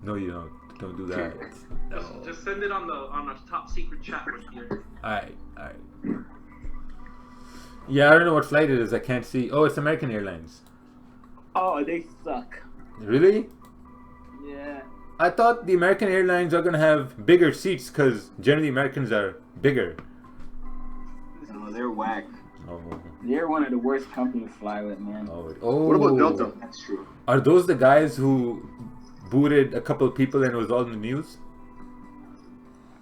[SPEAKER 2] No, you don't. Don't do that.
[SPEAKER 7] Just send it on our top secret chat with you.
[SPEAKER 2] Alright. Yeah, I don't know what flight it is. I can't see. Oh, it's American Airlines.
[SPEAKER 8] Oh, they suck.
[SPEAKER 2] Really?
[SPEAKER 8] Yeah.
[SPEAKER 2] I thought the American Airlines are gonna have bigger seats because generally Americans are bigger.
[SPEAKER 17] No, they're whack.
[SPEAKER 2] Oh.
[SPEAKER 15] They're one of the worst companies to fly with, man.
[SPEAKER 2] Oh.
[SPEAKER 11] What about Delta?
[SPEAKER 17] That's true.
[SPEAKER 2] Are those the guys who booted a couple of people and it was all in the news?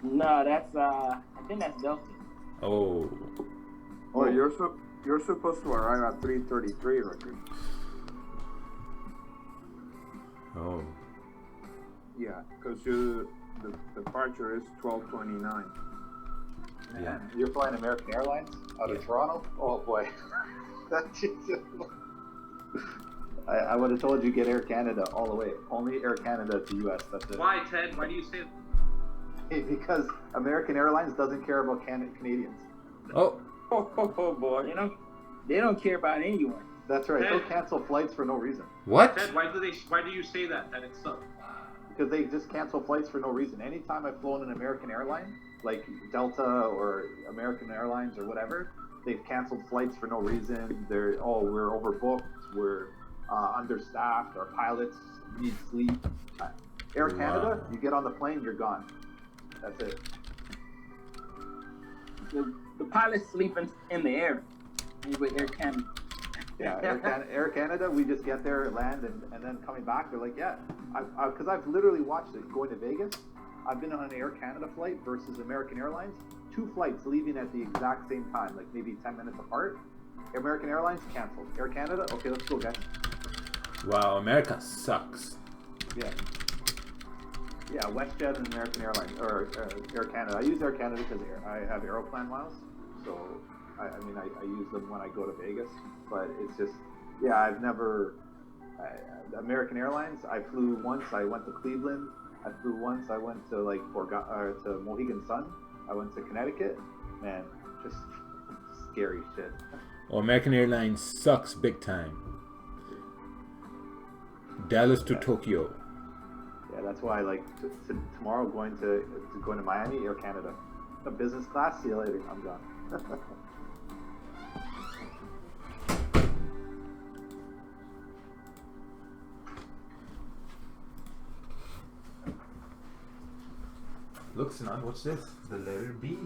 [SPEAKER 15] No, that's I think that's Delta.
[SPEAKER 2] Oh.
[SPEAKER 5] Oh, you're supposed to arrive at 3:33, Rakeel.
[SPEAKER 2] Oh.
[SPEAKER 5] Yeah, because the departure is 12:29.
[SPEAKER 2] Yeah.
[SPEAKER 4] You're flying American Airlines out of Toronto? Oh boy. I would have told you get Air Canada all the way. Only Air Canada to US. That's it.
[SPEAKER 7] Why, Ted? Why do you say that?
[SPEAKER 4] Because American Airlines doesn't care about Canadians.
[SPEAKER 2] Oh.
[SPEAKER 5] Oh boy.
[SPEAKER 15] They don't care about anyone.
[SPEAKER 4] That's right.
[SPEAKER 7] Ted.
[SPEAKER 4] They'll cancel flights for no reason.
[SPEAKER 2] What?
[SPEAKER 7] Ted, why do you say that it sucks?
[SPEAKER 4] Because they just cancel flights for no reason. Anytime I've flown an American airline, like Delta or American Airlines or whatever, they've canceled flights for no reason. We're overbooked, we're understaffed, our pilots need sleep. Air Canada, you get on the plane, you're gone. That's it.
[SPEAKER 15] The pilots sleep in the air. With Air Canada.
[SPEAKER 4] Yeah, Air Canada, we just get there, land, and then coming back, they're like, yeah. Because I've literally watched it going to Vegas. I've been on an Air Canada flight versus American Airlines. 2 flights leaving at the exact same time, like maybe 10 minutes apart. American Airlines canceled. Air Canada, okay, let's go, guys.
[SPEAKER 2] Wow, America sucks.
[SPEAKER 4] Yeah. Yeah, WestJet and American Airlines, or Air Canada. I use Air Canada because I have Aeroplan miles, so I use them when I go to Vegas. But it's just, yeah, I've never. American Airlines. I flew once. I went to Cleveland. I flew once. I went to to Mohegan Sun. I went to Connecticut. Man, just scary shit.
[SPEAKER 2] Oh, American Airlines sucks big time. Dallas to Tokyo.
[SPEAKER 4] Yeah, that's why tomorrow going to Miami, Air Canada. A business class. See you later. I'm gone.
[SPEAKER 2] Look, Sinan, what's this? The letter B.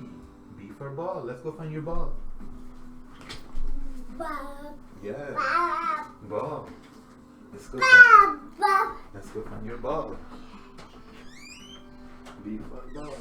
[SPEAKER 2] B for ball. Let's go find your ball. Yeah. Ball. Let's go find your ball. B for ball.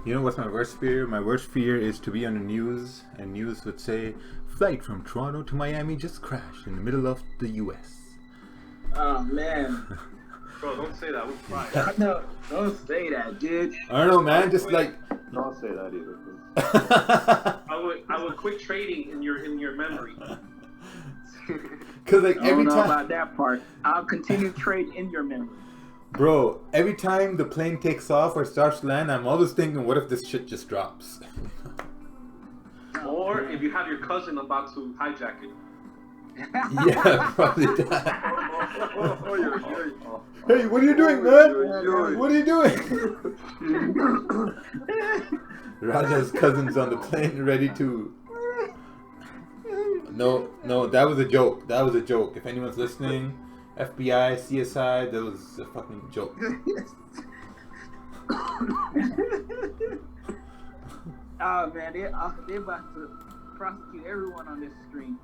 [SPEAKER 2] You know what's my worst fear? My worst fear is to be on the news and news would say, flight from Toronto to Miami just crashed in the middle of the US.
[SPEAKER 8] Oh man.
[SPEAKER 1] Bro, don't say that. We'll cry.
[SPEAKER 8] No, don't say that, dude.
[SPEAKER 2] I don't know, man. Just like.
[SPEAKER 4] Don't say that either.
[SPEAKER 1] I would quit trading in your memory.
[SPEAKER 2] Cause like
[SPEAKER 8] I
[SPEAKER 2] every
[SPEAKER 8] don't know
[SPEAKER 2] time.
[SPEAKER 8] about that part. I'll continue trade in your memory.
[SPEAKER 2] Bro, every time the plane takes off or starts to land, I'm always thinking, what if this shit just drops?
[SPEAKER 1] Or if you have your cousin about to hijack it.
[SPEAKER 2] Yeah, probably that. Hey, what are you doing, man? What are you doing? Raja's cousin's on the plane ready to... No, that was a joke. That was a joke. If anyone's listening, FBI, CSI, that was a fucking joke.
[SPEAKER 8] Oh man, they're about to prosecute everyone on this screen.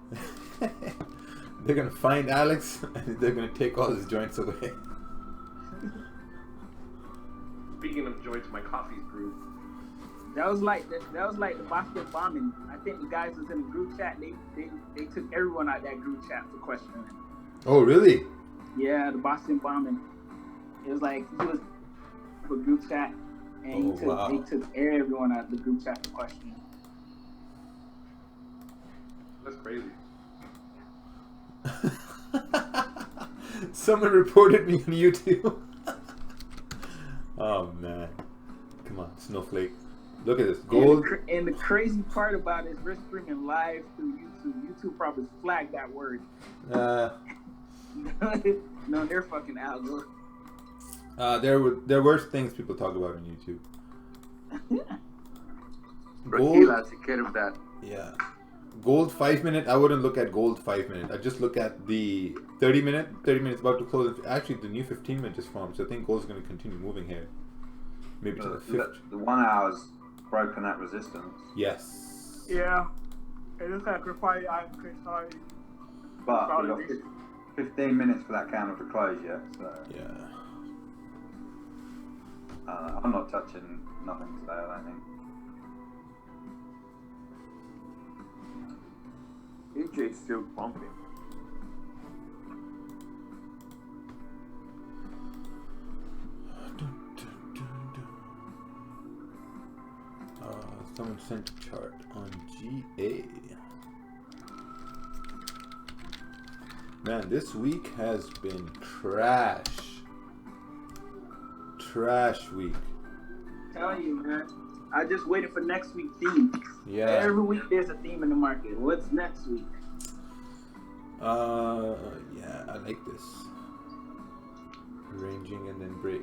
[SPEAKER 2] They're gonna find Alex and they're gonna take all his joints away.
[SPEAKER 1] Speaking of joints, my coffee's brewed.
[SPEAKER 8] That was like the Boston bombing. I think the guys was in a group chat. They took everyone out of that group chat for questioning.
[SPEAKER 2] Oh really?
[SPEAKER 8] Yeah, the Boston bombing. It was like he was for group chat, and they took everyone out of the group chat for questioning.
[SPEAKER 1] That's crazy.
[SPEAKER 2] Someone reported me on YouTube. Oh man, come on, Snowflake. Look at this gold.
[SPEAKER 8] And the crazy part about it is we're streaming live through YouTube. YouTube probably flagged that word. No, they're fucking algo.
[SPEAKER 2] There were things people talk about on YouTube.
[SPEAKER 10] Rakeel has to care of that.
[SPEAKER 2] Yeah. Gold 5 minute, I wouldn't look at gold 5 minute. I just look at the 30 minutes about to close. Actually, the new 15 minute just formed, so I think gold's going to continue moving here. Maybe to the 50.
[SPEAKER 13] The 1 hour's broken that resistance.
[SPEAKER 2] Yes.
[SPEAKER 8] Yeah. It just had to fight.
[SPEAKER 13] But we've got 15 minutes for that candle to close yet, so.
[SPEAKER 2] Yeah.
[SPEAKER 13] I'm not touching nothing today, I don't think.
[SPEAKER 5] EJ's still pumping.
[SPEAKER 2] Someone sent a chart on GA. Man, this week has been trash. Trash week.
[SPEAKER 8] Tell you, man. I just waited for next week's theme.
[SPEAKER 2] Yeah.
[SPEAKER 8] Every week there's a theme in the market. What's next week?
[SPEAKER 2] Yeah, I like this. Ranging and then break.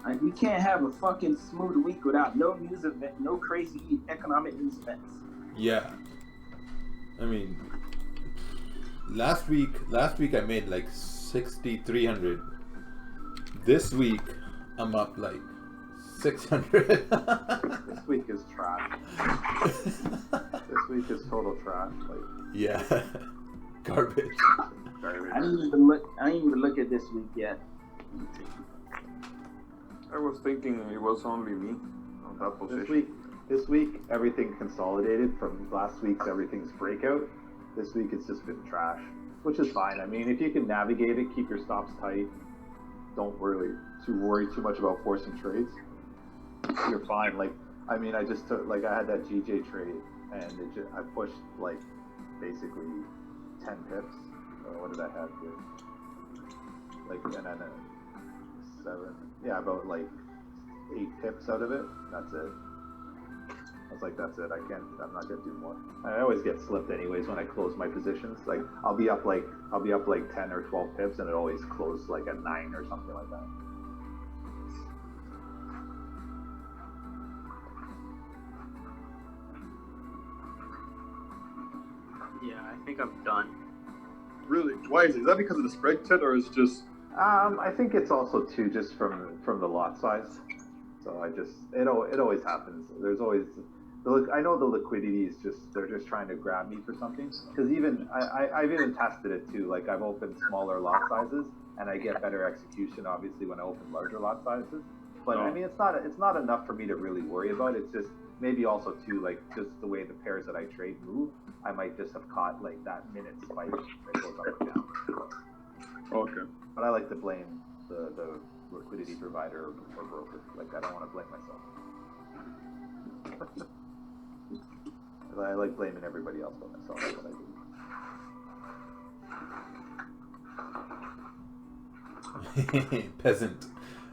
[SPEAKER 8] Like, we can't have a fucking smooth week without no news event, no crazy economic news events.
[SPEAKER 2] Yeah. I mean, last week I made like 6,300. This week I'm up like 600.
[SPEAKER 4] This week is trash. This week is total trash. Like,
[SPEAKER 2] yeah, garbage.
[SPEAKER 15] I didn't even look at this week yet.
[SPEAKER 16] I was thinking it was only me on that position.
[SPEAKER 4] This week everything consolidated from last week's everything's breakout. This week it's just been trash, which is fine. I mean, if you can navigate it, keep your stops tight, don't worry too much about forcing trades, you're fine. Like, I mean, I just took, like, I had that GJ trade and I pushed like basically 10 pips. What did I have here? Like, and then 7, about like 8 pips out of it. That's it. I was like, that's it. I'm not gonna do more. I always get slipped anyways when I close my positions. Like, I'll be up like 10 or 12 pips, and it always closes like at 9 or something like that.
[SPEAKER 10] Yeah, I think I'm done.
[SPEAKER 12] Really? Why is it? Is that because of the spread, Ted, or is it just?
[SPEAKER 4] I think it's also too just from the lot size. So it always happens. There's always I know the liquidity is they're just trying to grab me for something. Because even I've even tested it too. Like, I've opened smaller lot sizes and I get better execution obviously when I open larger lot sizes. But I mean, it's not enough for me to really worry about. It's just maybe also too, like, just the way the pairs that I trade move. I might just have caught like that minute spike that goes up and down.
[SPEAKER 12] Okay.
[SPEAKER 4] But I like to blame the liquidity provider or broker. Like, I don't want to blame myself. I like blaming everybody else but myself. That's what I do.
[SPEAKER 2] Peasant.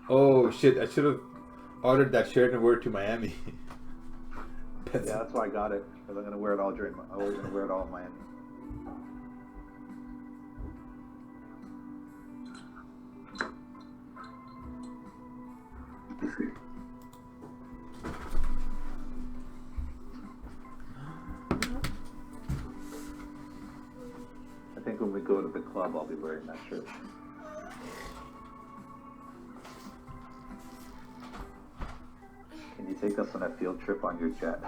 [SPEAKER 2] Oh shit! I should have ordered that shirt and wore it to Miami.
[SPEAKER 4] Peasant. Yeah, that's why I got it, because I'm gonna wear it all in Miami. I think when we go to the club, I'll be wearing that shirt. Can you take us on a field trip on your jet?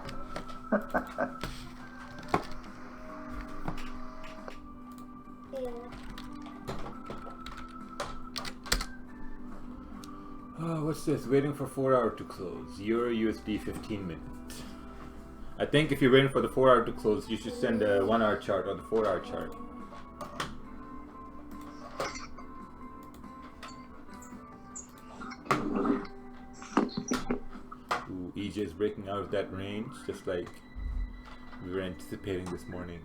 [SPEAKER 2] Oh, what's this? Waiting for 4 hour to close. Euro USD 15 minutes. I think if you're waiting for the 4 hour to close, you should send a 1 hour chart or the 4 hour chart. Ooh, EJ is breaking out of that range, just like we were anticipating this morning.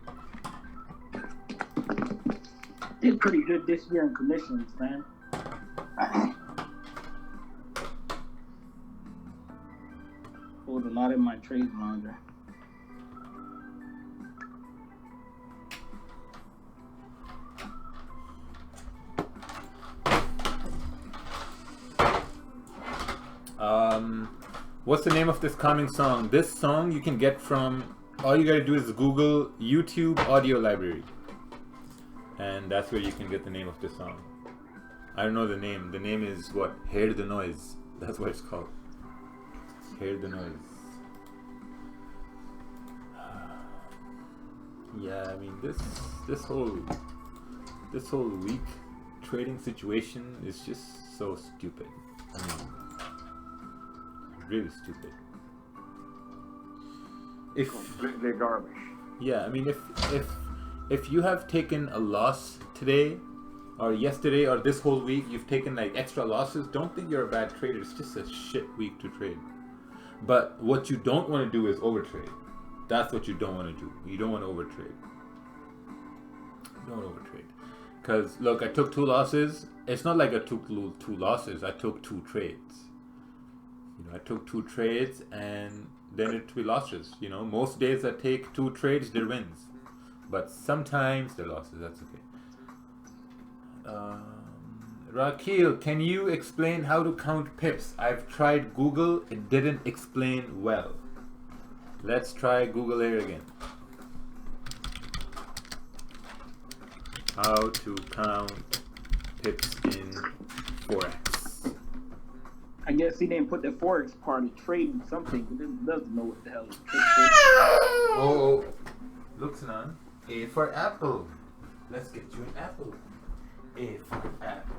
[SPEAKER 15] Did pretty good this year in commissions, man. Hold a lot in my trades longer.
[SPEAKER 2] What's the name of this calming song? This song you can get from, all you gotta do is Google YouTube audio library. And that's where you can get the name of this song. I don't know the name. The name is what? Hear the Noise. That's what it's called. Hear the Noise. Yeah, I mean, this whole week trading situation is just so stupid. I mean, really stupid.
[SPEAKER 16] Completely garbage.
[SPEAKER 2] Yeah, I mean, if you have taken a loss today or yesterday or this whole week, you've taken like extra losses, don't think you're a bad trader. It's just a shit week to trade. But what you don't want to do is overtrade. That's what you don't want to do. You don't want to overtrade. Don't overtrade. Because look, I took 2 losses. It's not like I took 2 losses. I took 2 trades. You know, I took 2 trades and then it 3 losses. You know, most days I take 2 trades, they're wins. But sometimes they're losses. That's okay. Rakeel, can you explain how to count pips? I've tried Google. It didn't explain well. Let's try Google here again. How to count pips in Forex.
[SPEAKER 15] I guess he didn't put the Forex part of trading something, but he doesn't know what the hell is.
[SPEAKER 2] Oh, looks none. A for apple. Let's get you an apple. A for apple.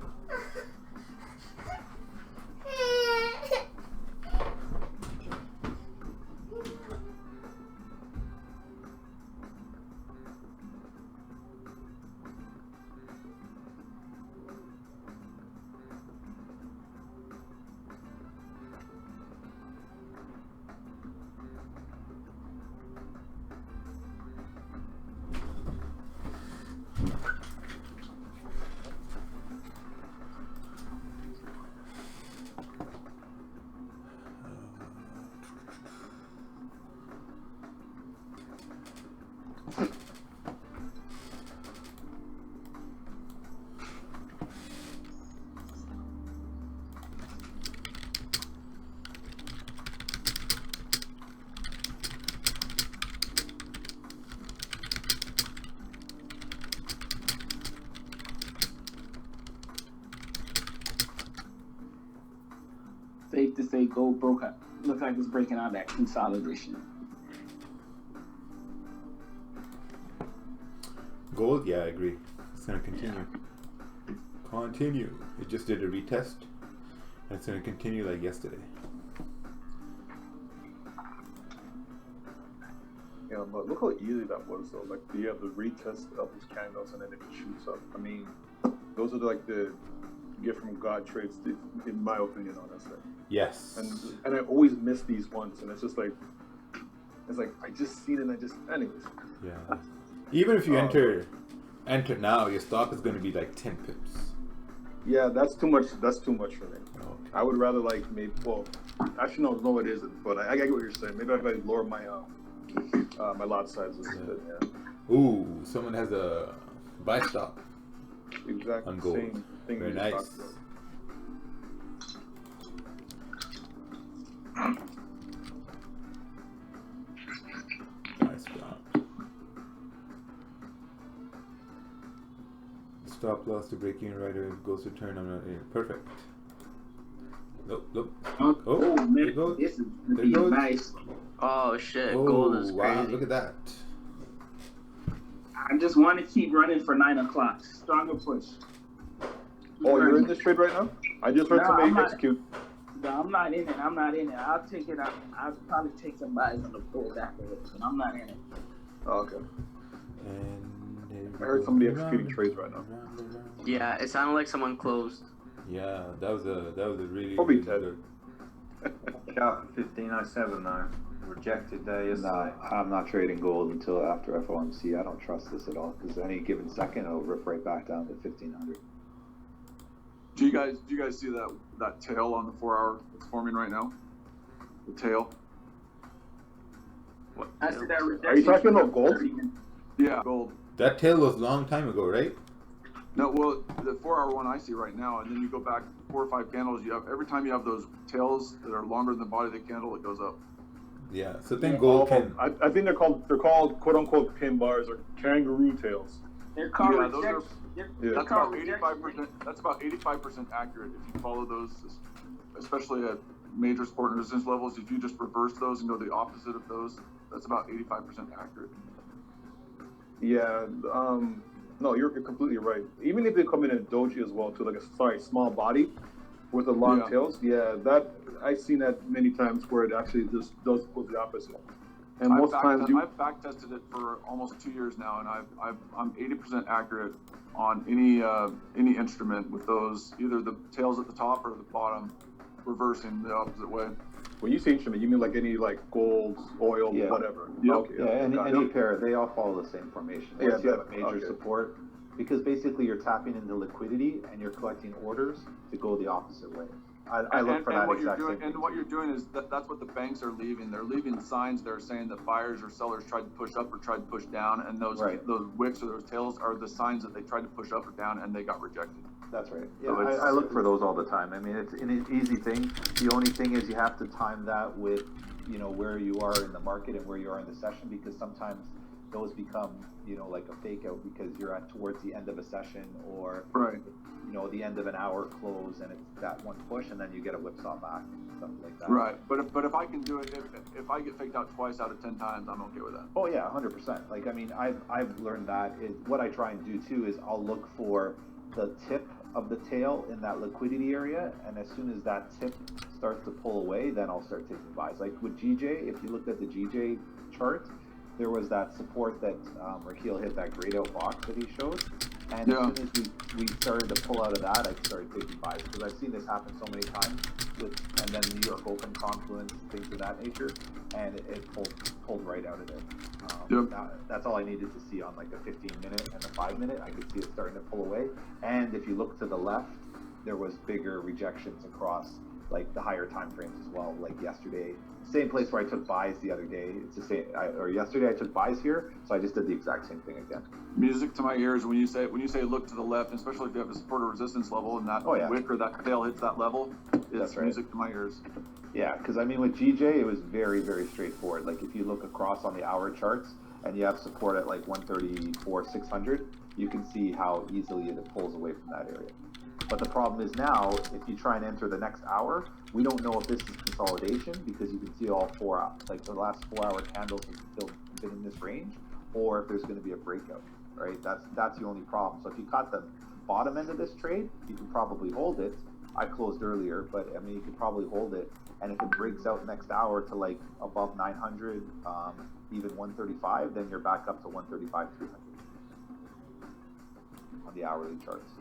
[SPEAKER 15] Safe to say, gold broke out. Looks like it's breaking out that consolidation.
[SPEAKER 2] Gold, yeah, I agree. It's gonna continue. Continue. It just did a retest, and it's gonna continue like yesterday.
[SPEAKER 12] Yeah, but look how easy that was, though. Like, you have the retest of these candles, and then it shoots up. I mean, those are like the gift from God trades, in my opinion, honestly.
[SPEAKER 2] Yes.
[SPEAKER 12] And I always miss these ones, and it's just like, I just seen it, and anyways.
[SPEAKER 2] Yeah. Even if you enter now, your stock is going to be like 10 pips.
[SPEAKER 12] Yeah, that's too much. That's too much for me.
[SPEAKER 2] Okay.
[SPEAKER 12] I would rather like maybe. Well, actually, no, it isn't. But I get what you're saying. Maybe if I lower my my lot sizes a bit. Yeah.
[SPEAKER 2] Ooh, someone has a buy stop.
[SPEAKER 12] Exactly.
[SPEAKER 2] On gold.
[SPEAKER 12] Same thing.
[SPEAKER 2] Very nice. Nice job. Stop loss to break even right away. Goes to turn. I'm not in. Perfect. Nope. Oh,
[SPEAKER 15] man,
[SPEAKER 2] there it goes.
[SPEAKER 15] This is
[SPEAKER 2] There it goes.
[SPEAKER 15] nice.
[SPEAKER 10] Oh shit,
[SPEAKER 2] Oh,
[SPEAKER 10] gold is
[SPEAKER 2] wow,
[SPEAKER 10] crazy.
[SPEAKER 2] look at that.
[SPEAKER 15] I just want to keep running for 9 o'clock. Stronger push.
[SPEAKER 12] Oh, you're in this trade right now? I just heard somebody execute.
[SPEAKER 15] No, I'm not in it. I'll take it out. I'll probably take some buys on the gold afterwards, but I'm not in it.
[SPEAKER 12] Oh, okay.
[SPEAKER 2] And
[SPEAKER 12] I heard somebody executing trades right now.
[SPEAKER 10] Yeah, it sounded like someone closed.
[SPEAKER 2] Yeah, that was a really,
[SPEAKER 12] Probably
[SPEAKER 2] really
[SPEAKER 12] Ted.
[SPEAKER 2] good.
[SPEAKER 13] Sharp 1507 though. Rejected there yesterday.
[SPEAKER 4] Nah, I'm not trading gold until after FOMC. I don't trust this at all because any given second it'll rip right back down to 1500.
[SPEAKER 18] Do you guys see that tail on the 4-hour that's forming right now? The tail.
[SPEAKER 10] What?
[SPEAKER 15] I see that rejection.
[SPEAKER 12] Are you talking about gold?
[SPEAKER 18] Yeah, gold.
[SPEAKER 2] That tail was a long time ago, right?
[SPEAKER 18] No, well, the 4-hour one I see right now, and then you go back 4 or 5 candles. You have every time you have those tails that are longer than the body of the candle, it goes up.
[SPEAKER 2] Yeah. So then gold can.
[SPEAKER 12] I think they're called quote unquote pin bars or kangaroo tails.
[SPEAKER 15] They're called
[SPEAKER 18] Yeah, those
[SPEAKER 15] rejection.
[SPEAKER 12] Yeah.
[SPEAKER 18] That's about 85%. That's about 85% accurate if you follow those, especially at major support and resistance levels. If you just reverse those and go the opposite of those, that's about 85% accurate.
[SPEAKER 12] Yeah. No, you're completely right. Even if they come in a doji as well, too, like a small body with the long tails. Yeah, that I've seen that many times where it actually just does the opposite. And most times
[SPEAKER 18] I've back tested it for almost 2 years now, and I'm 80% accurate on any instrument with those, either the tails at the top or the bottom, reversing the opposite way.
[SPEAKER 12] When you say instrument, you mean like any like gold, oil,
[SPEAKER 4] Yeah.
[SPEAKER 12] whatever.
[SPEAKER 18] Yep.
[SPEAKER 12] Okay.
[SPEAKER 4] Yeah, any pair, they all follow the same formation.
[SPEAKER 12] Yeah,
[SPEAKER 4] Once you have a major
[SPEAKER 12] okay.
[SPEAKER 4] support, because basically you're tapping into liquidity and you're collecting orders to go the opposite way. I look for that
[SPEAKER 18] what
[SPEAKER 4] exact
[SPEAKER 18] you're doing,
[SPEAKER 4] same.
[SPEAKER 18] and what you're doing is that's what the banks are leaving. They're leaving signs that are saying that buyers or sellers tried to push up or tried to push down, and those wicks or those tails are the signs that they tried to push up or down and they got rejected.
[SPEAKER 4] That's right. Yeah,
[SPEAKER 18] So
[SPEAKER 4] I look for those all the time. I mean, it's an easy thing. The only thing is you have to time that with, where you are in the market and where you are in the session, because sometimes those become, you know, like a fake out because you're at towards the end of a session or,
[SPEAKER 18] Right.
[SPEAKER 4] you know, the end of an hour close and it's that one push and then you get a whipsaw back, something like that.
[SPEAKER 18] Right. But if I can do it, if I get faked out twice out of 10 times, I'm okay with that.
[SPEAKER 4] Oh yeah, 100%. Like, I mean, I've learned that is what I try and do too is I'll look for the tip of the tail in that liquidity area, and as soon as that tip starts to pull away, then I'll start taking buys. Like with GJ, if you looked at the GJ chart, there was that support that rakeel hit that grayed out box that he showed, and as soon as we started to pull out of that, I started taking buys because I've seen this happen so many times with, and then New York Open confluence, things of that nature, and it pulled right out of there. That's all I needed to see on like the 15-minute and the 5-minute. I could see it starting to pull away. And if you look to the left, there was bigger rejections across like the higher time frames as well. Like yesterday, same place where I took buys the other day. It's the same. Or yesterday I took buys here, so I just did the exact same thing again.
[SPEAKER 18] Music to my ears when you say look to the left, especially if you have a support or resistance level and that wick or that tail hits that level. It's music to my ears.
[SPEAKER 4] Yeah, because I mean with GJ it was very, very straightforward. Like if you look across on the hour charts and you have support at like 134, 600, you can see how easily it pulls away from that area. But the problem is now, if you try and enter the next hour, we don't know if this is consolidation because you can see all 4 hours, like the last 4-hour candles have still been in this range, or if there's going to be a breakout, right? That's the only problem. So if you caught the bottom end of this trade, you can probably hold it. I closed earlier, but I mean, you could probably hold it. And if it breaks out next hour to like above 900, even 135, then you're back up to 135, 300 on the hourly charts.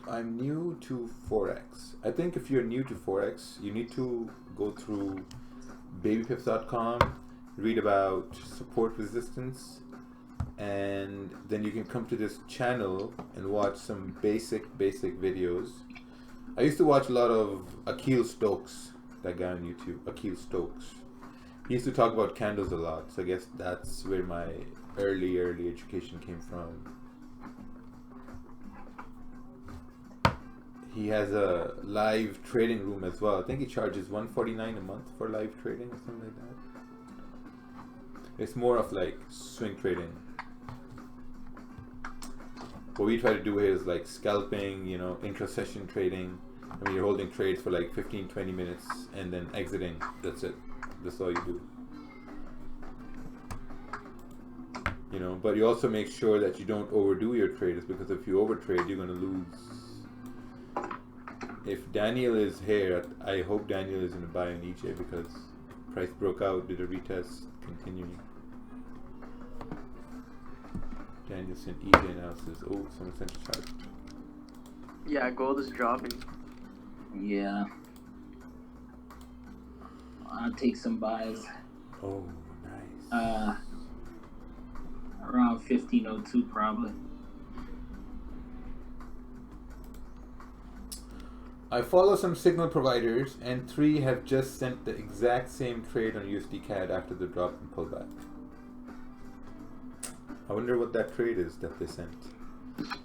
[SPEAKER 2] I'm new to Forex. I think if you're new to Forex, you need to go through babypips.com, read about support resistance, and then you can come to this channel and watch some basic videos. I used to watch a lot of Akil Stokes, that guy on YouTube, Akil Stokes. He used to talk about candles a lot, so I guess that's where my early education came from. He has a live trading room as well. I think he charges $149 a month for live trading or something like that. It's more of like swing trading. What we try to do here is like scalping, you know, intra-session trading. I mean, you're holding trades for like 15-20 minutes and then exiting. That's it. That's all you do. You know, but you also make sure that you don't overdo your trades, because if you overtrade, you're going to lose. If Daniel is here, I hope Daniel is going to buy on EJ because price broke out, did a retest, continuing. Daniel sent EJ analysis. Oh, someone sent a chart.
[SPEAKER 10] Yeah, gold is dropping.
[SPEAKER 15] Yeah. I'll take some buys.
[SPEAKER 2] Oh, nice.
[SPEAKER 15] Around 1502 probably.
[SPEAKER 2] I follow some signal providers, and 3 have just sent the exact same trade on USD CAD after the drop and pullback. I wonder what that trade is that they sent.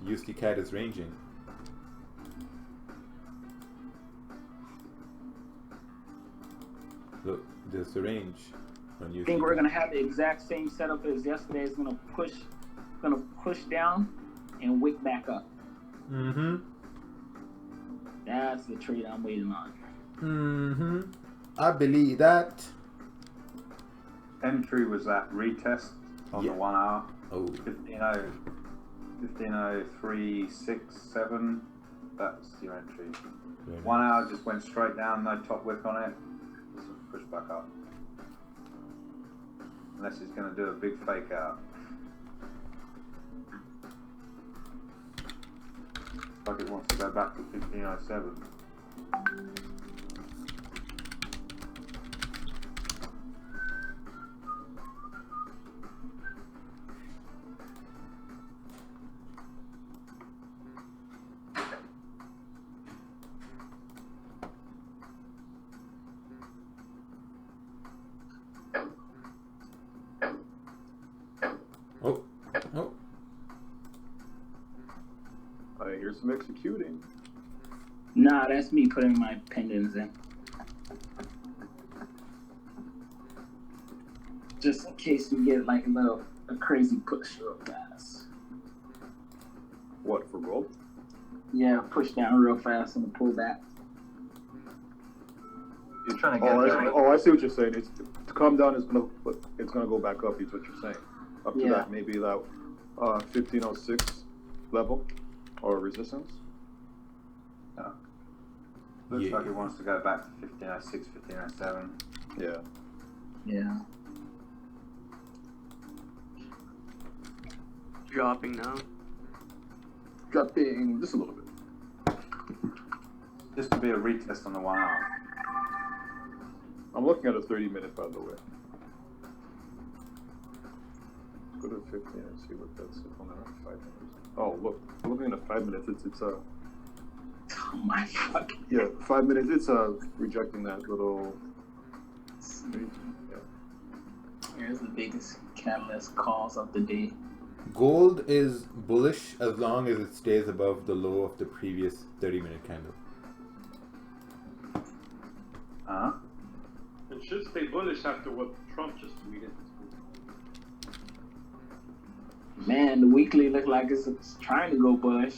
[SPEAKER 2] USD CAD is ranging. Look, there's the range on USD.
[SPEAKER 15] I think we're gonna have the exact same setup as yesterday. It's gonna push down and wick back up.
[SPEAKER 2] Mm-hmm.
[SPEAKER 15] That's the trade I'm waiting on.
[SPEAKER 2] Mm-hmm. I believe that.
[SPEAKER 13] Entry was that retest on the 1 hour.
[SPEAKER 2] Oh.
[SPEAKER 13] 150367. That's your entry. 1 hour just went straight down, no top wick on it. Just push back up. Unless it's going to do a big fake out. Like it wants to go back to 1507.
[SPEAKER 18] some executing.
[SPEAKER 15] Nah, that's me putting my pendants in. Just in case we get like a crazy push real fast.
[SPEAKER 18] What, for gold?
[SPEAKER 15] Yeah, push down real fast and pull back.
[SPEAKER 13] You're trying to get
[SPEAKER 18] I see what you're saying. It's to come down is gonna go back up. Is what you're saying. Up to that, maybe that 1506 level or resistance.
[SPEAKER 13] Yeah. Looks like it wants to go back to 1506, 1507.
[SPEAKER 18] Yeah.
[SPEAKER 15] Yeah.
[SPEAKER 10] Dropping now.
[SPEAKER 18] Dropping just a little bit.
[SPEAKER 13] Just to be a retest on the 1 hour.
[SPEAKER 18] I'm looking at a 30-minute, by the way. Go to 15 and see what that's on there. 5 minutes. Oh, look. I'm looking at 5 minutes. It's
[SPEAKER 15] Oh my fuck.
[SPEAKER 18] Yeah, 5 minutes. It's rejecting that little. Yeah.
[SPEAKER 15] Here's the biggest catalyst calls of the day.
[SPEAKER 2] Gold is bullish as long as it stays above the low of the previous 30-minute candle.
[SPEAKER 1] It should stay bullish after what Trump just tweeted.
[SPEAKER 15] Man, the weekly look like it's trying to go bullish.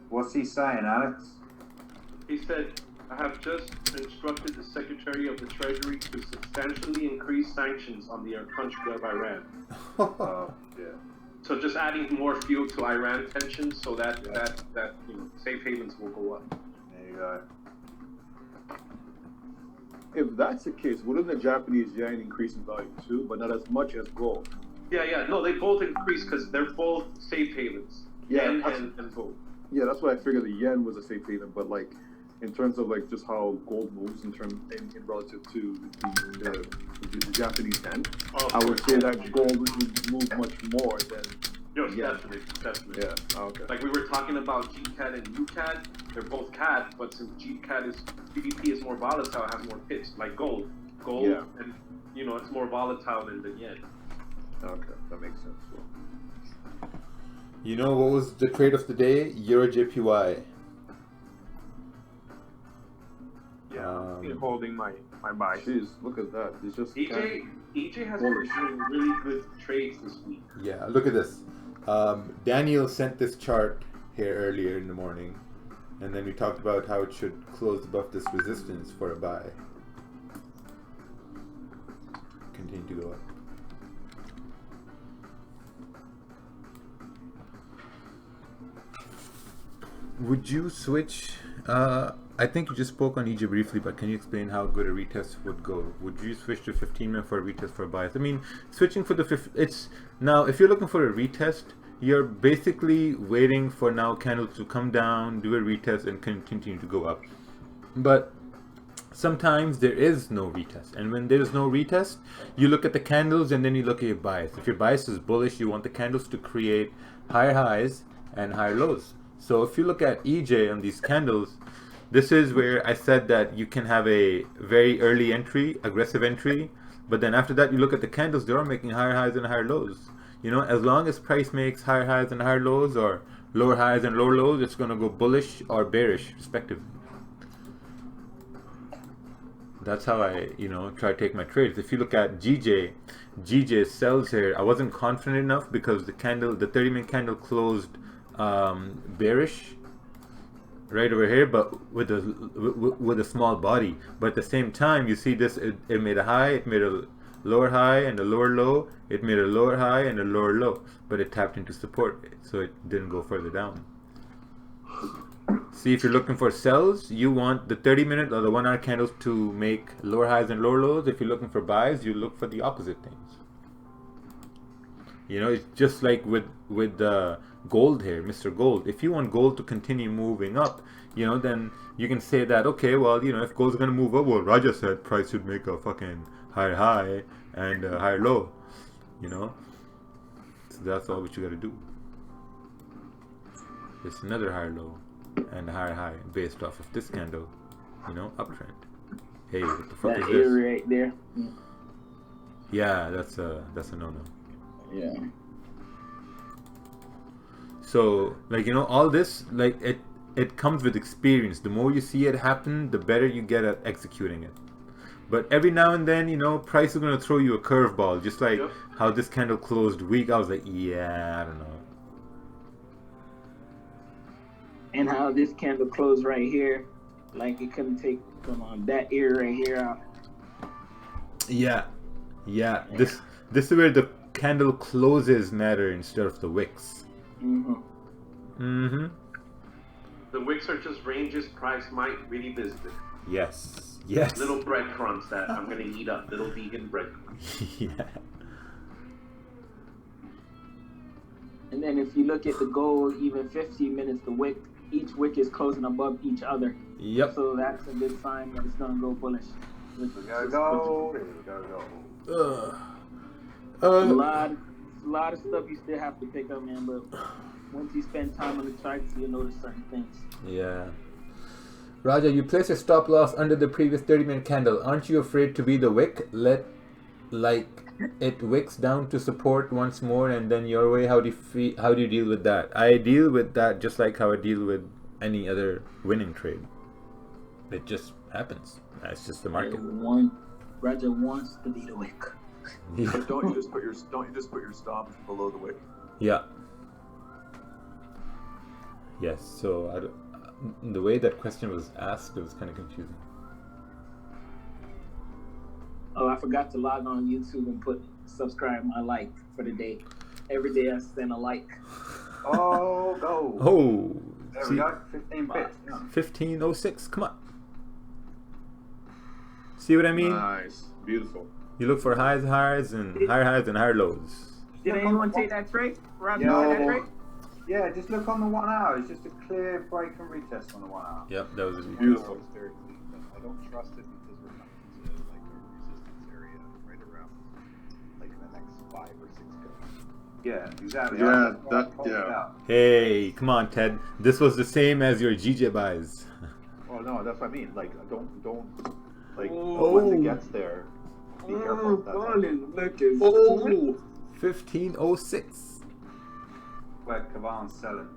[SPEAKER 13] What's he saying, Alex?
[SPEAKER 1] He said, I have just instructed the Secretary of the Treasury to substantially increase sanctions on the country of Iran.
[SPEAKER 18] Yeah.
[SPEAKER 1] So just adding more fuel to Iran tensions so that safe havens will go up.
[SPEAKER 13] There you go.
[SPEAKER 18] If that's the case, wouldn't the Japanese yen increase in value too, but not as much as gold?
[SPEAKER 1] Yeah. No, they both increase because they're both safe havens. Yen and gold.
[SPEAKER 18] Yeah, that's why I figured the yen was a safe haven, but like in terms of like just how gold moves in relative to the Japanese yen, I would say that gold would move much more than.
[SPEAKER 1] Yes, definitely.
[SPEAKER 18] Yeah. Okay.
[SPEAKER 1] Like we were talking about GCAD and UCAD, they're both CAD, but since GBP is more volatile, it has more pips, like gold. And it's more volatile than the yen.
[SPEAKER 18] Okay, that makes sense.
[SPEAKER 2] You know what was the trade of the day? Euro JPY.
[SPEAKER 11] Yeah, I'm holding my buy.
[SPEAKER 18] Jeez, look at that. It's just
[SPEAKER 1] EJ has been doing really good trades this week.
[SPEAKER 2] Yeah, look at this. Daniel sent this chart here earlier in the morning, and then we talked about how it should close above this resistance for a buy. Continue to go up. Would you switch? I think you just spoke on EJ briefly, but can you explain how good a retest would go? Would you switch to 15-minute for a retest for a bias? I mean, switching for the now if you're looking for a retest, you're basically waiting for now candles to come down, do a retest, and continue to go up. But sometimes there is no retest, and when there is no retest, you look at the candles and then you look at your bias. If your bias is bullish, you want the candles to create higher highs and higher lows. So if you look at EJ on these candles, this is where I said that you can have a very early entry, aggressive entry, but then after that you look at the candles, they are making higher highs and higher lows. You know, as long as price makes higher highs and higher lows, or lower highs and lower lows, it's going to go bullish or bearish respectively. That's how I, try to take my trades. If you look at GJ sells here. I wasn't confident enough because the 30-minute candle closed bearish right over here, but with a small body. But at the same time, you see this, it made a high, it made a lower high and a lower low, it made a lower high and a lower low, but it tapped into support, so it didn't go further down. See, if you're looking for sells, you want the 30-minute or the 1 hour candles to make lower highs and lower lows. If you're looking for buys, you look for the opposite things. It's just like with gold here, Mr. Gold. If you want gold to continue moving up, then you can say that, okay, well, if gold's going to move up, well, Raja said price should make a fucking higher high and a higher low, So that's all what you got to do. It's another higher low and a higher high based off of this candle, uptrend. Hey, what the fuck is this?
[SPEAKER 15] Right there.
[SPEAKER 2] Yeah, that's a no-no.
[SPEAKER 15] Yeah.
[SPEAKER 2] So, all this, it comes with experience. The more you see it happen, the better you get at executing it. But every now and then, you know, price is going to throw you a curveball, just like how this candle closed weak. I was like, yeah, I don't know.
[SPEAKER 8] And how this candle closed right here, like it couldn't take that area right here out.
[SPEAKER 2] Yeah. This is where the candle closes matter instead of the wicks.
[SPEAKER 1] The wicks are just ranges price might really visit.
[SPEAKER 2] Yes.
[SPEAKER 1] Little breadcrumbs that I'm gonna eat up. Little vegan breadcrumbs.
[SPEAKER 2] Yeah.
[SPEAKER 8] And then if you look at the gold, even 15 minutes, each wick is closing above each other.
[SPEAKER 2] Yep.
[SPEAKER 8] So that's a good sign that it's gonna go bullish.
[SPEAKER 13] We gotta go.
[SPEAKER 8] A lot of stuff you still have to pick up, man. But once you spend time on the charts, you'll notice certain things.
[SPEAKER 2] Yeah. Raja, you place a stop loss under the previous 30-minute candle. Aren't you afraid to be the wick? It wicks down to support once more and then your way. How do you deal with that? I deal with that just like how I deal with any other winning trade. It just happens. That's just the market.
[SPEAKER 8] Raja wants to be the wick.
[SPEAKER 2] Yeah.
[SPEAKER 18] But don't you just put your stop below the wick?
[SPEAKER 2] Yeah. Yes. So the way that question was asked, it was kind of confusing.
[SPEAKER 8] Oh, I forgot to log on YouTube and put subscribe my like for the day. Every day I send a like.
[SPEAKER 13] Oh, go.
[SPEAKER 2] Oh.
[SPEAKER 13] There we go. 15 bits.
[SPEAKER 2] 1506. Come on. See what I mean?
[SPEAKER 12] Nice. Beautiful.
[SPEAKER 2] You look for higher highs and higher lows.
[SPEAKER 8] Did anyone take that trade? Roger,
[SPEAKER 13] No.
[SPEAKER 8] that trade?
[SPEAKER 13] Yeah, just look on the 1 hour. It's just a clear break and retest on the 1 hour.
[SPEAKER 2] Yep, that was
[SPEAKER 12] beautiful.
[SPEAKER 4] I don't trust it because we're coming to like a resistance area right around like in the next 5 or 6 goes.
[SPEAKER 13] Yeah, exactly.
[SPEAKER 12] Yeah.
[SPEAKER 2] Hey, come on, Ted. This was the same as your GJ buys.
[SPEAKER 4] Well, no, that's what I mean. Like, don't like
[SPEAKER 2] Oh.
[SPEAKER 4] once it gets there, be careful. That's all.
[SPEAKER 2] 1506.
[SPEAKER 13] Where Kavan's selling.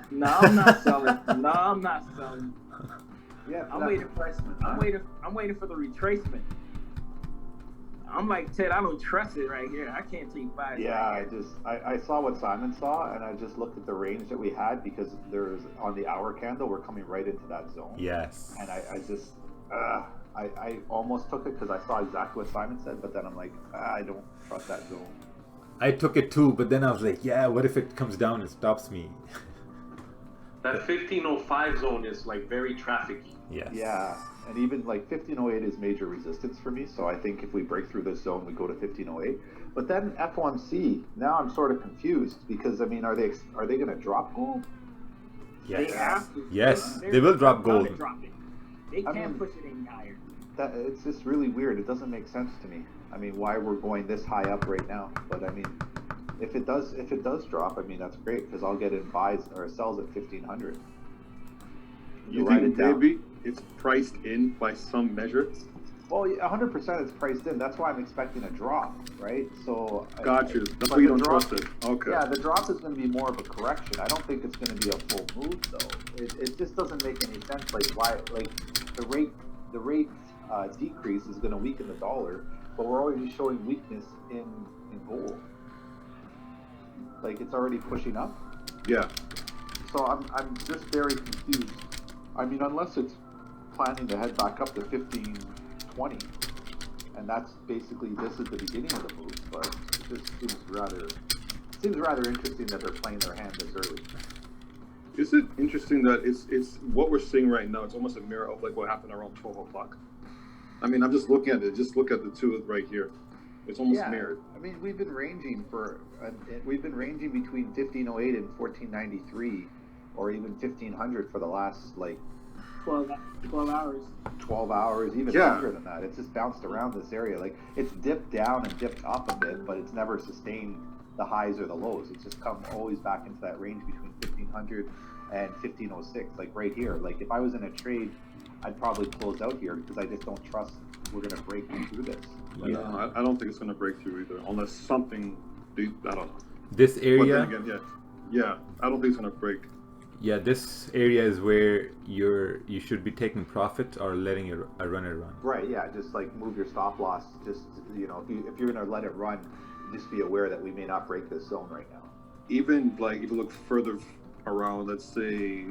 [SPEAKER 8] No, I'm not selling.
[SPEAKER 13] Yeah,
[SPEAKER 8] I'm waiting for retracement. I'm waiting for the retracement. I'm like, Ted, I don't trust it right here. I can't take buys.
[SPEAKER 4] Yeah, I saw what Simon saw, and I just looked at the range that we had because there's on the hour candle we're coming right into that zone.
[SPEAKER 2] Yes.
[SPEAKER 4] And I almost took it because I saw exactly what Simon said, but then I'm like, I don't trust that zone.
[SPEAKER 2] I took it too, but then I was like, yeah, what if it comes down and stops me?
[SPEAKER 1] That 1505 zone is like very trafficky.
[SPEAKER 2] Yes.
[SPEAKER 4] Yeah, and even like 1508 is major resistance for me, so I think if we break through this zone, we go to 1508. But then F1C, now I'm sort of confused because I mean, are they going to drop gold?
[SPEAKER 2] Yes.
[SPEAKER 8] They have to.
[SPEAKER 2] Yes, they will drop gold.
[SPEAKER 8] They can't push it any higher.
[SPEAKER 4] It's just really weird. It doesn't make sense to me. I mean, why we're going this high up right now? But I mean, if it does drop, I mean that's great because I'll get in buys or sells at 1500.
[SPEAKER 12] You think maybe it's priced in by some measure?
[SPEAKER 4] Well, 100% it's priced in. That's why I'm expecting a drop, right? So
[SPEAKER 12] got you. That's why you don't trust it. Okay.
[SPEAKER 4] Yeah, the drop is going to be more of a correction. I don't think it's going to be a full move though. It just doesn't make any sense. Like why? Like the rate decrease is going to weaken the dollar, but we're already showing weakness in gold. Like it's already pushing up.
[SPEAKER 12] Yeah.
[SPEAKER 4] So I'm just very confused. I mean, unless it's planning to head back up to 1520, and that's basically this is the beginning of the move. But it just seems rather interesting that they're playing their hand this early.
[SPEAKER 12] Is it interesting that it's what we're seeing right now? It's almost a mirror of like what happened around 12 o'clock. I mean, I'm just looking at it. Just look at the two right here. It's almost mirrored.
[SPEAKER 4] I mean, we've been ranging between 1508 and 1493, or even 1500 for the last like
[SPEAKER 8] 12 hours.
[SPEAKER 4] 12 hours, even longer than that. It's just bounced around this area. Like it's dipped down and dipped up a bit, but it's never sustained the highs or the lows. It's just come always back into that range between 1500 and 1506, like right here. Like if I was in a trade, I'd probably close out here because I just don't trust we're going to break through this.
[SPEAKER 12] Yeah, I don't think it's going to break through either, unless something. I don't know.
[SPEAKER 2] This area.
[SPEAKER 12] But then again, yeah, I don't think it's going to break.
[SPEAKER 2] Yeah, this area is where you should be taking profit or letting a runner run.
[SPEAKER 4] Right. Yeah. Just like move your stop loss. Just if you're gonna let it run, just be aware that we may not break this zone right now.
[SPEAKER 12] Even like if you look further around, let's say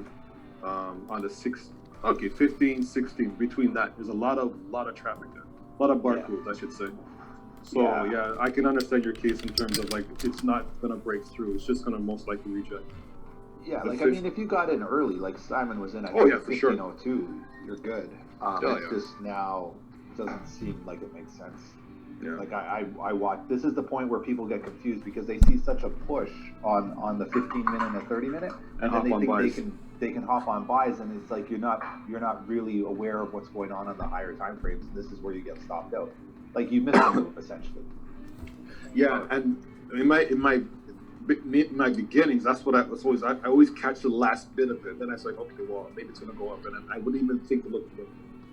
[SPEAKER 12] on the 15, 16, between that, there's a lot of traffic there, a lot of barcodes, I should say. So yeah, I can understand your case in terms of like it's not gonna break through; it's just gonna most likely reject.
[SPEAKER 4] Yeah, like I mean, if you got in early, like Simon was in, I
[SPEAKER 12] oh
[SPEAKER 4] think
[SPEAKER 12] yeah, for sure.
[SPEAKER 4] 1502, you're good. It's just now doesn't seem like it makes sense.
[SPEAKER 12] Yeah.
[SPEAKER 4] Like I watch. This is the point where people get confused because they see such a push on the 15-minute and the 30-minute, and then they think they can hop on buys, and it's like you're not really aware of what's going on the higher time frames. And this is where you get stopped out. Like you miss the move essentially.
[SPEAKER 12] Yeah, and in my beginnings, that's what I always catch the last bit of it. Then I was like, okay, well maybe it's gonna go up, and then I wouldn't even think to look to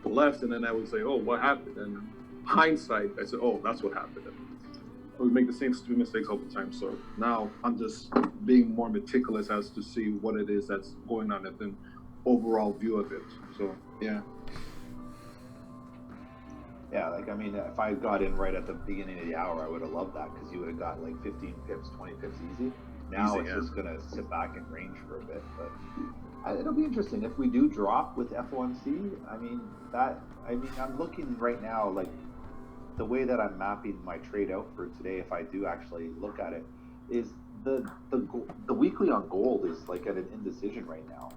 [SPEAKER 12] the left, and then I would say, oh, what happened? And hindsight, I said, oh, that's what happened. And I would make the same stupid mistakes all the time. So now I'm just being more meticulous as to see what it is that's going on and then overall view of it. So yeah.
[SPEAKER 4] Yeah, like I mean, if I got in right at the beginning of the hour, I would have loved that because you would have got like 15 pips, 20 pips easy. Now it's just gonna sit back and range for a bit, but it'll be interesting if we do drop with FOMC. I'm looking right now like the way that I'm mapping my trade out for today. If I do actually look at it, is the weekly on gold is like at an indecision right now.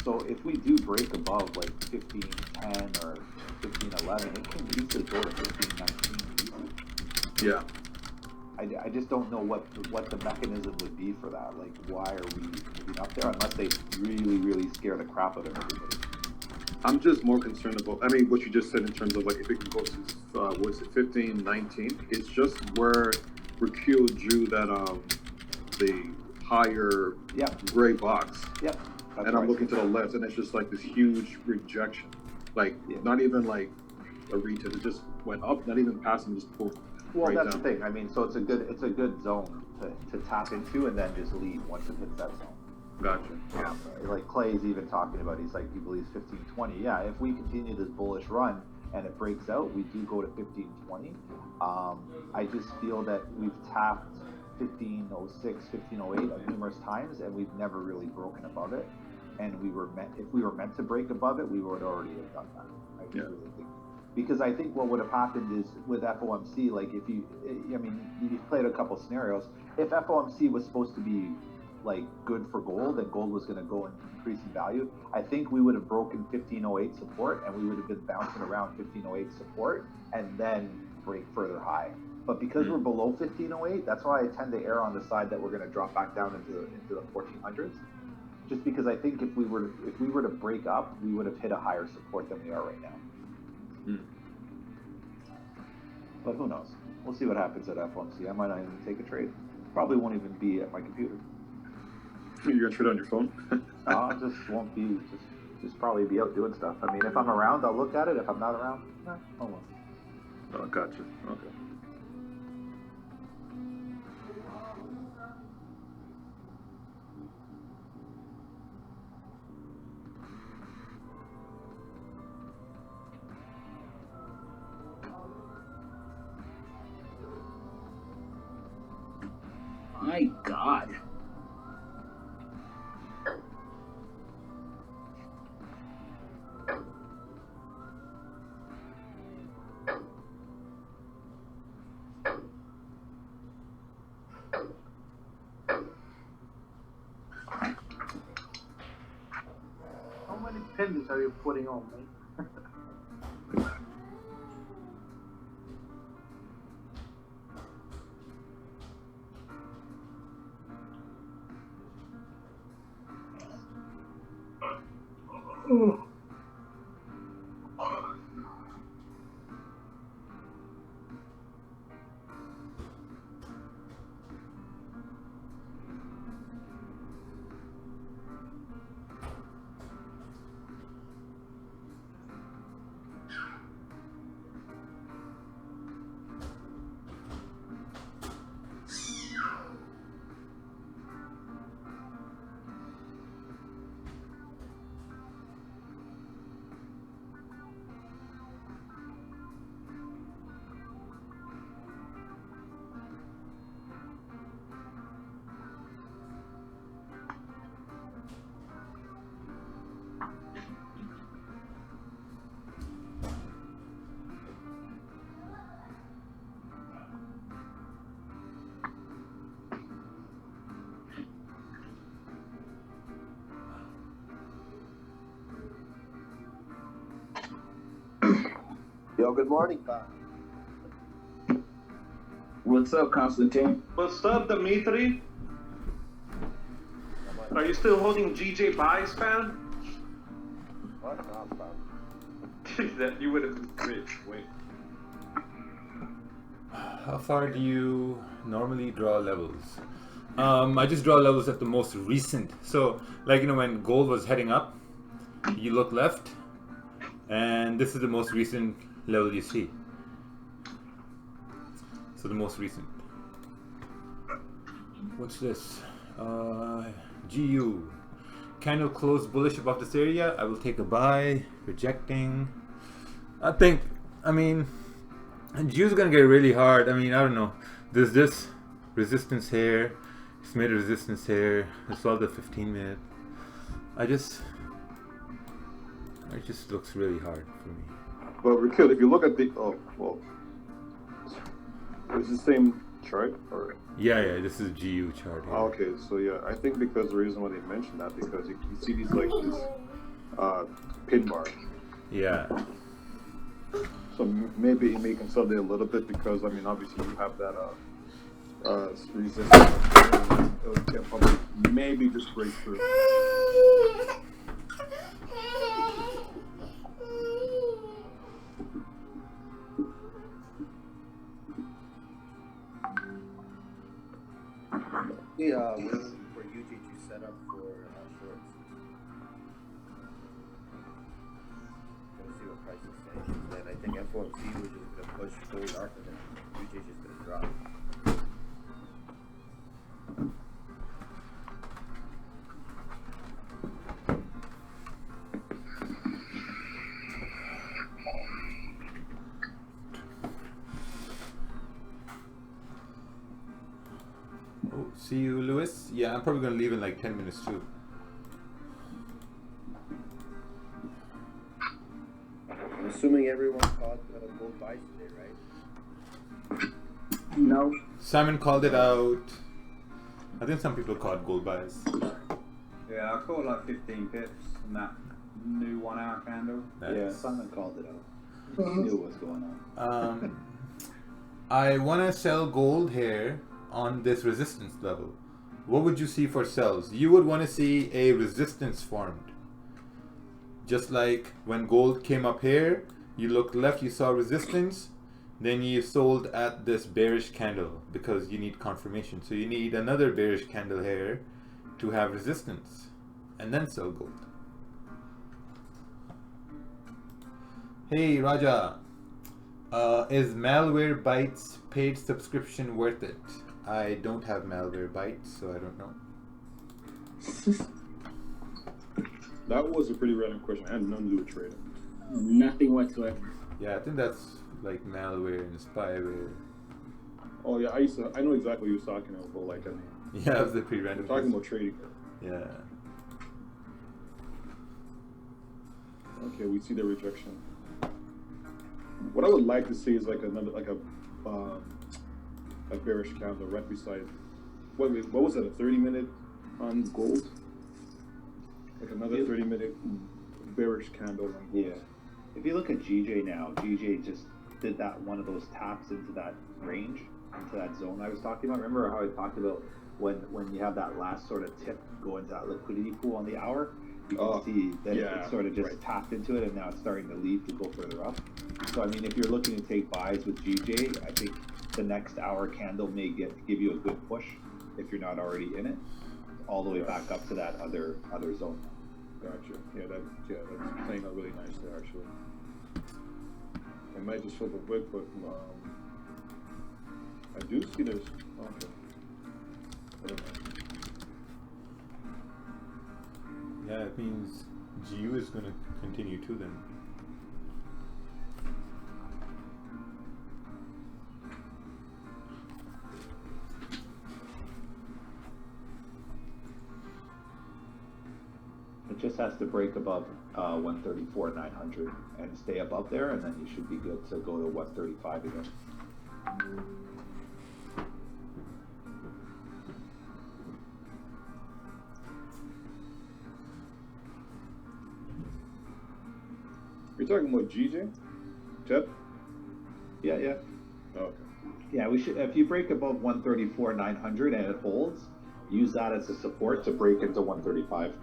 [SPEAKER 4] So if we do break above like 15.10 or 15.11, it can easily go to 15.19 easy.
[SPEAKER 12] Yeah.
[SPEAKER 4] I just don't know what the mechanism would be for that. Like, why are we moving up there unless they really, really scare the crap out of everybody?
[SPEAKER 12] I'm just more concerned about, I mean, what you just said in terms of like if it can go to, 15.19, it's just where rakeel drew that, the higher gray box.
[SPEAKER 4] Yep.
[SPEAKER 12] And I'm looking to the left, and it's just like this huge rejection. Like, not even like a retest, it just went up, not even passing, just pulled.
[SPEAKER 4] Well,
[SPEAKER 12] right
[SPEAKER 4] that's
[SPEAKER 12] down.
[SPEAKER 4] the thing. I mean, so it's a good zone to tap into and then just leave once it hits that zone.
[SPEAKER 12] Gotcha. Yeah.
[SPEAKER 4] Like Clay's even talking about, he's like, he believes 15.20. Yeah, if we continue this bullish run and it breaks out, we do go to 15.20. I just feel that we've tapped 15.06, 15.08 numerous times, and we've never really broken above it. And if we were meant to break above it, we would already have done that. I really think. Because I think what would have happened is with FOMC, like you've played a couple scenarios. If FOMC was supposed to be like good for gold and gold was going to go and increase in value, I think we would have broken 15.08 support and we would have been bouncing around 15.08 support and then break further high. But because we're below 15.08, that's why I tend to err on the side that we're going to drop back down into the 1400s. Just because I think if we were to break up, we would have hit a higher support than we are right now. But who knows? We'll see what happens at FOMC. I might not even take a trade. Probably won't even be at my computer.
[SPEAKER 12] You're gonna trade on your phone?
[SPEAKER 4] I just won't be. Just probably be out doing stuff. I mean, if I'm around, I'll look at it. If I'm not around, oh well.
[SPEAKER 12] Oh, gotcha. Okay.
[SPEAKER 15] My God.
[SPEAKER 3] How many pins are you putting on, mate?
[SPEAKER 19] Yo, good morning, pal.
[SPEAKER 15] What's up, Constantine?
[SPEAKER 1] What's up, Dimitri? Are you still holding GJ buys, fam?
[SPEAKER 19] What? No, pal.
[SPEAKER 1] That you would have been rich. Wait.
[SPEAKER 2] How far do you normally draw levels? I just draw levels at the most recent. So, like, you know, when gold was heading up, you look left, and this is the most recent level you see. So the most recent. What's this? GU. Candle closed bullish above this area. I will take a buy. Rejecting. I mean, GU's gonna get really hard. I mean, I don't know. There's this resistance here. It's made a resistance here. It's all the 15-minute. It just looks really hard for me.
[SPEAKER 12] But Rakeel, if you look at the it's the same chart, or
[SPEAKER 2] yeah, this is GU chart here.
[SPEAKER 12] Oh, okay, so yeah, I think because the reason why they mentioned that because you see these like this pin bar.
[SPEAKER 2] Yeah.
[SPEAKER 12] So maybe it may consolidate a little bit because I mean obviously you have that resistance. It can probably maybe just break through.
[SPEAKER 19] Yeah, we're looking for UJ to set up for shorts. Gonna see what price is saying. Then I think FOMC was just gonna push gold up, and then UJ is just gonna drop.
[SPEAKER 2] Oh, see you, Lewis. Yeah, I'm probably gonna leave in like 10 minutes too.
[SPEAKER 19] I'm assuming everyone caught gold buys today, right?
[SPEAKER 15] No.
[SPEAKER 2] Simon called it out. I think some people caught gold buys.
[SPEAKER 13] Yeah, I called like 15 pips on that new 1 hour candle.
[SPEAKER 4] Yeah, Simon called it out. He knew what was going on.
[SPEAKER 2] I want to sell gold here on this resistance level. What would you see for sells? You would want to see a resistance formed. Just like when gold came up here, you looked left, you saw resistance, then you sold at this bearish candle because you need confirmation. So you need another bearish candle here to have resistance and then sell gold. Hey Raja, is Malware Bytes paid subscription worth it? I don't have Malware Bytes, so I don't know.
[SPEAKER 12] That was a pretty random question. I had nothing to do with trading.
[SPEAKER 15] Nothing whatsoever.
[SPEAKER 2] Yeah, I think that's like malware and spyware.
[SPEAKER 12] Oh yeah, I know exactly what he was talking about, but like I mean,
[SPEAKER 2] yeah, it was a pretty random.
[SPEAKER 12] Talking about trading.
[SPEAKER 2] Yeah.
[SPEAKER 12] Okay, we see the rejection. What I would like to see is like another a bearish candle right beside. What was that? A 30-minute on gold? Like another 30-minute bearish candle on gold.
[SPEAKER 4] Yeah. If you look at GJ now, GJ just did that one of those taps into that range, into that zone I was talking about. Remember how I talked about when you have that last sort of tip go into that liquidity pool on the hour? You can see that it sort of just tapped into it and now it's starting to leave to go further up. So I mean, if you're looking to take buys with GJ, I think the next hour candle may give you a good push if you're not already in it, all the way back up to that other zone.
[SPEAKER 12] Gotcha. Yeah, that's playing out really nice there actually. It might just flip a bit, but I do see this. Okay. I don't know.
[SPEAKER 2] Yeah, it means GU is going to continue too then.
[SPEAKER 4] It just has to break above 134,900 and stay above there, and then you should be good to go to 135 again.
[SPEAKER 12] You're talking about GJ? Ted?
[SPEAKER 4] Yeah, yeah.
[SPEAKER 12] Okay.
[SPEAKER 4] Yeah, we should. If you break above 134,900 and it holds, use that as a support to break into 135.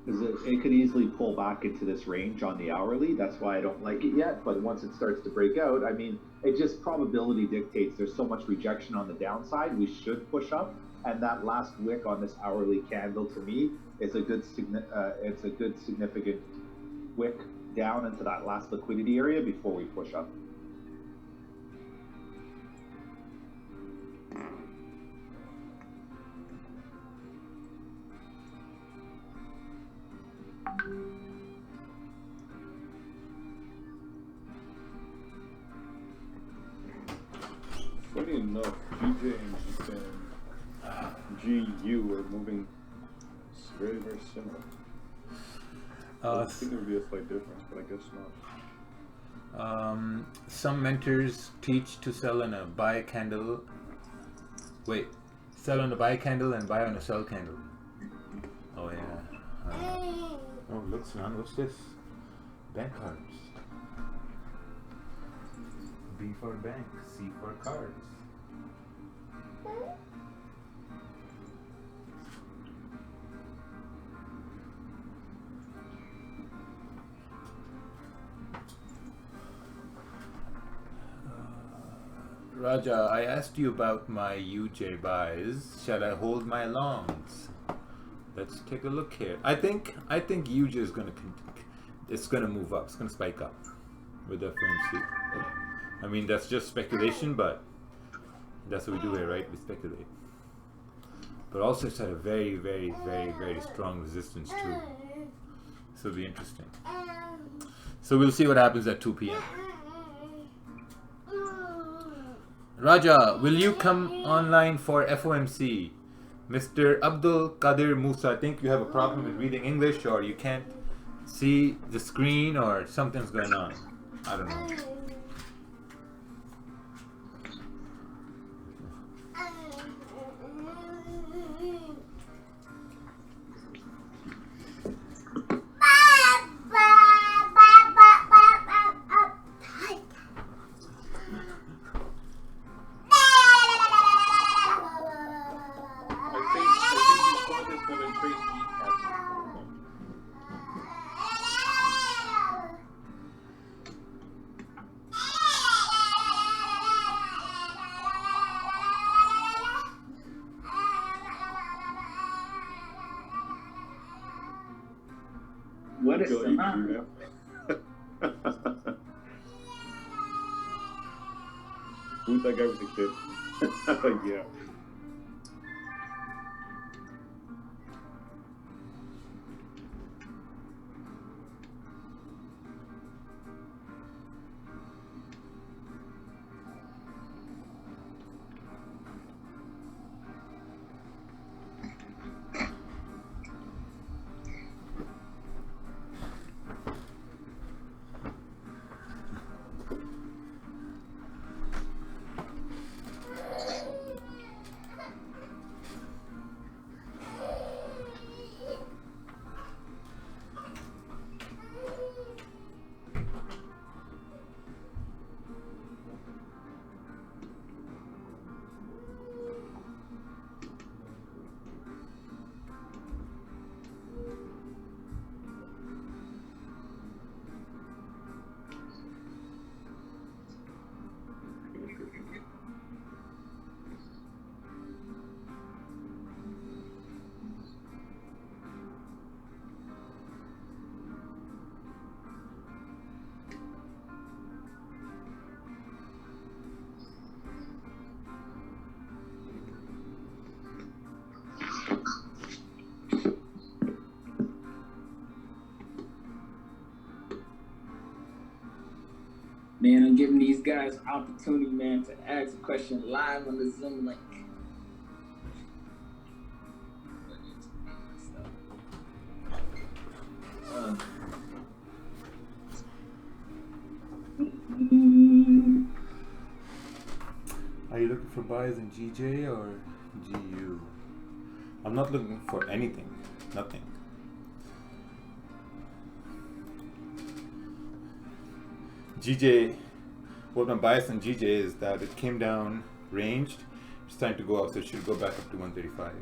[SPEAKER 4] Because it could easily pull back into this range on the hourly. That's why I don't like it yet. But once it starts to break out, I mean, it just probability dictates. There's so much rejection on the downside. We should push up, and that last wick on this hourly candle to me is a good significant wick down into that last liquidity area before we push up.
[SPEAKER 12] Funny enough, GJ and GU are moving very, very similar. I think there would be a slight difference, but I guess not.
[SPEAKER 2] Some mentors teach to sell on a buy candle. Wait, sell on a buy candle and buy on a sell candle. Oh yeah. Oh look, son, what's this? Bank cards. B for bank, C for cards. Raja, I asked you about my UJ buys. Shall I hold my longs? Let's take a look here. I think UJ is gonna move up. It's gonna spike up with FOMC. I mean, that's just speculation, but that's what we do here, right? We speculate. But also it's at a very, very, very, very strong resistance too. So it'll be interesting. So we'll see what happens at 2 p.m. Raja, will you come online for FOMC? Mr. Abdul Qadir Musa, I think you have a problem with reading English, or you can't see the screen, or something's going on. I don't know.
[SPEAKER 8] What is the
[SPEAKER 12] matter? Who's that guy with the kid? Yeah.
[SPEAKER 8] Man, I'm giving these guys opportunity, man, to ask a question live on the Zoom link.
[SPEAKER 2] Are you looking for buys in GJ or GU? I'm not looking for anything, nothing. GJ, what my bias on GJ is that it came down ranged. It's time to go up, so it should go back up to 135.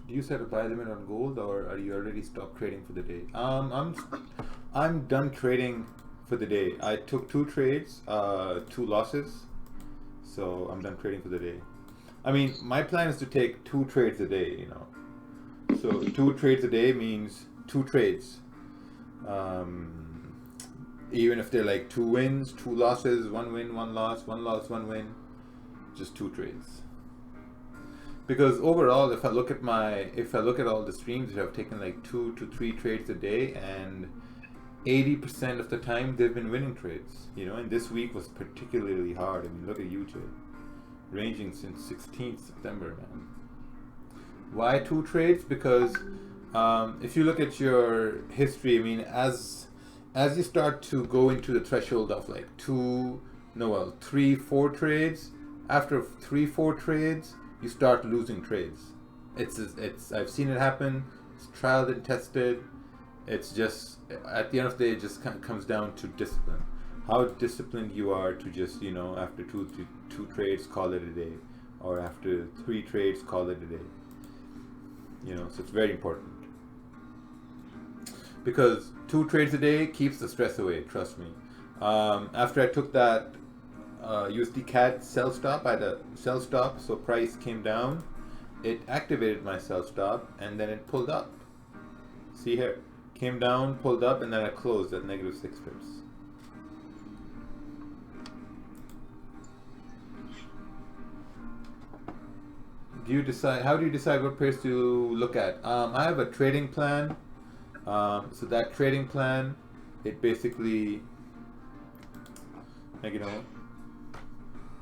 [SPEAKER 2] Do you set a buy limit on gold, or are you already stopped trading for the day? I'm done trading for the day. I took 2 trades, 2 losses, so I'm done trading for the day. I mean, my plan is to take 2 trades a day, you know. So 2 trades a day means 2 trades. Even if they're like 2 wins, 2 losses, 1 win, 1 loss, 1 loss, 1 win, just 2 trades. Because overall, if I look at all the streams, I've taken like 2 to 3 trades a day, and 80% of the time they've been winning trades. You know, and this week was particularly hard. I mean, look at you, Jay, ranging since 16th September, man. Why 2 trades? Because if you look at your history, I mean, as you start to go into the threshold of like 3, 4 trades, after 3, 4 trades, you start losing trades. I've seen it happen. It's tried and tested. It's just, at the end of the day, it just kind of comes down to discipline. How disciplined you are to just, you know, after 2 trades, call it a day, or after 3 trades, call it a day. You know, so it's very important. Because 2 trades a day keeps the stress away, trust me. After I took that USD CAD sell stop, I had a sell stop, so price came down. It activated my sell stop, and then it pulled up. See here, came down, pulled up, and then I closed at -6 pips. How do you decide what pairs to look at? I have a trading plan. So that trading plan, it basically, like, you know,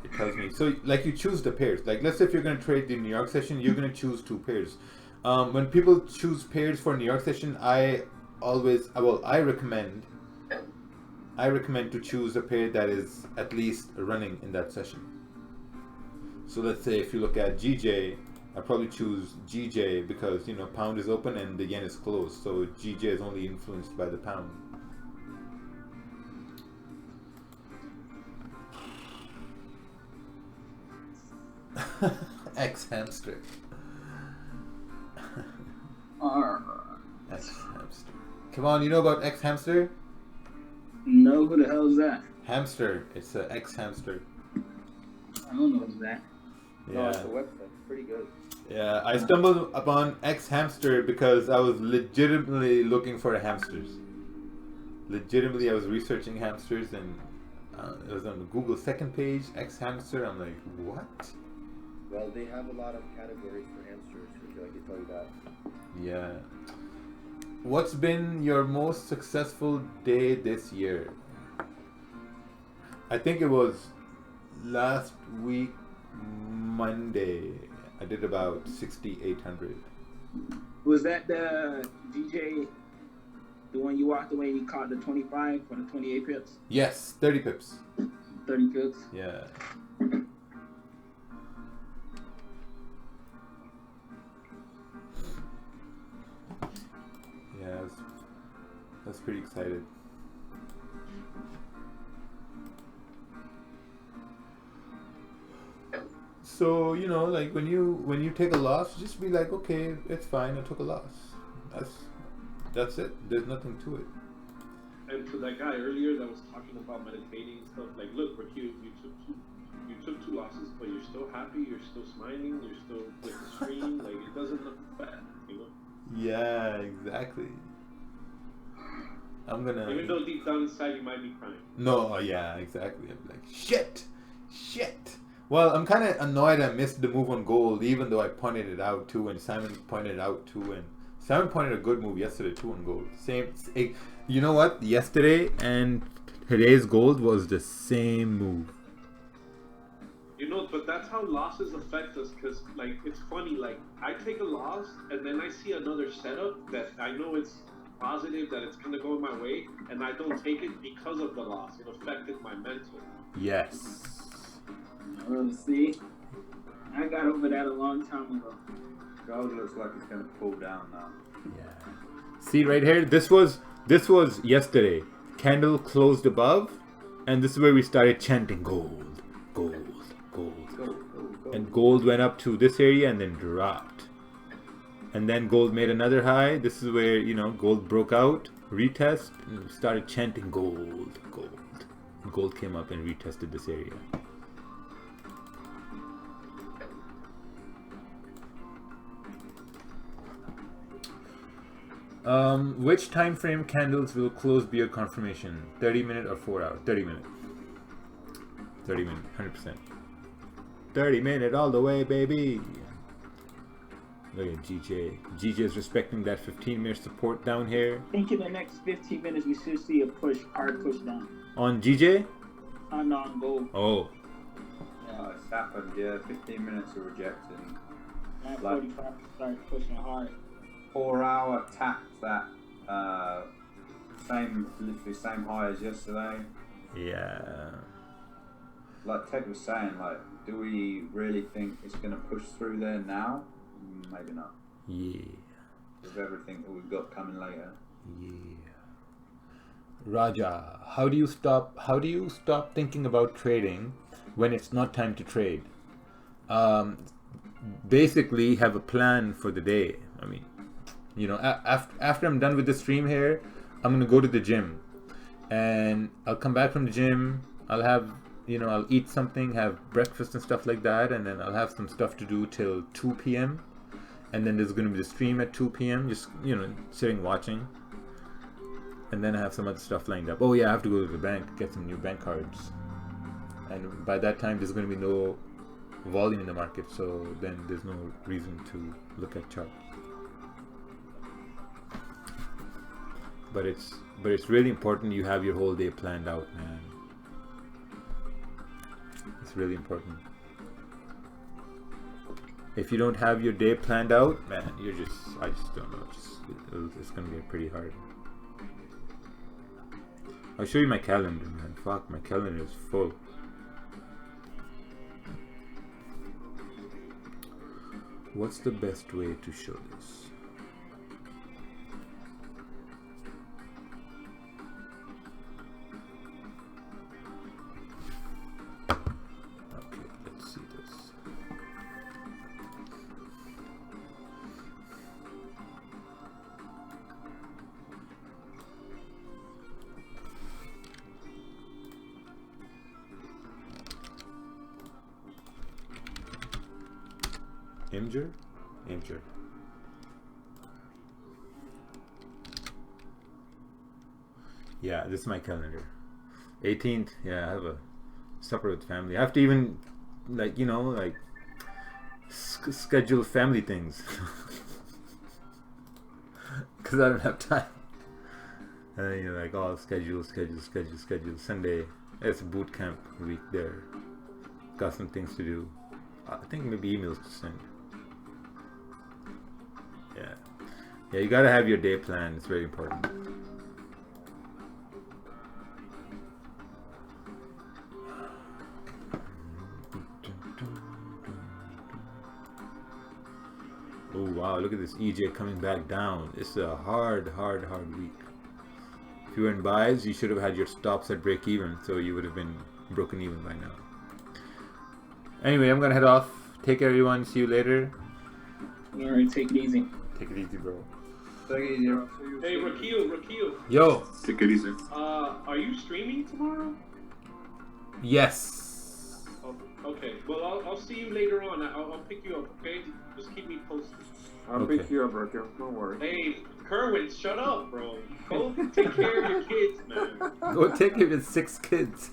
[SPEAKER 2] it tells me. So like, you choose the pairs. Like, let's say if you're going to trade the New York session, you're going to choose 2 pairs. When people choose pairs for New York session, I recommend to choose a pair that is at least running in that session. So let's say if you look at GJ, I probably choose GJ because, you know, pound is open and the yen is closed, so GJ is only influenced by the pound. X hamster. X hamster. Come on, you know about X hamster?
[SPEAKER 15] No, who the hell is that?
[SPEAKER 2] Hamster. It's an X hamster.
[SPEAKER 15] I don't know who's that.
[SPEAKER 2] Yeah.
[SPEAKER 19] No, it's a website. It's pretty good.
[SPEAKER 2] Yeah, I stumbled upon X hamster because I was legitimately looking for hamsters. Legitimately, I was researching hamsters, and it was on the Google second page, X hamster. I'm like, what?
[SPEAKER 19] Well, they have a lot of categories for hamsters. Would you like to tell you that?
[SPEAKER 2] Yeah. What's been your most successful day this year? I think it was last week, Monday. I did about 6,800.
[SPEAKER 15] Was that the DJ, the one you walked away and you caught the 25 or the 28 pips?
[SPEAKER 2] Yes, 30 pips.
[SPEAKER 15] 30 pips?
[SPEAKER 2] Yeah. Yeah, I was pretty excited. So like when you take a loss, just be like, okay, it's fine. I took a loss. That's it. There's nothing to it.
[SPEAKER 1] And to that guy earlier that was talking about meditating and stuff, like, look, Rakeel, you took two losses, but you're still happy. You're still smiling. You're still with the stream. Like, it doesn't look bad,
[SPEAKER 2] Yeah, exactly. I'm gonna.
[SPEAKER 1] Even though deep down inside you might be crying.
[SPEAKER 2] No, yeah, exactly. I'm like, shit. Well, I'm kind of annoyed I missed the move on gold, even though I pointed it out too, and Simon pointed it out too, and Simon pointed a good move yesterday too on gold. Same. You know what? Yesterday and today's gold was the same move.
[SPEAKER 1] But that's how losses affect us, because, like, it's funny, like, I take a loss, and then I see another setup that I know it's positive, that it's going to go my way, and I don't take it because of the loss. It affected my mental.
[SPEAKER 2] Yes.
[SPEAKER 15] See? I got over that a long time ago.
[SPEAKER 13] Gold looks like it's going to pull down now.
[SPEAKER 2] Yeah. See right here? This was yesterday. Candle closed above, and this is where we started chanting gold. And gold went up to this area and then dropped. And then gold made another high. This is where, gold broke out, retest, and we started chanting gold. Gold came up and retested this area. Which time frame candles will close be a confirmation? 30 minute or 4 hour? 30 minute. 30 minute, 100%. 30 minute all the way, baby. Look at GJ. GJ is respecting that 15-minute support down here.
[SPEAKER 15] I think in the next 15 minutes we should see a hard push down.
[SPEAKER 2] On GJ?
[SPEAKER 15] On gold.
[SPEAKER 2] Oh.
[SPEAKER 13] Yeah, it's happened, 15 minutes of rejecting.
[SPEAKER 15] At 45 start pushing hard.
[SPEAKER 13] 4 hour tapped that literally same high as yesterday.
[SPEAKER 2] Yeah.
[SPEAKER 13] Like Ted was saying, like, do we really think it's going to push through there now? Maybe not.
[SPEAKER 2] Yeah.
[SPEAKER 13] With everything that we've got coming later.
[SPEAKER 2] Yeah. Raja, how do you stop thinking about trading when it's not time to trade? Basically have a plan for the day. I mean, after I'm done with the stream here, I'm going to go to the gym. And I'll come back from the gym, I'll have I'll eat something, have breakfast and stuff like that, and then I'll have some stuff to do till 2 p.m. And then there's going to be the stream at 2 p.m. Just, sitting watching. And then I have some other stuff lined up. Oh yeah, I have to go to the bank, get some new bank cards. And by that time, there's going to be no volume in the market, so then there's no reason to look at charts. But it's really important you have your whole day planned out, man. It's really important. If you don't have your day planned out, man, I just don't know. It's gonna get pretty hard. I'll show you my calendar, man. Fuck, my calendar is full. What's the best way to show this? Imgur. Yeah, this is my calendar. 18th, yeah, I have a supper with family. I have to even, schedule family things. Because I don't have time. And then schedule. Sunday, it's boot camp week there. Got some things to do. I think maybe emails to send. Yeah, you gotta have your day planned. It's very important. Oh wow, look at this EJ coming back down. It's a hard week. If you were in buys, you should have had your stops at break even, so you would have been broken even by now. Anyway, I'm gonna head off Take care, everyone. See you later.
[SPEAKER 15] All right, take it easy.
[SPEAKER 2] Take it easy, bro.
[SPEAKER 13] Take it easy.
[SPEAKER 1] Hey, Rakeel.
[SPEAKER 2] Yo.
[SPEAKER 12] Take it easy.
[SPEAKER 1] Are you streaming tomorrow?
[SPEAKER 2] Yes.
[SPEAKER 1] Oh, okay. Well, I'll see you later on. I'll pick you up. Okay. Just keep me posted.
[SPEAKER 16] I'll pick you up, Rakeel. Don't worry.
[SPEAKER 1] Hey, Kerwin, shut up, bro. Go take care of your kids, man.
[SPEAKER 2] Go take care of his 6 kids.